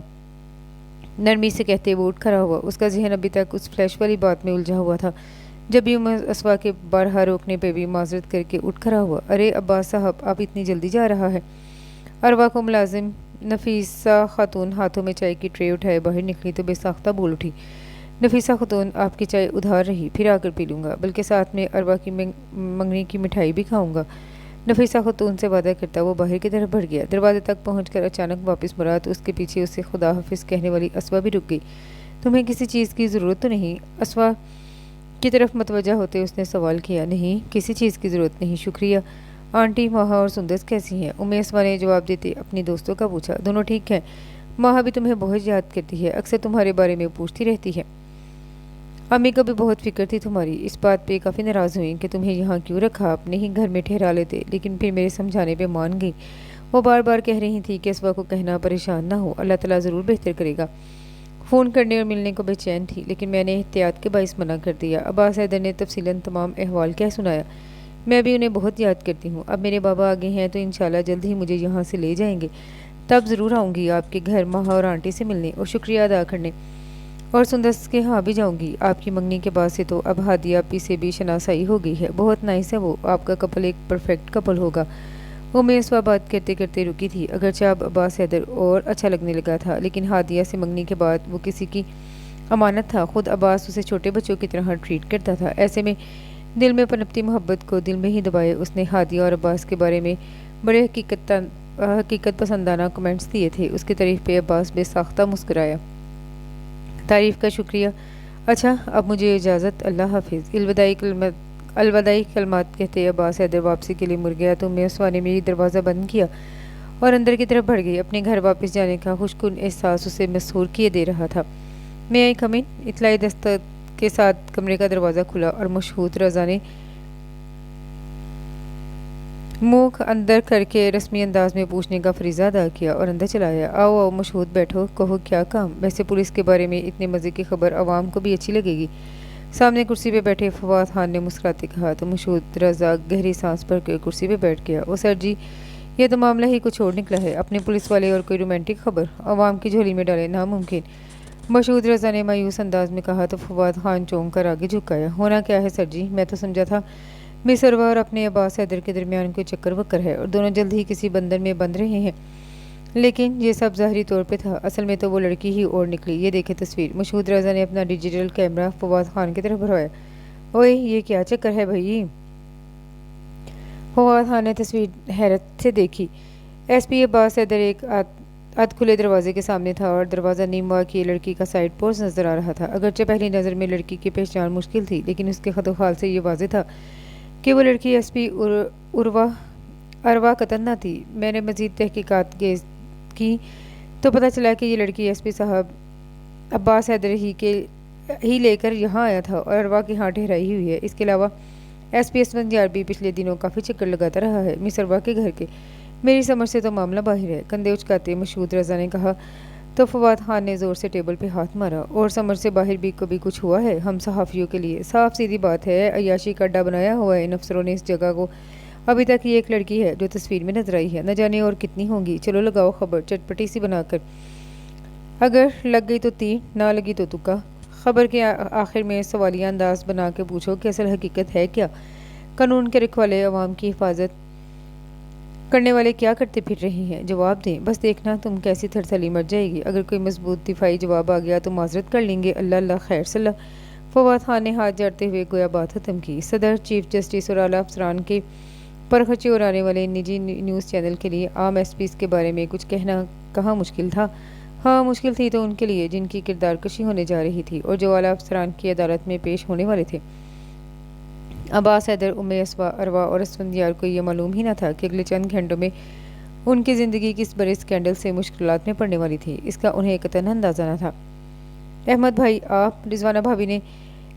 نرمی سے کہتے وہ اٹھ کھڑا ہوا۔ اس کا ذہن ابھی تک اس فلیش والی بات میں الجھا ہوا تھا۔ جب بھی اسوا کے بارہا روکنے پہ بھی معذرت کر کے اٹھ کھڑا ہوا۔ ارے عباس صاحب، آپ اتنی جلدی جا رہا ہے؟ اروا کو ملازم نفیسہ خاتون ہاتھوں میں چائے کی ٹرے اٹھائے باہر نکلی تو بے ساختہ بول اٹھی، نفیسہ خاتون، آپ کی چائے ادھار رہی، پھر آ کر پی لوں گا، بلکہ ساتھ میں اروا کی منگنی کی مٹھائی بھی کھاؤں گا۔ نفیسہ خاتون سے وعدہ کرتا وہ باہر کی طرف بڑھ گیا۔ دروازے تک پہنچ کر اچانک واپس مڑا تو اس کے پیچھے اسے خدا حافظ کہنے والی اسوا بھی رک گئی۔ تمہیں کسی چیز کی ضرورت تو نہیں؟ اسوا کی طرف متوجہ ہوتے اس نے سوال کیا۔ نہیں، کسی چیز کی ضرورت نہیں، شکریہ۔ آنٹی ماہا اور سندس کیسی ہیں؟ اسوا نے جواب دیتے اپنی دوستوں کا پوچھا۔ دونوں ٹھیک ہیں، ماہا بھی تمہیں بہت یاد کرتی ہے، اکثر تمہارے بارے میں پوچھتی رہتی ہے۔ امی کو بھی بہت فکر تھی تمہاری، اس بات پہ کافی ناراض ہوئیں کہ تمہیں یہاں کیوں رکھا، اپنے ہی گھر میں ٹھہرا لیتے، لیکن پھر میرے سمجھانے پہ مان گئی۔ وہ بار بار کہہ رہی تھی کہ اسوا کو کہنا پریشان نہ ہو، اللہ تعالیٰ ضرور بہتر کرے گا۔ فون کرنے اور ملنے کو بے چین تھی، لیکن میں نے احتیاط کے باعث منع کر دیا۔ عباس حیدر نے تفصیلاً تمام احوال کہہ سنایا۔ میں بھی انہیں بہت یاد کرتی ہوں، اب میرے بابا آگے ہیں تو انشاءاللہ جلد ہی مجھے یہاں سے لے جائیں گے، تب ضرور آؤں گی آپ کے گھر ماہا اور آنٹی سے ملنے اور شکریہ ادا کرنے، اور سندس کے ہاں بھی جاؤں گی۔ آپ کی منگنی کے بعد سے تو اب ہادیہ آپی سے بھی شناسائی ہو گئی ہے، بہت نائس ہے وہ، آپ کا کپل ایک پرفیکٹ کپل ہوگا۔ اسوا بات کرتے کرتے رکی تھی، اگرچہ اب عباس حیدر اور اچھا لگنے لگا تھا، لیکن ہادیہ سے منگنی کے بعد وہ کسی کی امانت تھا، خود عباس اسے چھوٹے بچوں کی طرح ٹریٹ کرتا تھا۔ ایسے میں دل میں پنپتی محبت کو دل میں ہی دبائے اس نے ہادیہ اور عباس کے بارے میں بڑے حقیقت پسندانہ کمنٹس دیے تھے۔ اس کی تعریف پہ عباس بے ساختہ مسکرایا۔ تعریف کا شکریہ۔ اچھا، اب مجھے اجازت، اللہ حافظ۔ الوداعی کلمات کہتے عباس حیدر واپسی کے لیے مڑ گیا تو اسوا نے میری دروازہ بند کیا اور اندر کی طرف بڑھ گئی۔ اپنے گھر واپس جانے کا خوشکن احساس اسے مسحور کیے دے رہا تھا۔ میں آئی کم ان؟ اطلاعی دستک کے ساتھ کمرے کا دروازہ کھلا اور مشہود رضا نے منہ اندر کر کے رسمی انداز میں پوچھنے کا فریضہ ادا کیا اور اندر چلایا۔ آؤ آؤ مشہود، بیٹھو، کہو کیا کام؟ ویسے پولیس کے بارے میں اتنے مزے کی خبر عوام کو بھی اچھی لگے گی۔ سامنے کرسی پہ بیٹھے فواد خان نے مسکراتے کہا تو مشہود رضا گہری سانس بھر کے کرسی پہ بیٹھ گیا۔ او سر جی، یہ تو معاملہ ہی کچھ اور نکلا ہے، اپنے پولیس والے اور کوئی رومانٹک خبر عوام کی جھولی میں ڈالے، ناممکن۔ مشہود رضا نے مایوس انداز میں کہا تو فواد خان چونک کر آگے جھکایا۔ ہونا کیا ہے سر جی، میں تو سمجھا تھا مس اروا اور اپنے عباس حیدر کے درمیان کوئی چکر وکر ہے اور دونوں جلد ہی کسی بندر میں بند رہے ہیں، لیکن یہ سب ظاہری طور پہ تھا، اصل میں تو وہ لڑکی ہی اور نکلی۔ یہ دیکھیں تصویر۔ مشہود رضا نے اپنا ڈیجیٹل کیمرہ فواد خان کی طرف بڑھایا۔ اوئے، یہ کیا چکر ہے بھائی؟ فواد خان نے تصویر حیرت سے دیکھی۔ ایس پی عباس حیدر ایک ادھ کھلے دروازے کے سامنے تھا اور دروازہ نیم وا کی لڑکی کا سائڈ پورچ نظر آ رہا تھا۔ اگرچہ پہلی نظر میں لڑکی کی پہچان مشکل تھی، لیکن اس کے خط و خال سے یہ واضح تھا کہ وہ لڑکی ایس پی اروا قطن نہ تھی۔ میں نے مزید تحقیقات کی تو پتہ چلا کہ یہ لڑکی ایس پی صاحب عباس حیدر ہی لے کر یہاں آیا تھا اور اروا کے ہاں ٹھہرائی ہوئی ہے۔ اس کے علاوہ SP اسفندیار بھی پچھلے دنوں کافی چکر لگاتا رہا ہے مس اروا کے گھر کے۔ میری سمجھ سے تو معاملہ باہر ہے، کندھے اچکاتے مشہود رضا نے کہا تو فواد خان نے زور سے ٹیبل پہ ہاتھ مارا۔ اور سمجھ سے باہر بھی کبھی کچھ ہوا ہے ہم صحافیوں کے لیے؟ صاف سیدھی بات ہے، عیاشی کا اڈا بنایا ہوا ہے ان افسروں نے اس جگہ کو۔ ابھی تک یہ ایک لڑکی ہے جو تصویر میں نظر آئی ہے، نہ جانے اور کتنی ہوں گی۔ چلو لگاؤ خبر چٹپٹی سی بنا کر، اگر لگ گئی تو تیر، نہ لگی تو تکا۔ خبر کے آخر میں سوالیہ انداز بنا کے پوچھو کہ اصل حقیقت ہے کیا؟ قانون کے رکھوالے عوام کی حفاظت کرنے والے کیا کرتے پھر رہے ہیں؟ جواب دیں، بس دیکھنا تم کیسی تھرتھلی مر جائے گی۔ اگر کوئی مضبوط دفاعی جواب آ گیا تو معذرت کر لیں گے۔ اللہ اللہ خیر صلاح۔ فواد خان نے ہاتھ جاڑتے ہوئے گویا بات ختم کی۔ صدر، چیف جسٹس اور اعلیٰ افسران کے پر خرچے اڑانے والے نجی نیوز چینل کے لیے عام SPs کے بارے میں کچھ کہنا کہاں مشکل تھا؟ ہاں مشکل تھی تو ان کے لیے جن کی کردار کشی ہونے جا رہی تھی اور جو اعلیٰ افسران کی عدالت میں پیش ہونے والے تھے۔ عباس حیدر، اروا اور اسفندیار کو یہ معلوم ہی نہ تھا کہ اگلے چند گھنٹوں میں ان کی زندگی کس بڑے اسکینڈل سے مشکلات میں پڑنے والی تھی، اس کا انہیں قطعاً اندازہ نہ تھا۔ احمد بھائی آپ؟ رضوانہ بھابھی نے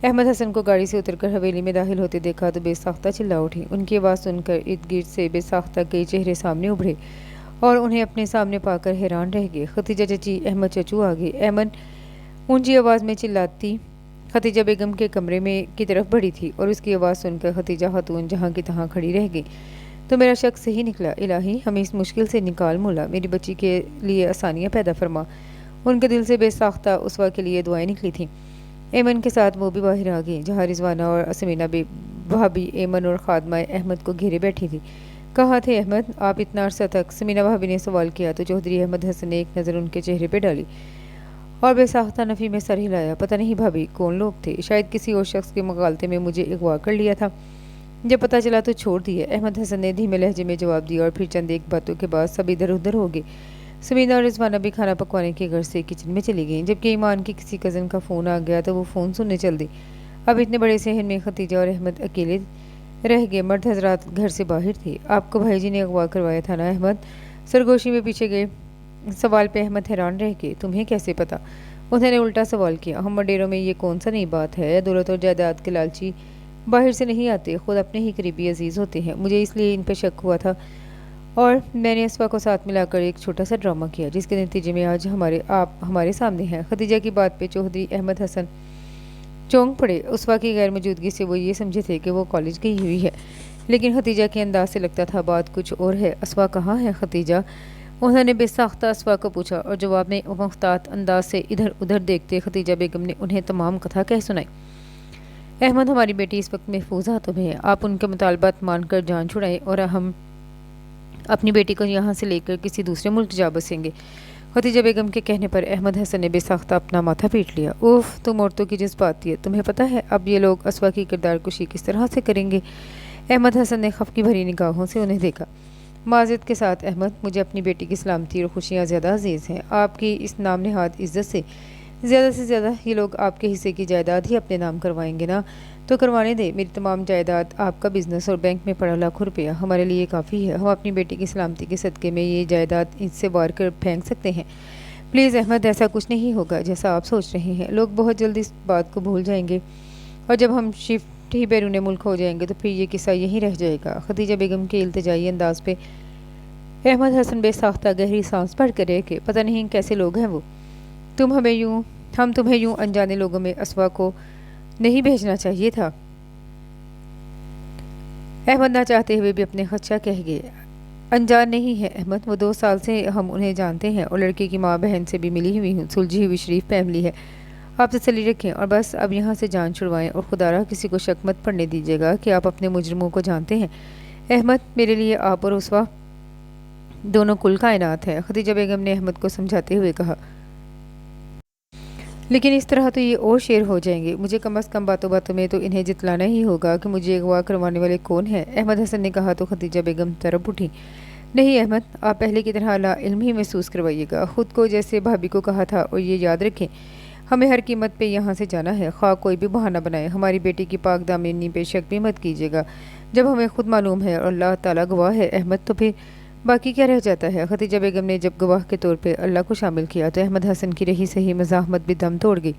احمد حسن کو گاڑی سے اتر کر حویلی میں داخل ہوتے دیکھا تو بے ساختہ چلا اٹھی۔ ان کی آواز سن کر ارد گرد سے بے ساختہ کئی چہرے سامنے ابھرے اور انہیں اپنے سامنے پا کر حیران رہ گئے۔ ختیجہ چچی، احمد چچو آگے۔ ایمن اونچی آواز میں چلاتی ختیجہ بیگم کے کمرے میں کی طرف بڑھی تھی اور اس کی آواز سن کر ختیجہ خاتون جہاں کی تہاں کھڑی رہ گئی۔ تو میرا شک صحیح نکلا، الہی ہمیں اس مشکل سے نکال مولا، میری بچی کے لیے آسانیاں پیدا فرما۔ ان کے دل سے بے ساختہ اسوا کے لیے دعائیں نکلی تھیں۔ ایمن کے ساتھ وہ بھی باہر آ گئی جہاں رضوانہ اور سمینہ بھابھی ایمن اور خادمہ احمد کو گھیرے بیٹھی تھی۔ کہاں تھے احمد آپ اتنا عرصہ تک؟ سمینہ بھابھی نے سوال کیا تو چودھری احمد حسن نے ایک نظر ان کے چہرے پہ ڈالی اور بے ساختہ نفی میں سر ہلایا۔ پتہ نہیں بھابھی کون لوگ تھے، شاید کسی اور شخص کے مغالطے میں مجھے اغوا کر لیا تھا، جب پتہ چلا تو چھوڑ دیا، احمد حسن نے دھیمے لہجے میں جواب دیا اور پھر چند ایک باتوں کے بعد سب ادھر ادھر ہو گئے۔ سمینہ اور رضوانہ بھی کھانا پکوانے کے گھر سے کچن میں چلی گئیں، جبکہ ایمان کی کسی کزن کا فون آ گیا تو وہ فون سننے چل دی۔ اب اتنے بڑے صحن میں ختیجہ اور احمد اکیلے رہ گئے، مرد حضرات گھر سے باہر تھے۔ آپ کو بھائی جی نے اغوا کروایا تھا نا احمد؟ سرگوشی میں پیچھے گئے سوال پہ احمد حیران رہ گئے۔ تمہیں کیسے پتہ؟ انہوں نے الٹا سوال کیا۔ ہم مڈیروں میں یہ کون سا نئی بات ہے، دولت اور جائیداد کے لالچی باہر سے نہیں آتے، خود اپنے ہی قریبی عزیز ہوتے ہیں۔ مجھے اس لیے ان پہ شک ہوا تھا اور میں نے اسوا کو ساتھ ملا کر ایک چھوٹا سا ڈرامہ کیا جس کے نتیجے میں آج آپ ہمارے سامنے ہیں۔ ختیجہ کی بات پہ چودھری احمد حسن چونک پڑے۔ اسوا کی غیر موجودگی سے وہ یہ سمجھے تھے کہ وہ کالج گئی ہوئی ہے، لیکن ختیجہ کے انداز سے لگتا تھا بات کچھ اور ہے۔ اسوا کہاں ہے ختیجہ؟ انہوں نے بے ساختہ اسوا کو پوچھا اور جواب میں محتاط انداز سے ادھر ادھر دیکھتے ختیجہ بیگم نے انہیں تمام کتھا کہہ سنائی۔ احمد ہماری بیٹی اس وقت محفوظ ہاتھوں میں ہے، آپ ان کے مطالبات مان کر جان چھڑائیں اور ہم اپنی بیٹی کو یہاں سے لے کر کسی دوسرے ملک جا بسیں گے۔ ختیجہ بیگم کے کہنے پر احمد حسن نے بے ساختہ اپنا ماتھا پیٹ لیا۔ اوف، تم عورتوں کی جذباتی ہے، تمہیں پتہ ہے اب یہ لوگ اسوا کی کردار کشی کس طرح سے کریں گے؟ احمد حسن نے خفگی بھری نگاہوں سے انہیں دیکھا۔ معذرت کے ساتھ احمد، مجھے اپنی بیٹی کی سلامتی اور خوشیاں زیادہ عزیز ہیں۔ آپ کی اس نام نہاد عزت سے زیادہ یہ لوگ آپ کے حصے کی جائیداد ہی اپنے نام کروائیں گے نا؟ تو کروانے دیں، میری تمام جائیداد، آپ کا بزنس اور بینک میں پڑا لاکھوں روپیہ ہمارے لیے کافی ہے، ہم اپنی بیٹی کی سلامتی کے صدقے میں یہ جائیداد اس سے وار کر پھینک سکتے ہیں۔ پلیز احمد، ایسا کچھ نہیں ہوگا جیسا آپ سوچ رہے ہیں، لوگ بہت جلد اس بات کو بھول جائیں گے اور جب ہم شفٹ ہی بیرون ملک ہو جائیں گے تو پھر یہ قصہ یہیں رہ جائے گا۔ ختیجہ بیگم کے التجائی انداز پہ احمد حسن بے ساختہ گہری سانس بھر کر رہ کہ پتہ نہیں کیسے لوگ ہیں وہ، ہم تمہیں یوں انجانے لوگوں میں اسوا کو نہیں بھیجنا چاہیے تھا۔ احمد نہ چاہتے ہوئے بھی اپنے خدشہ کہہ گئے۔ انجان نہیں ہے احمد، وہ 2 سال سے ہم انہیں جانتے ہیں اور لڑکے کی ماں بہن سے بھی ملی ہوئی ہوں، سلجھی ہوئی شریف فیملی ہے۔ آپ تسلی رکھیں اور بس اب یہاں سے جان چھڑوائیں اور خدا را کسی کو شک مت پڑنے دیجیے گا کہ آپ اپنے مجرموں کو جانتے ہیں۔ احمد، میرے لیے آپ اور اسوا دونوں کل کائنات ہے، ختیجہ بیگم نے احمد کو سمجھاتے ہوئے کہا۔ لیکن اس طرح تو یہ اور شیر ہو جائیں گے، مجھے کم از کم باتوں باتوں میں تو انہیں جتلانا ہی ہوگا کہ مجھے اغوا کروانے والے کون ہیں۔ احمد حسن نے کہا تو ختیجہ بیگم تڑپ اٹھی۔ نہیں احمد، آپ پہلے کی طرح لا علم ہی محسوس کروائیے گا خود کو، جیسے بھابھی کو کہا تھا، اور یہ یاد رکھیں ہمیں ہر قیمت پہ یہاں سے جانا ہے، خواہ کوئی بھی بہانہ بنائے۔ ہماری بیٹی کی پاک دامنی پہ شک بھی مت کیجیے گا، جب ہمیں خود معلوم ہے اور اللہ تعالیٰ گواہ ہے احمد، تو پھر باقی کیا رہ جاتا ہے؟ ختیجہ بیگم نے جب گواہ کے طور پہ اللہ کو شامل کیا تو احمد حسن کی رہی صحیح مزاحمت بھی دم توڑ گئی۔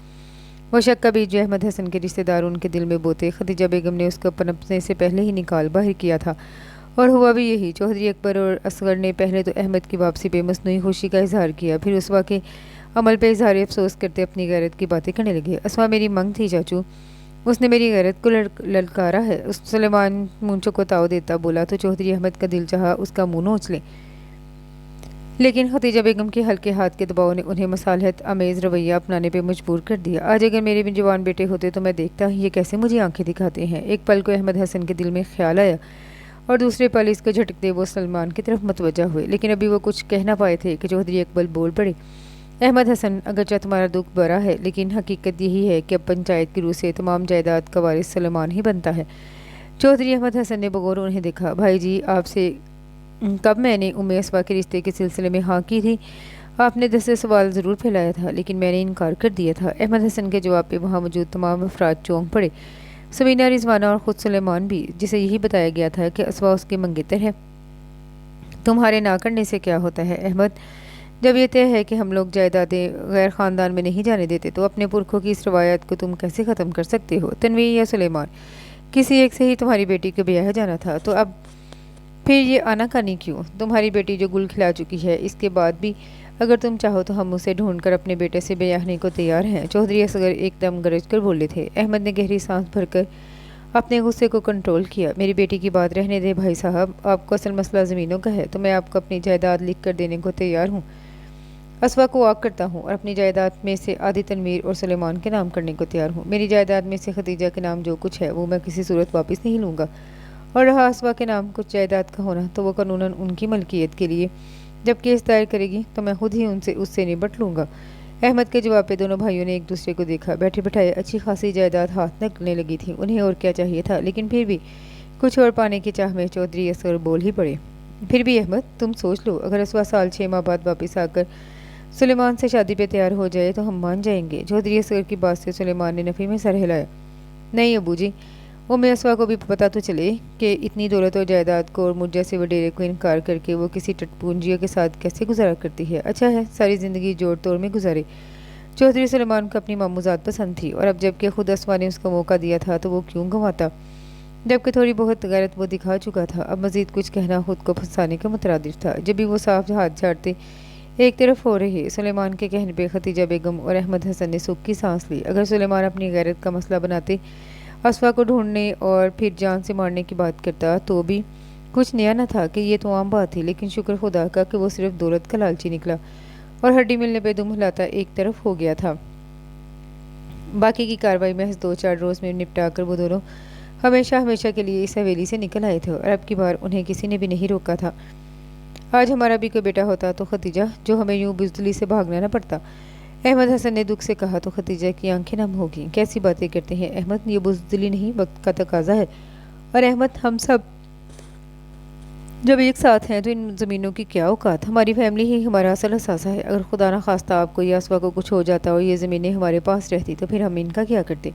وہ شک کا بیج جو احمد حسن کے رشتہ دار ان کے دل میں بوتے خدیجہ بیگم نے اس کو پنپنے سے پہلے ہی نکال باہر کیا تھا، اور ہوا بھی یہی۔ چودھری اکبر اور اصغر نے پہلے تو احمد کی واپسی پہ مصنوعی خوشی کا اظہار کیا، پھر اسوا کے عمل پہ اظہار افسوس کرتے اپنی غیرت کی باتیں کرنے لگے۔ اسوا میری منگ تھی چاچو، اس نے میری غیرت کو للکارا ہے۔ سلیمان مونچھوں کو تاؤ دیتا بولا تو چودھری احمد کا دل چاہا اس کا منہ نوچ لیں، لیکن خدیجہ بیگم کے ہلکے ہاتھ کے دباؤ نے انہیں مصالحت آمیز رویہ اپنانے پہ مجبور کر دیا۔ آج اگر میرے بھی جوان بیٹے ہوتے تو میں دیکھتا یہ کیسے مجھے آنکھیں دکھاتے ہیں۔ ایک پل کو احمد حسن کے دل میں خیال آیا اور دوسرے پل اس کو جھٹکتے وہ سلمان کی طرف متوجہ ہوئے، لیکن ابھی وہ کچھ کہہ نہ پائے تھے کہ چودھری اکبر بول پڑے، احمد حسن، اگرچہ تمہارا دکھ بڑا ہے لیکن حقیقت یہی ہے کہ اب پنچایت کی روح سے تمام جائیداد کا وارث سلیمان ہی بنتا ہے۔ چودھری احمد حسن نے بغور انہیں دیکھا۔ بھائی جی، آپ سے کب میں نے اسوا کے رشتے کے سلسلے میں ہاں کی تھی؟ آپ نے 10 سوال ضرور پھیلایا تھا لیکن میں نے انکار کر دیا تھا۔ احمد حسن کے جواب پہ وہاں موجود تمام افراد چونک پڑے، سمینہ، رضوانہ اور خود سلیمان بھی، جسے یہی بتایا گیا تھا کہ اسوا اس کے منگیتر ہے۔ تمہارے نہ کرنے سے کیا ہوتا ہے احمد؟ جب یہ طے ہے کہ ہم لوگ جائیدادیں غیر خاندان میں نہیں جانے دیتے تو اپنے پرکھوں کی اس روایت کو تم کیسے ختم کر سکتے ہو؟ تنویر یا سلیمان، کسی ایک سے ہی تمہاری بیٹی کو بیاہ جانا تھا، تو اب پھر یہ آناکانی کیوں؟ تمہاری بیٹی جو گل کھلا چکی ہے، اس کے بعد بھی اگر تم چاہو تو ہم اسے ڈھونڈ کر اپنے بیٹے سے بیاہنے کو تیار ہیں۔ چودھری اصغر ایک دم گرج کر بولے تھے۔ احمد نے گہری سانس بھر کر اپنے غصے کو کنٹرول کیا۔ میری بیٹی کی بات رہنے دے بھائی صاحب، آپ کو اصل مسئلہ زمینوں کا ہے تو میں آپ کو اپنی جائیداد لکھ کر دینے کو تیار ہوں، اسوا کو واک کرتا ہوں، اور اپنی جائیداد میں سے آدھی تنویر اور سلیمان کے نام کرنے کو تیار ہوں۔ میری جائیداد میں سے خدیجہ کے نام جو کچھ ہے وہ میں کسی صورت واپس نہیں لوں گا، اور رہا اسوا کے نام کچھ جائیداد کا ہونا تو وہ قانوناً ان کی ملکیت کے لیے جب کیس دائر کرے گی تو میں خود ہی اس سے نبٹ لوں گا۔ احمد کے جواب پہ دونوں بھائیوں نے ایک دوسرے کو دیکھا۔ بیٹھے بٹھائے اچھی خاصی جائیداد ہاتھ لگنے لگی تھی، انہیں اور کیا چاہیے تھا، لیکن پھر بھی کچھ اور پانے کی چاہ میں چودھری اصغر بول ہی پڑے۔ پھر بھی احمد، تم سوچ لو، اگر اسوا سال 6 ماہ بعد واپس آ کر سلیمان سے شادی پہ تیار ہو جائے تو ہم مان جائیں گے۔ چودھری اصغر کی بات سے سلیمان نے نفی میں سر ہلایا۔ نہیں ابو جی، اسوا کو بھی پتہ تو چلے کہ اتنی دولت اور جائیداد کو اور مجھ جیسے وڈیرے کو انکار کر کے وہ کسی ٹٹپونجیوں کے ساتھ کیسے گزارا کرتی ہے۔ اچھا ہے ساری زندگی جوڑ توڑ میں گزارے۔ چودھری سلیمان کو اپنی ماموزاد پسند تھی، اور اب جب کہ خود اسوا نے اس کو موقع دیا تھا تو وہ کیوں گنواتا؟ جب کہ تھوڑی بہت غیرت وہ دکھا چکا تھا، اب مزید کچھ کہنا خود کو پھنسانے کے مترادف تھا۔ جب بھی وہ صاف ہاتھ جھاڑتے ایک طرف ہو رہے، سلیمان کے کہنے پہ خدیجہ بیگم اور احمد حسن نے سکھ کی سانس لی۔ اگر سلیمان اپنی غیرت کا مسئلہ بناتے اسوا کو ڈھونڈنے اور پھر جان سے مارنے کی بات کرتا تو بھی کچھ نیا نہ تھا کہ یہ تو عام بات تھی، لیکن شکر خدا کا کہ وہ صرف دولت کا لالچی نکلا اور ہڈی ملنے پہ دم ہلاتا ایک طرف ہو گیا تھا۔ باقی کی کارروائی محض 2-4 روز میں نپٹا کر وہ دونوں ہمیشہ کے لیے اس حویلی سے نکل آئے تھے، اور اب کی بار انہیں کسی نے بھی نہیں روکا تھا۔ آج ہمارا بھی کوئی بیٹا ہوتا تو خدیجہ، جو ہمیں یوں بزدلی سے بھاگنا نہ پڑتا، احمد حسن نے دکھ سے کہا تو خدیجہ کی آنکھیں نم ہوگی۔ کیسی باتیں کرتے ہیں احمد، یہ بزدلی نہیں وقت کا تقاضا ہے، اور احمد ہم سب جب ایک ساتھ ہیں تو ان زمینوں کی کیا اوقات؟ ہماری فیملی ہی ہمارا اصل اثاثہ ہے۔ اگر خدا نہ خواستہ آپ کو یا اسوا کو کچھ ہو جاتا اور یہ زمینیں ہمارے پاس رہتی تو پھر ہم ان کا کیا کرتے؟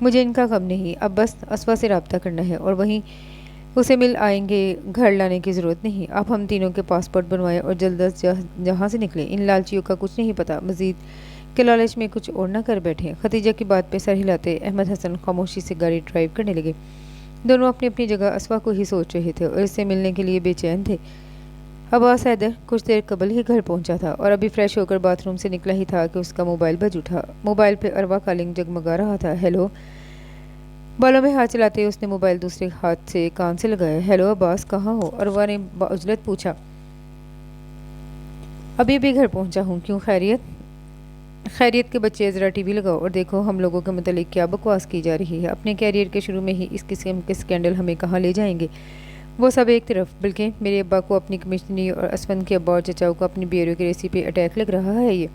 مجھے ان کا غم نہیں، اب بس اسوا سے رابطہ کرنا ہے اور وہیں اسے مل آئیں گے، گھر لانے کی ضرورت نہیں۔ آپ ہم تینوں کے پاسپورٹ بنوائیں اور جلد از جہاں سے نکلیں۔ ان لالچیوں کا کچھ نہیں پتا، مزید کے لالچ میں کچھ اور نہ کر بیٹھیں۔ خدیجہ کی بات پہ سر ہلاتے احمد حسن خاموشی سے گاڑی ڈرائیو کرنے لگے۔ دونوں اپنی اپنی جگہ اسوا کو ہی سوچ رہے تھے اور اس سے ملنے کے لیے بے چین تھے۔ عباس حیدر کچھ دیر قبل ہی گھر پہنچا تھا اور ابھی فریش ہو کر باتھ روم سے نکلا ہی تھا کہ اس کا موبائل بج اٹھا۔ موبائل پہ اروا کالنگ جگمگا رہا تھا۔ ہیلو، بالوں میں ہاتھ چلاتے اس نے موبائل دوسرے ہاتھ سے کان سے لگایا۔ ہیلو عباس، کہاں ہو؟ اروا نے بعجلت پوچھا۔ ابھی گھر پہنچا ہوں۔ کیوں، خیریت؟ خیریت کے بچے، ذرا ٹی وی لگاؤ اور دیکھو ہم لوگوں کے متعلق کیا بکواس کی جا رہی ہے۔ اپنے کیریئر کے شروع میں ہی اس قسم کے سکینڈل ہمیں کہاں لے جائیں گے؟ وہ سب ایک طرف، بلکہ میرے ابا کو اپنی کمشنری اور اسفند کے ابا اور چچاؤ کو اپنی بیوروکریسی پہ اٹیک لگ رہا ہے۔ یہ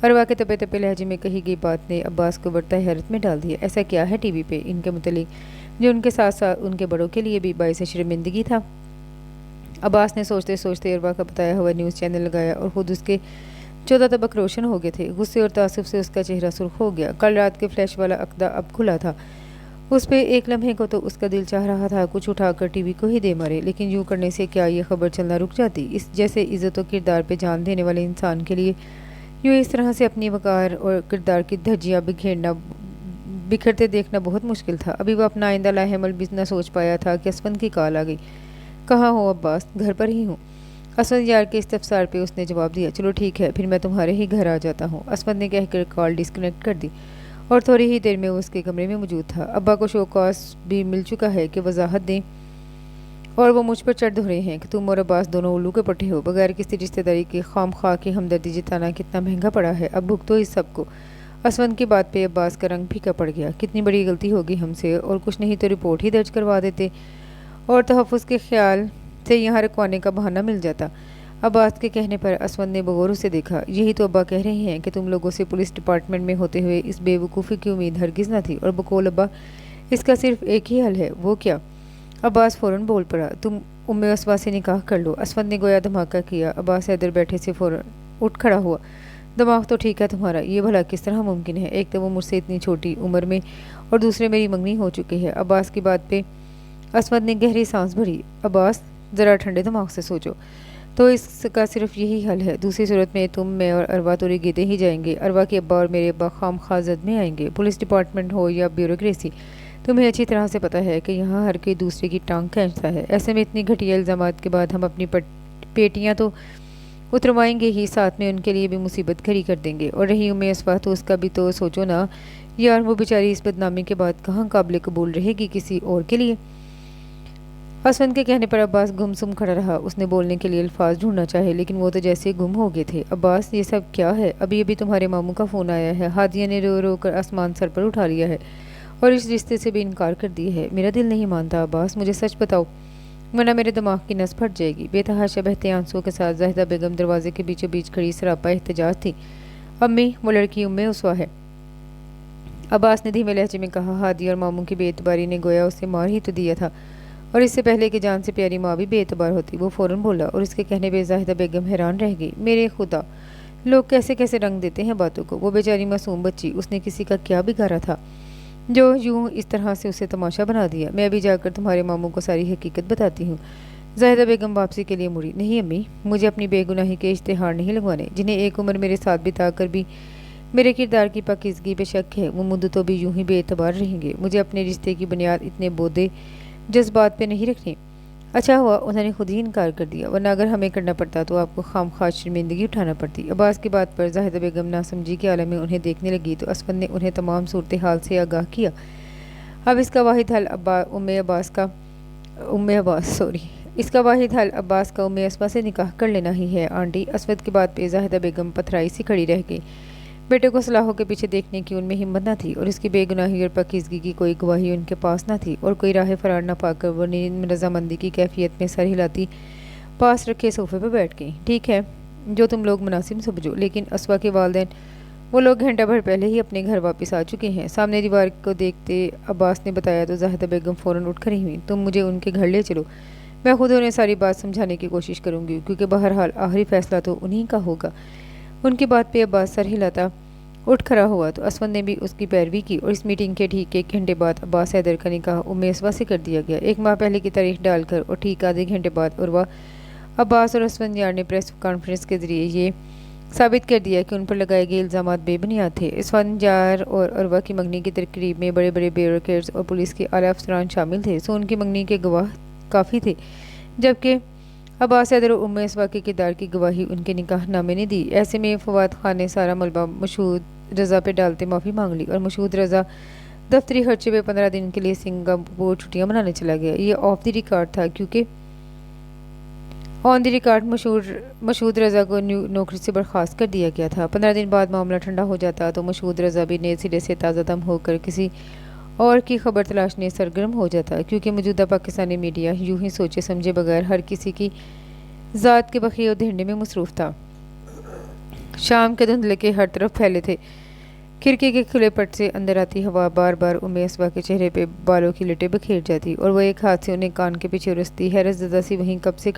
اروا کے تپے تپے لہجے میں کہی گئی بات نے عباس کو بڑھتا حیرت میں ڈال دیا۔ ایسا کیا ہے ٹی وی پہ ان کے متعلق جو ان کے ساتھ ساتھ ان کے بڑوں کے لیے بھی باعث شرمندگی تھا؟ عباس نے سوچتے سوچتے اروا کا بتایا ہوا نیوز چینل لگایا اور خود اس کے 14 طبق روشن ہو گئے تھے۔ غصے اور تعصب سے اس کا چہرہ سرخ ہو گیا۔ کل رات کے فلیش والا عقدہ اب کھلا تھا۔ اس پہ ایک لمحے کو تو اس کا دل چاہ رہا تھا کچھ اٹھا کر ٹی وی کو ہی دے مارے، لیکن یوں کرنے سے کیا یہ خبر چلنا رک جاتی؟ اس جیسے عزت و کردار پہ جان دینے والے انسان کے لیے یوں اس طرح سے اپنی وقار اور کردار کی دھجیاں بکھرتے دیکھنا بہت مشکل تھا۔ ابھی وہ اپنا آئندہ لاہ عمل بھی نہ سوچ پایا تھا کہ اسفند کی کال آ گئی۔ کہاں ہو عباس؟ گھر پر ہی ہوں۔ اسفند یار کے استفسار پہ اس نے جواب دیا، چلو ٹھیک ہے، پھر میں تمہارے ہی گھر آ جاتا ہوں۔ اسفند نے کہہ کر کال ڈسکنیکٹ کر دی اور تھوڑی ہی دیر میں وہ اس کے کمرے میں موجود تھا۔ ابا کو شوکاس بھی مل چکا ہے کہ وضاحت دیں اور وہ مجھ پر چڑھ رہے ہیں کہ تم اور عباس دونوں الو کے پٹھے ہو، بغیر کسی رشتہ داری کے خام خواہ کی ہمدردی جتانا کتنا مہنگا پڑا ہے، اب بھگتو اس سب کو۔ اسفند کی بات پہ عباس کا رنگ پھیکا پڑ گیا۔ کتنی بڑی غلطی ہوگی ہم سے، اور کچھ نہیں تو رپورٹ ہی درج کروا دیتے اور تحفظ کے خیال سے یہاں رکوانے کا بہانہ مل جاتا۔ عباس کے کہنے پر اسفند نے بغور اسے دیکھا۔ یہی تو ابا کہہ رہے ہیں کہ تم لوگوں سے پولیس ڈپارٹمنٹ میں ہوتے ہوئے اس بے وقوفی کی امید ہرگز نہ تھی، اور بقول ابا اس کا صرف ایک ہی حل ہے۔ وہ کیا؟ عباس فوراً بول پڑا، تم اسوا سے نکاح کر لو۔ اسفند نے گویا دھماکہ کیا۔ عباس حیدر بیٹھے سے فوراً اٹھ کھڑا ہوا۔ دماغ تو ٹھیک ہے تمہارا، یہ بھلا کس طرح ممکن ہے؟ ایک تو وہ مجھ سے اتنی چھوٹی عمر میں، اور دوسرے میری منگنی ہو چکی ہے۔ عباس کی بات پہ اسفند نے گہری سانس بھری۔ عباس ذرا ٹھنڈے دماغ سے سوچو، تو اس کا صرف یہی حل ہے، دوسری صورت میں تم، میں اور اروا تو ریگیتے ہی جائیں گے۔ اروا کے ابا اور میرے ابا خام خواہ زد میں آئیں گے، پولیس ڈپارٹمنٹ ہو یا بیوروکریسی۔ تمہیں اچھی طرح سے پتہ ہے کہ یہاں ہر کوئی دوسرے کی ٹانگ کھینچتا ہے۔ ایسے میں اتنی گھٹیا الزامات کے بعد ہم اپنی پیٹیاں تو اتروائیں گے ہی، ساتھ میں ان کے لیے بھی مصیبت کھڑی کر دیں گے۔ اور رہی اسوا، تو اس کا بھی تو سوچو نا یار، وہ بیچاری اس بدنامی کے بعد کہاں قابل قبول رہے گی کسی اور کے لیے۔ اسفند کے کہنے پر عباس گم سم کھڑا رہا۔ اس نے بولنے کے لیے الفاظ ڈھونڈنا چاہے، لیکن وہ تو جیسے گم ہو گئے تھے۔ عباس یہ سب کیا ہے؟ ابھی تمہارے ماموں کا فون آیا ہے، ہادیہ نے رو رو کر آسمان سر پر اٹھا لیا ہے اور اس رشتے سے بھی انکار کر دیا ہے۔ میرا دل نہیں مانتا عباس، مجھے سچ بتاؤ ورنہ میرے دماغ کی نس پھٹ جائے گی۔ بے تحاشا بہتے آنسوؤں کے ساتھ زاہدہ بیگم دروازے کے بیچوں بیچ کھڑی سراپا احتجاج تھی۔ امی، وہ لڑکی اسوا ہے۔ عباس نے دھیمے لہجے میں کہا۔ ہادی اور ماموں کی بے اعتباری نے گویا اسے مار ہی تو دیا تھا، اور اس سے پہلے کہ جان سے پیاری ماں بھی بے اعتبار ہوتی۔ وہ فوراً بولا، اور اس کے کہنے پہ زاہدہ بیگم حیران رہ گئی۔ میرے خدا، لوگ کیسے کیسے رنگ دیتے ہیں باتوں کو۔ وہ بیچاری معصوم بچی، اس نے کسی کا کیا بگاڑا تھا جو یوں اس طرح سے اسے تماشا بنا دیا؟ میں ابھی جا کر تمہارے ماموں کو ساری حقیقت بتاتی ہوں۔ زاہدہ بیگم واپسی کے لیے مڑی۔ نہیں امی، مجھے اپنی بے گناہی کے اشتہار نہیں لگوانے، جنہیں ایک عمر میرے ساتھ بتا کر بھی میرے کردار کی پاکیزگی پہ شک ہے، وہ مدتوں بھی یوں ہی بے اعتبار رہیں گے۔ مجھے اپنے رشتے کی بنیاد اتنے بودے جذبات پہ نہیں رکھنی۔ اچھا ہوا انہوں نے خود ہی انکار کر دیا، ورنہ اگر ہمیں کرنا پڑتا تو آپ کو خام خواہ شرمندگی اٹھانا پڑتی۔ عباس کی بات پر زاہدہ بیگم ناسمجھی کے عالم میں انہیں دیکھنے لگی تو اسفند نے انہیں تمام صورتحال سے آگاہ کیا۔ اب اس کا واحد حل عباس کا اسوا سے نکاح کر لینا ہی ہے آنٹی۔ اسود کی بات پہ زاہدہ بیگم پتھرائی سی کھڑی رہ گئی۔ بیٹے کو صلاحوں کے پیچھے دیکھنے کی ان میں ہمت نہ تھی، اور اس کی بے گناہی اور پاکیزگی کی کوئی گواہی ان کے پاس نہ تھی، اور کوئی راہ فرار نہ پا کر وہ رضامندی کی کیفیت میں سر ہلاتی پاس رکھے صوفے پہ بیٹھ گئیں۔ ٹھیک ہے، جو تم لوگ مناسب سمجھو، لیکن اسوا کے والدین وہ لوگ گھنٹہ بھر پہلے ہی اپنے گھر واپس آ چکے ہیں۔ سامنے دیوار کو دیکھتے عباس نے بتایا تو زاہدہ بیگم فوراً اٹھ کھڑی ہوئی۔ تم مجھے ان کے گھر لے چلو، میں خود انہیں ساری بات سمجھانے کی کوشش کروں گی، کیونکہ بہرحال آخری فیصلہ تو انہی کا ہوگا۔ ان کی بات پہ عباس سر ہلاتا اٹھ کھڑا ہوا تو اسفند نے بھی اس کی پیروی کی، اور اس میٹنگ کے ٹھیک 1 گھنٹے بعد عباس حیدر کا نکاح اسوا سے کر دیا گیا۔ 1 ماہ پہلے کی تاریخ ڈال کر، اور ٹھیک آدھے گھنٹے بعد عروا، عباس اور اسفند یار نے پریس کانفرنس کے ذریعے یہ ثابت کر دیا کہ ان پر لگائے گئے الزامات بے بنیاد تھے۔ اسفند یار اور عروا کی منگنی کی تقریب میں بڑے بڑے بیوروکریٹس اور پولیس کے اعلیٰ افسران شامل تھے، سو ان کی منگنی کے گواہ کافی تھے، جبکہ عباس حیدر اور اسوا کے کردار کی گواہی ان کے نکاح نامے نے دی۔ ایسے میں فواد خان نے سارا ملبہ مشہود رضا پہ ڈالتے معافی مانگ لی، اور مشہود رضا دفتری خرچے پہ 15 دن کے لیے سنگاپور چھٹیاں منانے چلا گیا۔ یہ آف دی ریکارڈ تھا، کیونکہ آن دی ریکارڈ مشہود رضا کو نوکری سے برخاست کر دیا گیا تھا۔ 15 دن بعد معاملہ ٹھنڈا ہو جاتا تو مشہود رضا بھی نئے سرے سے تازہ دم ہو کر کسی اور کی خبر تلاشنے سرگرم ہو جاتا، کیونکہ موجودہ پاکستانی میڈیا یوں ہی سوچے سمجھے بغیر ہر کسی کی ذات کے بخیے ادھیڑنے میں مصروف تھا۔ شام کے دھندلے ہر طرف پھیلے تھے۔ کھڑکی کے کھلے پٹ سے اندر آتی ہوا بار بار اسوا کے چہرے پہ بالوں کی لٹیں بکھیر جاتی، اور وہ ایک ہاتھ سے انہیں کان کے پیچھے رستی حیرت زدہ سی وہیں کب سے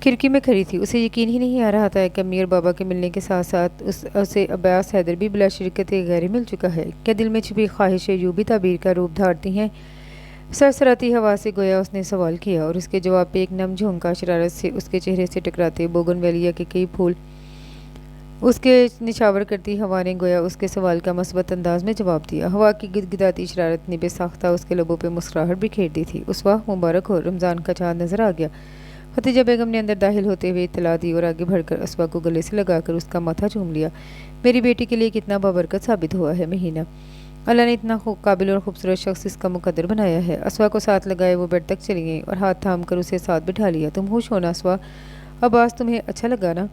کھڑکی میں کھڑی تھی۔ اسے یقین ہی نہیں آ رہا تھا کہ امی اور بابا کے ملنے کے ساتھ ساتھ اسے عباس حیدر بھی بلا شرکت غیر مل چکا ہے۔ کیا دل میں چھپی خواہشیں یوں بھی تعبیر کا روپ دھارتی ہیں؟ سرسراتی ہوا سے گویا اس نے سوال کیا، اور اس کے جواب پہ ایک نم جھونکا شرارت سے اس کے چہرے سے ٹکراتے بوگن ویلیا کے کئی پھول اس کے نچھاور کرتی ہوا نے گویا اس کے سوال کا مثبت انداز میں جواب دیا۔ ہوا کی گدگداتی شرارت نے بے ساختہ اس کے لبوں پہ مسکراہٹ بکھیر دی تھی۔ اس وقت مبارک ہو، رمضان کا چاند نظر آ گیا۔ ختیجہ بیگم نے اندر داخل ہوتے ہوئے اطلاع دی اور آگے بڑھ کر اسوا کو گلے سے لگا کر اس کا ماتھا چوم لیا۔ میری بیٹی کے لیے کتنا بابرکت ثابت ہوا ہے مہینہ۔ اللہ نے اتنا قابل اور خوبصورت شخص اس کا مقدر بنایا ہے۔ اسوا کو ساتھ لگائے وہ بیڈ تک چلی گئیں اور ہاتھ تھام کر اسے ساتھ بٹھا لیا۔ تم خوش ہو نا اسوا؟ عباس تمہیں اچھا لگا نا؟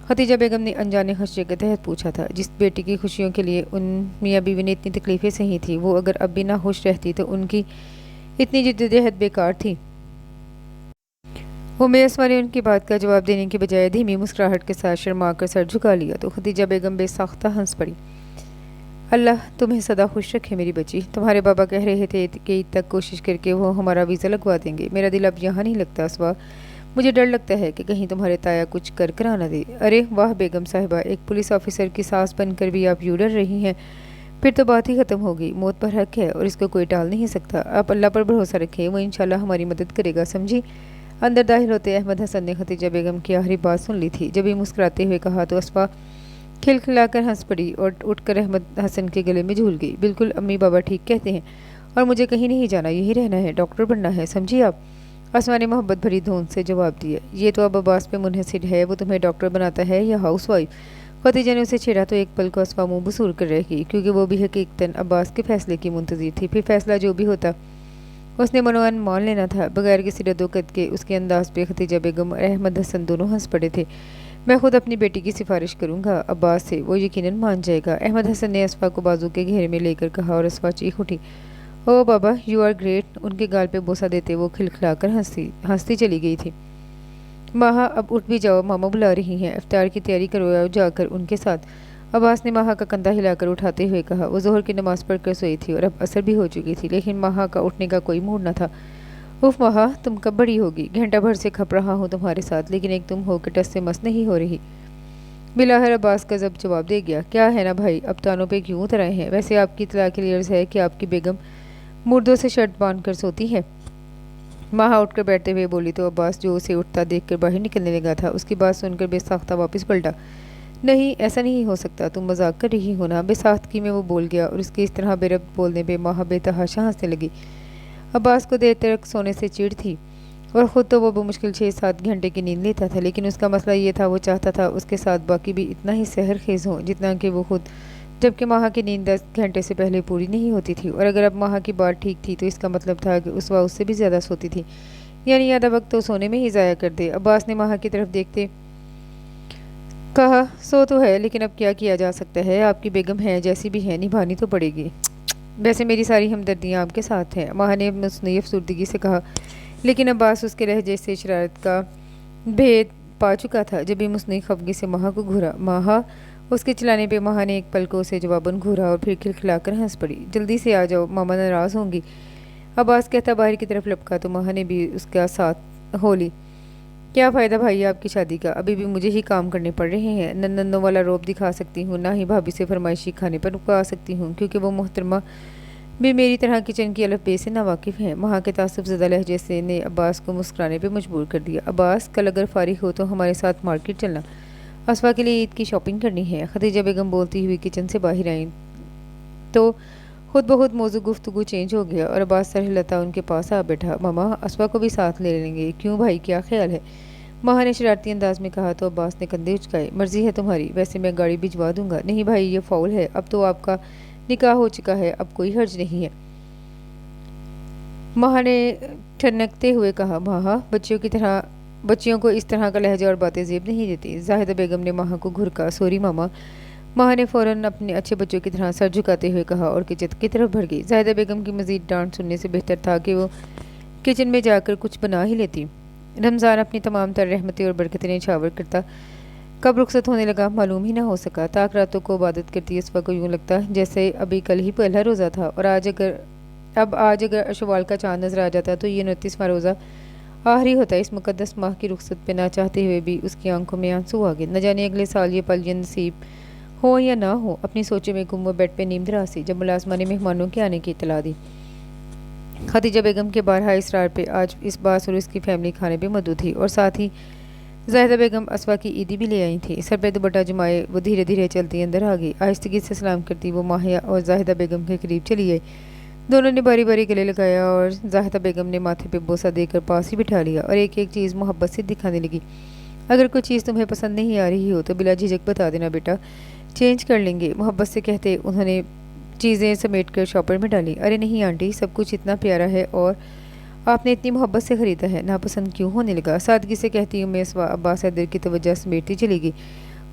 ختیجہ بیگم نے انجانے خدشے کے تحت پوچھا تھا۔ جس بیٹی کی خوشیوں کے لیے ان میاں بیوی نے اتنی تکلیفیں سہی تھیں، وہ اگر اب بھی نہ خوش رہتی تو ان کی اتنی جدوجہد بیکار تھی۔ اسوا نے ان کی بات کا جواب دینے کے بجائے دھیمی مسکراہٹ کے ساتھ شرما کر سر جھکا لیا تو ختیجہ بیگم بے ساختہ ہنس پڑی۔ اللہ تمہیں سدا خوش رکھے میری بچی۔ تمہارے بابا کہہ رہے تھے کہ عید تک کوشش کر کے وہ ہمارا ویزا لگوا دیں گے۔ میرا دل اب یہاں نہیں لگتا اسوا، مجھے ڈر لگتا ہے کہ کہیں تمہارے تایا کچھ کر آنا دے۔ ارے واہ بیگم صاحبہ، ایک پولیس آفیسر کی ساس بن کر بھی آپ یوں ڈر رہی ہیں؟ پھر تو بات ہی ختم ہوگی۔ موت پر حق ہے اور اس کو کوئی ٹال نہیں سکتا۔ آپ اللہ پر بھروسہ رکھیں، وہ انشاءاللہ ہماری مدد کرے گا، سمجھی؟ اندر داخل ہوتے احمد حسن نے ختیجہ بیگم کی آخری بات سن لی تھی۔ جب ہی مسکراتے ہوئے کہا تو اسوا کھلکھلا کر ہنس پڑی اور اٹھ کر احمد حسن کے گلے میں جھول گئی۔ بالکل امی بابا ٹھیک کہتے ہیں اور مجھے کہیں نہیں جانا، یہی رہنا ہے، ڈاکٹر بننا ہے، سمجھی آپ؟ اسما نے محبت بھری دھون سے جواب دیا۔ یہ تو اب عباس پہ منحصر ہے، وہ تمہیں ڈاکٹر بناتا ہے یا ہاؤس وائف؟ ختیجہ نے اسے چھیڑا تو ایک پل کو اسما منہ بسور کر رہ گئی، کیونکہ وہ بھی حقیقتاً عباس کے فیصلے کی منتظر تھی۔ پھر فیصلہ جو بھی ہوتا اس نے منوان مان لینا تھا، بغیر کسی رد و قد کے۔ اس کے انداز پہ ختیجہ بیگم اور احمد حسن دونوں ہنس پڑے تھے۔ میں خود اپنی بیٹی کی سفارش کروں گا عباس سے، وہ یقیناً مان جائے گا، احمد حسن نے اسوا کو بازو کے گھیرے میں لے کر کہا اور اسوا چیخ اٹھی، او بابا یو آر گریٹ۔ ان کے گال پہ بوسہ دیتے وہ کھلکھلا کر ہنستی چلی گئی تھی۔ ماہا اب اٹھ بھی جاؤ، ماما بلا رہی ہیں، افطار کی تیاری کرو جا کر ان کے ساتھ۔ عباس نے ماہا کا کندھا ہلا کر اٹھاتے ہوئے کہا۔ وہ ظہر کی نماز پڑھ کر سوئی تھی اور اب عصر بھی ہو چکی تھی، لیکن ماہا کا اٹھنے کا کوئی موڈ نہ تھا۔ اف ماہا، تم کب بڑی ہوگی؟ گھنٹہ بھر سے کھپ رہا ہوں تمہارے ساتھ، لیکن ایک تم ہو کہ ٹس سے مس نہیں ہو رہی۔ بلاخر عباس کا ضبط جواب دے گیا، کیا ہے نا بھائی، اب تانوں پہ کیوں اتر آئے ہیں؟ ویسے آپ کی اطلاع کے لیے عرض ہے کہ آپ کی بیگم مردوں سے شرط باندھ کر سوتی ہے۔ ماہا اٹھ کر بیٹھتے ہوئے بولی تو عباس جو اسے اٹھتا دیکھ کر باہر نکلنے لگا تھا، اس کی بات سن کر بے ساختہ واپس پلٹا۔ نہیں ایسا نہیں ہو سکتا، تم مذاق کر رہی ہو نا؟ بے ساختگی میں وہ بول گیا اور اس کے اس طرح بے ربط بولنے پہ ماہا بے تحاشا ہنسنے لگی۔ عباس کو دیر تک سونے سے چڑ تھی اور خود تو وہ بمشکل 6-7 گھنٹے کی نیند لیتا تھا، لیکن اس کا مسئلہ یہ تھا وہ چاہتا تھا اس کے ساتھ باقی بھی اتنا ہی سحر خیز ہوں جتنا کہ وہ خود، جبکہ ماہا کی نیند 10 گھنٹے سے پہلے پوری نہیں ہوتی تھی، اور اگر اب ماہا کی بات ٹھیک تھی تو اس کا مطلب تھا کہ اسوا اس سے بھی زیادہ سوتی تھی، یعنی آدھا وقت تو سونے میں ہی ضائع کر دے۔ عباس نے ماہا کی طرف دیکھتے کہا، سو تو ہے لیکن اب کیا کیا جا سکتا ہے، آپ کی بیگم ہے جیسی بھی ہے، نبھانی تو پڑے گی۔ ویسے میری ساری ہمدردیاں آپ کے ساتھ ہیں، ماہا نے مصنوعی افسردگی سے کہا، لیکن عباس اس کے لہجے سے شرارت کا بھید پا چکا تھا۔ جب بھی مصنوعی خفگی سے ماہا کو گھورا، ماہا اس کے چلانے پہ ماہا نے ایک پل کو اسے جواباً گھورا اور پھر کھلکھلا کر ہنس پڑی۔ جلدی سے آ جاؤ، ماما ناراض ہوں گی، عباس کہتا باہر کی طرف لپکا تو ماہا نے بھی اس کا ساتھ ہو لی۔ کیا فائدہ بھائی آپ کی شادی کا، ابھی بھی مجھے ہی کام کرنے پڑ رہے ہیں، نہ نندوں والا روب دکھا سکتی ہوں، نہ ہی بھابھی سے فرمائشی کھانے پر رکوا سکتی ہوں، کیونکہ وہ محترمہ بھی میری طرح کچن کی الف بے سے ناواقف ہیں۔ ماہا کے تعصب زدہ لہجے سے نے عباس کو مسکرانے پہ مجبور کر دیا۔ عباس کل اگر فارغ ہو تو ہمارے ساتھ مارکیٹ چلنا، اسوا کے لیے عید کی شاپنگ کرنی ہے۔ ختیجہ بیگم بولتی ہوئی کچن سے باہر آئیں تو خود بخود موضوع گفتگو چینج ہو گیا اور عباس سر ہلاتا ان کے پاس آ بیٹھا۔ ماما اسوا کو بھی ساتھ لے لیں گے؟ کیوں بھائی، کیا خیال ہے؟ ماہا نے شرارتی انداز میں کہا تو عباس نے کندھے اچکائے۔ مرضی ہے تمہاری، ویسے میں گاڑی بھجوا دوں گا۔ نہیں بھائی یہ فاؤل ہے، اب تو آپ کا نکاح ہو چکا ہے، اب کوئی حرج نہیں ہے، ماہا نے ٹھنکتے ہوئے کہا۔ ماہا بچیوں کو اس طرح کا لہجہ اور باتیں زیب نہیں دیتی۔ زاہدہ بیگم نے ماہا کو گھرکا، سوری ماما، ماہا نے فوراً اپنے اچھے بچوں کی طرح سر جھکاتے ہوئے کہا اور کچن کی طرف بڑھ گئی۔ زاہدہ بیگم کی مزید ڈانٹ سننے سے بہتر تھا کہ وہ کچن میں جا کر کچھ بنا ہی لیتی۔ رمضان اپنی تمام تر رحمتیں اور برکتیں نچھاور کرتا کب رخصت ہونے لگا معلوم ہی نہ ہو سکا۔ تاک راتوں کو عبادت کرتی اسوا کو یوں لگتا جیسے ابھی کل ہی پہلا روزہ تھا، اور آج اگر شوال کا چاند نظر آ جاتا تو یہ 29واں روزہ آخری ہوتا۔ اس مقدس ماہ کی رخصت پہ نہ چاہتے ہوئے بھی اس کی آنکھوں میں آنسو آ گئے۔ نہ جانے اگلے سال یہ پل نصیب ہو یا نہ ہو۔ اپنی سوچوں میں گم وہ بیڈ پہ نیم دراسی جب ملازمہ نے مہمانوں کے آنے کی اطلاع دی۔ ختیجہ بیگم کے بارہا اصرار پہ آج اس باس اور اس کی فیملی کھانے پہ مدعو تھی، اور ساتھ ہی जाहिदा बेगम असवा की ईदी भी ले आई थी। सर पे दुपट्टा जमाए वो धीरे धीरे चलती अंदर आ गई। आहिस्तगी से सलाम करती वो माहिया और जाहिदा बेगम के करीब चली गई। दोनों ने बारी बारी गले लगाया और जाहिदा बेगम ने माथे पे बोसा देकर पास ही बिठा लिया और एक एक चीज़ मोहब्बत से दिखाने लगी। अगर कोई चीज़ तुम्हें पसंद नहीं आ रही हो तो बिला झिझक बता देना बेटा, चेंज कर लेंगे, मोहब्बत से कहते उन्होंने चीज़ें समेट कर शॉपर में डाली। अरे नहीं आंटी, सब कुछ इतना प्यारा है और आपने इतनी मोहब्बत से ख़रीदा है, नापसंद क्यों होने लगा? सादगी से कहती हूँ मैं अब्बास हैदर की तवज्जो समेटती चली गई।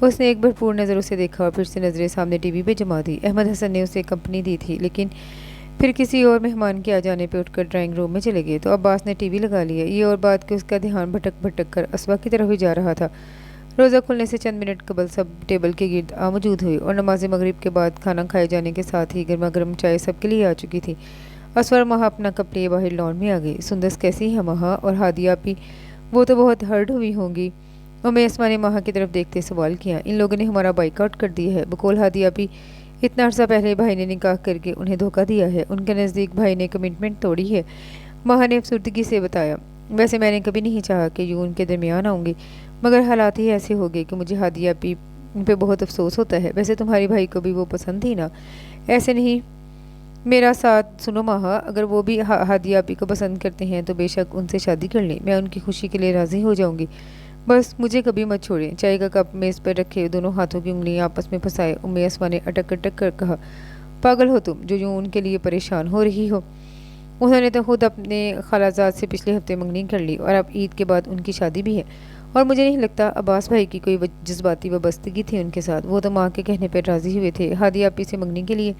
उसने एक भरपूर नज़रों से देखा और फिर से नज़रें सामने टीवी पे जमा दी। अहमद हसन ने उसे कंपनी दी थी, लेकिन फिर किसी और मेहमान के आ जाने पर उठकर ड्राइंग रूम में चले गए तो अब्बास ने टीवी लगा लिया। ये और बात कि उसका ध्यान भटक भटक कर असवा की तरफ ही जा रहा था। रोज़ा खुलने से चंद मिनट कबल सब टेबल के गिर्द मौजूद हुए और नमाज मगरिब के बाद खाना खाए जाने के साथ ही गर्मा गर्म चाय सबके लिए आ चुकी थी। असवर महा अपना कप लिए बाहर लॉन में आ गई। सुंदस कैसी है महा और हादिया भी? वो तो बहुत हर्ट हुई होंगी। उम्मे अस्मा ने महा की तरफ देखते सवाल किया। इन लोगों ने हमारा बाइकआउट कर दिया है। बकौल हादिया भी इतना अर्सा पहले भाई ने निकाह करके उन्हें धोखा दिया है। उनके नज़दीक भाई ने कमिटमेंट तोड़ी है, महा ने अफसुर्दगी से बताया। वैसे मैंने कभी नहीं चाहा कि यूं उनके दरमियान आऊँगी, मगर हालात ही ऐसे हो गए कि मुझे हादिया पे बहुत अफसोस होता है। वैसे तुम्हारे भाई को भी वो पसंद थी ना? ऐसे नहीं, मेरा साथ सुनो महा, अगर वो भी हादिया को पसंद करते हैं तो बेशक उनसे शादी कर लें, मैं उनकी खुशी के लिए राज़ी हो जाऊंगी। बस मुझे कभी मत छोड़ें। चाय का कप मेज़ पर रखे दोनों हाथों की उंगलियां आपस में फंसाए उम्मे अस्मा ने अटक अटक कर कहा, पागल हो तुम जो यूं उनके लिए परेशान हो रही हो। उन्होंने तो खुद अपने खालाजाद से पिछले हफ्ते मंगनी कर ली और अब ईद के बाद उनकी शादी भी है। और मुझे नहीं लगता अब्बास भाई की कोई जज्बाती वाबस्तगी थी उनके साथ। वो तो माँ के कहने पर राज़ी हुए थे हादिया से मंगनी के लिए।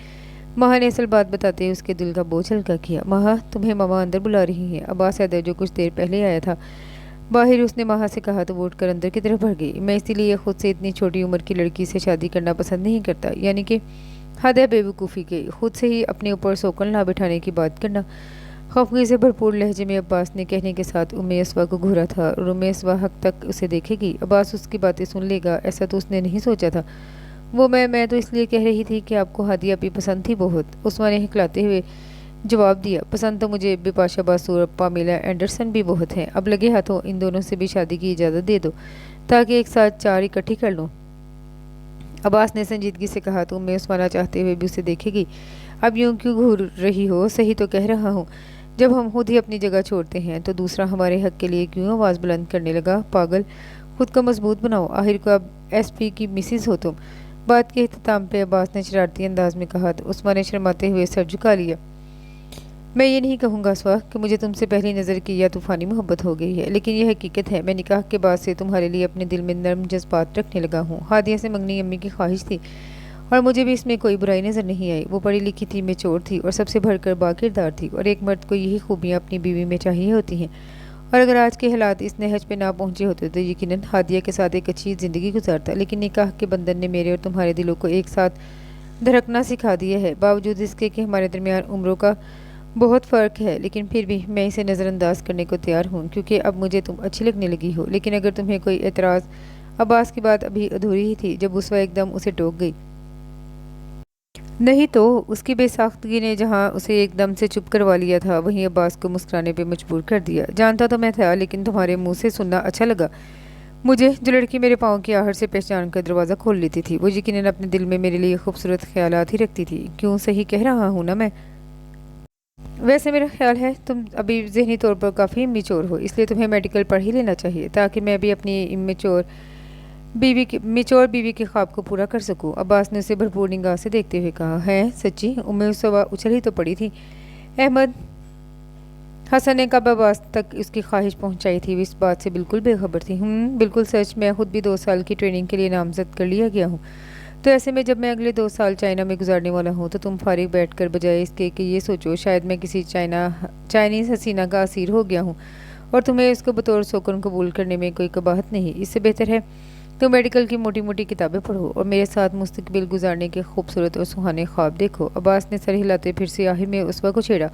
माँ ने असल बात बताते हुए उसके दिल का बोझ हल्का किया। माँ, तुम्हें मामा अंदर बुला रही हैं। अब्बास हैदर जो कुछ देर पहले आया था बाहर, उसने माँ से कहा तो वो उठकर अंदर की तरफ बढ़ गई। मैं इसीलिए खुद से इतनी छोटी उम्र की लड़की से शादी करना पसंद नहीं करता। यानी कि हद है बेवकूफ़ी के, खुद से ही अपने ऊपर सोकन ना बिठाने की बात करना। खौफगी से भरपूर लहजे में अब्बास ने कहने के साथ उम्मे अस्वा को घूरा था और उम्मे अस्वा हक तक उसे देखेगी। अब्बास उसकी बातें सुन लेगा ऐसा तो उसने नहीं सोचा था। वो मैं तो इसलिए कह रही थी कि आपको हादिया भी पसंद थी बहुत, उस्मा ने हिकलाते हुए जवाब दिया। पसंद तो मुझे बिपाशा बासु और पामेला एंडरसन भी बहुत हैं। अब लगे हाथों इन दोनों से भी शादी की इजाज़त दे दो ताकि एक साथ चार इकट्ठी कर लूँ। अब्बास ने संजीदगी से कहा। तो मैं उस्माना चाहते हुए भी उसे देखेगी। अब यूं क्यों घूर रही हो? सही तो कह रहा हूँ, जब हम खुद ही अपनी जगह छोड़ते हैं तो दूसरा हमारे हक के लिए क्यों आवाज़ बुलंद करने लगा? पागल, खुद को मजबूत बनाओ, आखिर को अब SP की मिसिज हो तुम। बात के इख्तिताम पे अब्बास ने शरारती अंदाज में कहा तो उस्मा ने शर्माते हुए सर झुका लिया। मैं ये नहीं कहूँगा अस्वा कि मुझे तुमसे पहली नज़र की या तूफ़ानी मोहब्बत हो गई है, लेकिन यह हकीकत है मैं निकाह के बाद से तुम्हारे लिए अपने दिल में नर्म जज्बात रखने लगा हूँ। हादिया से मंगनी अम्मी की ख्वाहिश थी और मुझे भी इसमें कोई बुराई नज़र नहीं आई। वो पढ़ी लिखी थी, मेच्योर थी और सबसे बढ़कर बाकिरदार थी और एक मर्द को यही खूबियाँ अपनी बीवी में चाहिए होती हैं। और अगर आज के हालात इस नहज पे ना पहुँचे होते तो यकीनन हादिया के साथ एक अच्छी ज़िंदगी गुजारता, लेकिन निकाह के बंधन ने मेरे और तुम्हारे दिलों को एक साथ धड़कना सिखा दिया है। बावजूद इसके कि हमारे दरमियान उम्रों का बहुत फ़र्क है, लेकिन फिर भी मैं इसे नज़रअंदाज करने को तैयार हूँ क्योंकि अब मुझे तुम अच्छी लगने लगी हो। लेकिन अगर तुम्हें कोई एतराज़, अब्बास की बात अभी अधूरी ही थी जब उस वक्त एकदम उसे टोक गई। नहीं तो उसकी बेसाख्तगी ने जहाँ उसे एकदम से चुप करवा लिया था वहीं अब्बास को मुस्कुराने पे मजबूर कर दिया। जानता तो मैं था, लेकिन तुम्हारे मुंह से सुनना अच्छा लगा मुझे। जो लड़की मेरे पाँव की आहट से पहचान कर दरवाज़ा खोल लेती थी वो यकीनन अपने दिल में मेरे लिए खूबसूरत ख्यालात ही रखती थी। क्यों, सही कह रहा हूँ ना मैं? वैसे मेरा ख्याल है तुम अभी ज़हनी तौर पर काफ़ी इमेच्योर हो, इसलिए तुम्हें मेडिकल पढ़ ही लेना चाहिए ताकि मैं भी अपनी मेच्योर बीवी के ख्वाब को पूरा कर सकूं। अब्बास ने उसे भरपूर निगाह से देखते हुए कहा। है सच्ची? उम्मे सवा उछल ही तो पड़ी थी। अहमद हसन ने कब अब्बास तक उसकी ख्वाहिश पहुंचाई थी, इस बात से बिल्कुल बेखबर थी। बिल्कुल सच, मैं खुद भी 2 साल की ट्रेनिंग के लिए नामजद कर लिया गया हूँ। तो ऐसे में जब मैं अगले 2 साल चाइना में गुजारने वाला हूँ तो तुम फारिग बैठ कर बजाय इसके कि ये सोचो शायद मैं किसी चाइनीज़ हसीना का असीर हो गया हूँ और तुम्हें इसको बतौर सोकन कबूल करने में कोई कबाहत नहीं, इससे बेहतर है तो मेडिकल की मोटी मोटी किताबें पढ़ो और मेरे साथ मुस्तकबिल गुजारने के खूबसूरत और सुहाने ख्वाब देखो। अब्बास ने सर हिलाते फिर से आखिर में उसवा को छेड़ा।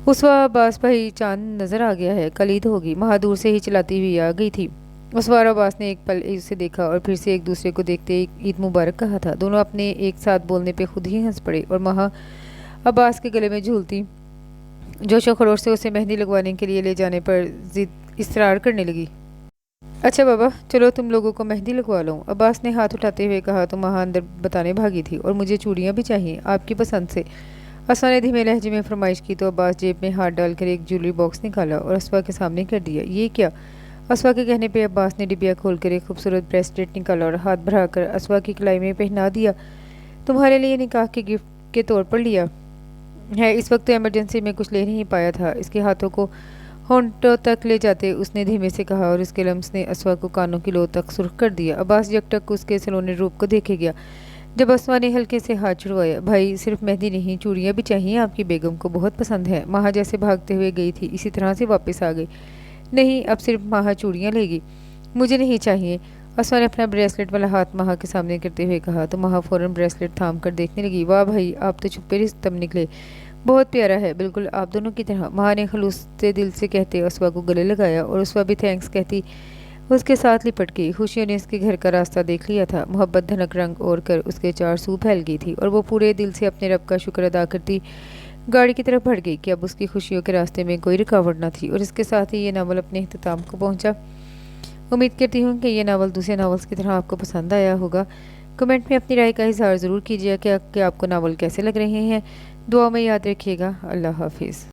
उसवा, अब्बास भाई चांद नज़र आ गया है, कल ईद होगी। महा दूर से ही चलाती हुई आ गई थी। उस बार अब्बास ने एक पल उसे देखा और फिर से एक दूसरे को देखते ईद मुबारक कहा था। दोनों अपने एक साथ बोलने पे खुद ही हंस पड़े और महा अब्बास के गले में झूलती जोशो खरोश से उसे मेहंदी लगवाने के लिए ले जाने पर जिद इसरार करने लगी। अच्छा बाबा, चलो तुम लोगों को मेहंदी लगवा लो, अब्बास ने हाथ उठाते हुए कहा। तो वहाँ अंदर बताने भागी थी, और मुझे चूड़ियाँ भी चाहिए, आपकी पसंद से। असमा ने धीमे लहजे में फरमाइश की तो अब्बास जेब में हाथ डालकर एक ज्वेलरी बॉक्स निकाला और असवा के सामने कर दिया। ये क्या? असवा के कहने पे अब्बास ने डिबिया खोलकर एक खूबसूरत ब्रेसलेट निकाला और हाथ बढ़ाकर असवा की कलाई में पहना दिया। तुम्हारे लिए निकाह के गिफ्ट के तौर पर लिया है। इस वक्त तो इमरजेंसी में कुछ ले नहीं पाया था। इसके हाथों को होंठों तक ले जाते उसने धीमे से कहा, और उसके लम्स ने असवा को कानों की लो तक सुर्ख कर दिया। अब्बास यकटक उसके सलोने रूप को देखे गया। जब असमा ने हल्के से हाथ छुड़वाया, भाई सिर्फ मेहंदी नहीं, चूड़ियाँ भी चाहिए, आपकी बेगम को बहुत पसंद है। माहा जैसे भागते हुए गई थी, इसी तरह से वापस आ गई। नहीं, अब सिर्फ माहा चूड़ियाँ लेगी, मुझे नहीं चाहिए। असमा ने अपना ब्रेसलेट वाला हाथ माहा के सामने करते हुए कहा। तो माहा फौरन ब्रेसलेट थाम कर देखने लगी। वाह भाई, आप तो छुपे रिस्तम निकले, बहुत प्यारा है, बिल्कुल आप दोनों की तरह। माँ ने खलूस से दिल से कहते असवा को गले लगाया, और उसवा भी थैंक्स कहती उसके साथ लिपट गई। खुशियों ने उसके घर का रास्ता देख लिया था। मोहब्बत धनक रंग ओढ़ कर उसके चार सू फैल गई थी, और वो पूरे दिल से अपने रब का शुक्र अदा करती गाड़ी की तरफ बढ़ गई कि अब उसकी खुशियों के रास्ते में कोई रुकावट न थी। और इसके साथ ही ये नावल अपने अख्ताम को पहुंचा। उम्मीद करती हूँ कि ये नावल दूसरे नावल्स की तरह आपको पसंद आया होगा। कमेंट में अपनी राय का इजहार ज़रूर कीजिए कि आपको नावल कैसे लग रहे हैं। दुआ में याद रखिएगा। अल्लाह हाफिज़।